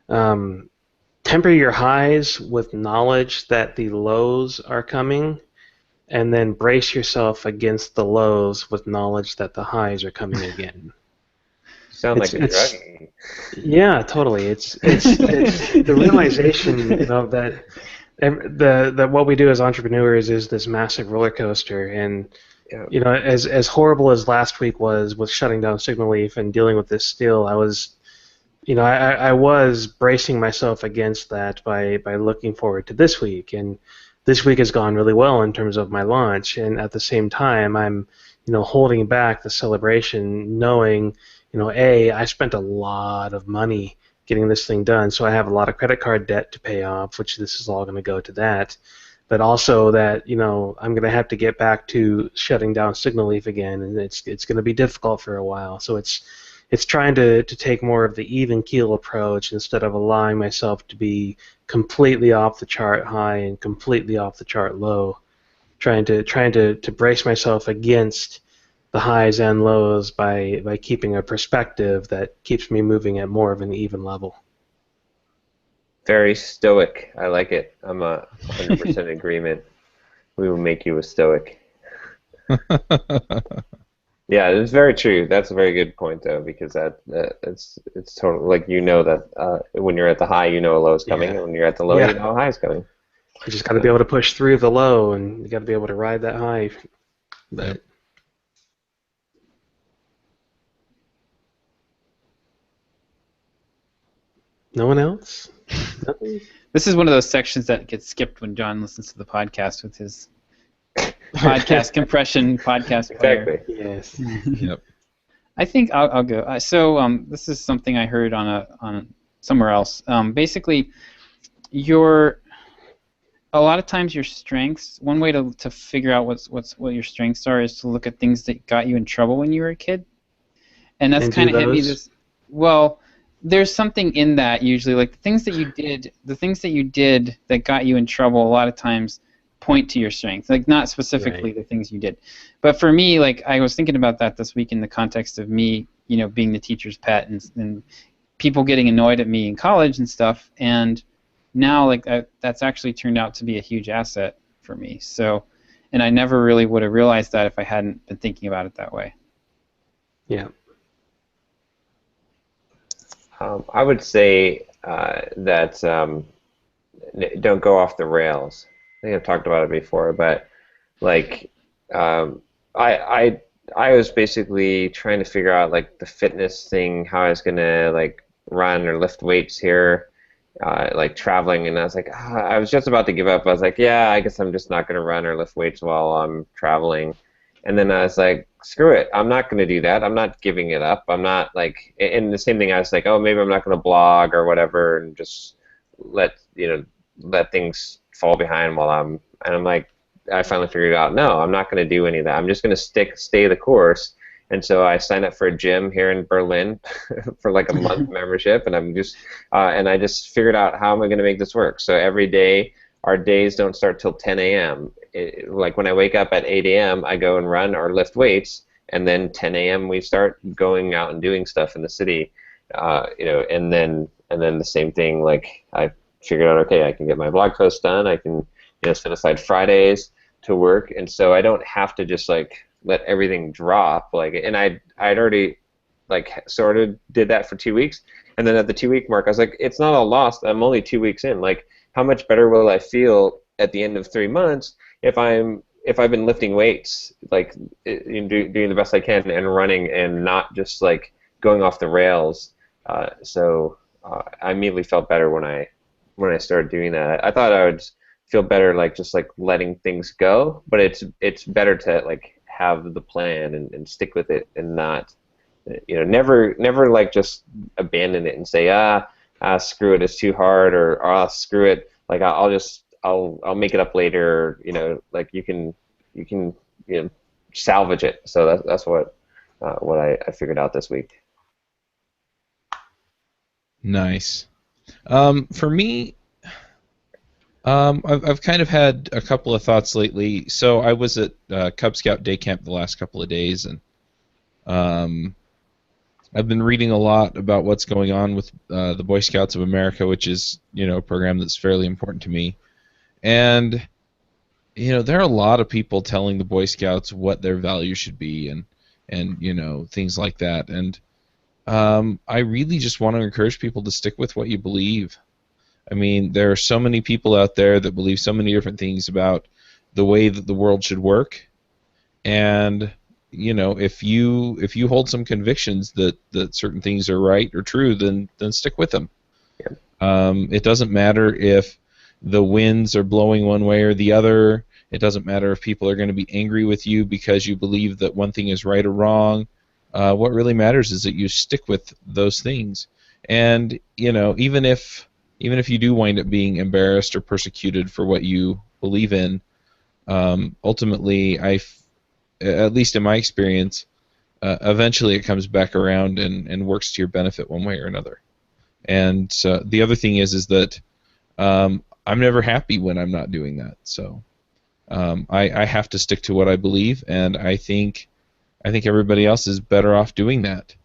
Temper your highs with knowledge that the lows are coming, and then brace yourself against the lows with knowledge that the highs are coming again. Sound like a druggie. Yeah, totally. It's the realization, that that what we do as entrepreneurs is this massive roller coaster, and as horrible as last week was with shutting down Signal Leaf and dealing with this still, I was bracing myself against that by looking forward to this week, and this week has gone really well in terms of my launch, and at the same time I'm holding back the celebration, knowing I spent a lot of money getting this thing done, so I have a lot of credit card debt to pay off, which this is all going to go to that. But also that I'm going to have to get back to shutting down Signal Leaf again, and it's going to be difficult for a while. So it's trying to take more of the even keel approach instead of allowing myself to be completely off the chart high and completely off the chart low. Trying to brace myself against the highs and lows by keeping a perspective that keeps me moving at more of an even level. Very stoic. I like it. I'm 100% agreement. We will make you a stoic. Yeah, it's very true. That's a very good point, though, because it's totally like that when you're at the high, a low is coming, and when you're at the low, a high is coming. You just got to be able to push through the low, and you got to be able to ride that high. But no one else? Nothing? This is one of those sections that gets skipped when John listens to the podcast with his podcast compression podcast player. Exactly. Yes. Yep. I think I'll go. So this is something I heard on somewhere else. Basically, a lot of times your strengths. One way to figure out what your strengths are is to look at things that got you in trouble when you were a kid, and that's kind of hit me this. Well, there's something in that usually, like the things that you did that got you in trouble. A lot of times point to your strengths, like not specifically the things you did, but for me, like I was thinking about that this week in the context of me, being the teacher's pet and people getting annoyed at me in college and stuff, and now that's actually turned out to be a huge asset for me. So, and I never really would have realized that if I hadn't been thinking about it that way. Yeah. I would say that don't go off the rails. I think I've talked about it before, but I was basically trying to figure out the fitness thing, how I was gonna run or lift weights here, traveling, and I was I was just about to give up. I was yeah, I guess I'm just not gonna run or lift weights while I'm traveling. And then I was screw it, I'm not going to do that. I'm not giving it up. I'm not and the same thing, I was oh, maybe I'm not going to blog or whatever and just let things fall behind while I'm I finally figured out, no, I'm not going to do any of that. I'm just going to stay the course. And so I signed up for a gym here in Berlin for a month membership, and and I just figured out how am I going to make this work. So every day, our days don't start till 10 a.m. When I wake up at 8 a.m., I go and run or lift weights, and then 10 a.m. we start going out and doing stuff in the city, and then the same thing. I figured out, okay, I can get my blog post done. I can set aside Fridays to work, and so I don't have to just let everything drop. And I'd already sort of did that for 2 weeks, and then at the 2-week mark, I was it's not all lost. I'm only 2 weeks in. How much better will I feel at the end of 3 months if I've been lifting weights, doing the best I can and running and not just going off the rails. So I immediately felt better when I started doing that. I thought I would feel better just letting things go, but it's better to have the plan and stick with it and not never just abandon it and say screw it, it's too hard, or screw it, like I'll make it up later. Like you can salvage it. So that's what I figured out this week. Nice. For me, I've kind of had a couple of thoughts lately. So I was at Cub Scout Day Camp the last couple of days, and I've been reading a lot about what's going on with the Boy Scouts of America, which is a program that's fairly important to me. And there are a lot of people telling the Boy Scouts what their values should be, and things like that. And I really just want to encourage people to stick with what you believe. I mean, there are so many people out there that believe so many different things about the way that the world should work, and if you hold some convictions that certain things are right or true, then stick with them. Yeah. It doesn't matter if the winds are blowing one way or the other. It doesn't matter if people are going to be angry with you because you believe that one thing is right or wrong. What really matters is that you stick with those things, and even if you do wind up being embarrassed or persecuted for what you believe in, ultimately, at least in my experience, eventually it comes back around and works to your benefit one way or another. And the other thing is that I'm never happy when I'm not doing that. So I have to stick to what I believe, and I think everybody else is better off doing that.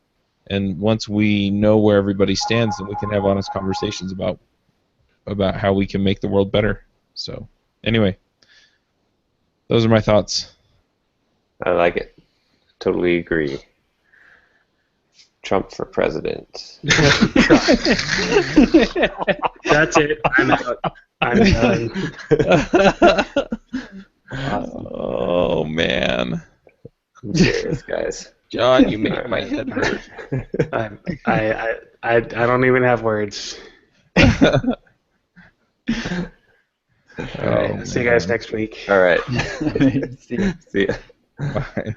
And once we know where everybody stands, then we can have honest conversations about how we can make the world better. So anyway, those are my thoughts. I like it. Totally agree. Trump for president. That's it. I'm out. I'm done. Awesome. Oh man. I'm serious, guys. John, you make my head hurt. I don't even have words. All right. See you guys next week. All right. See ya. See ya. Bye.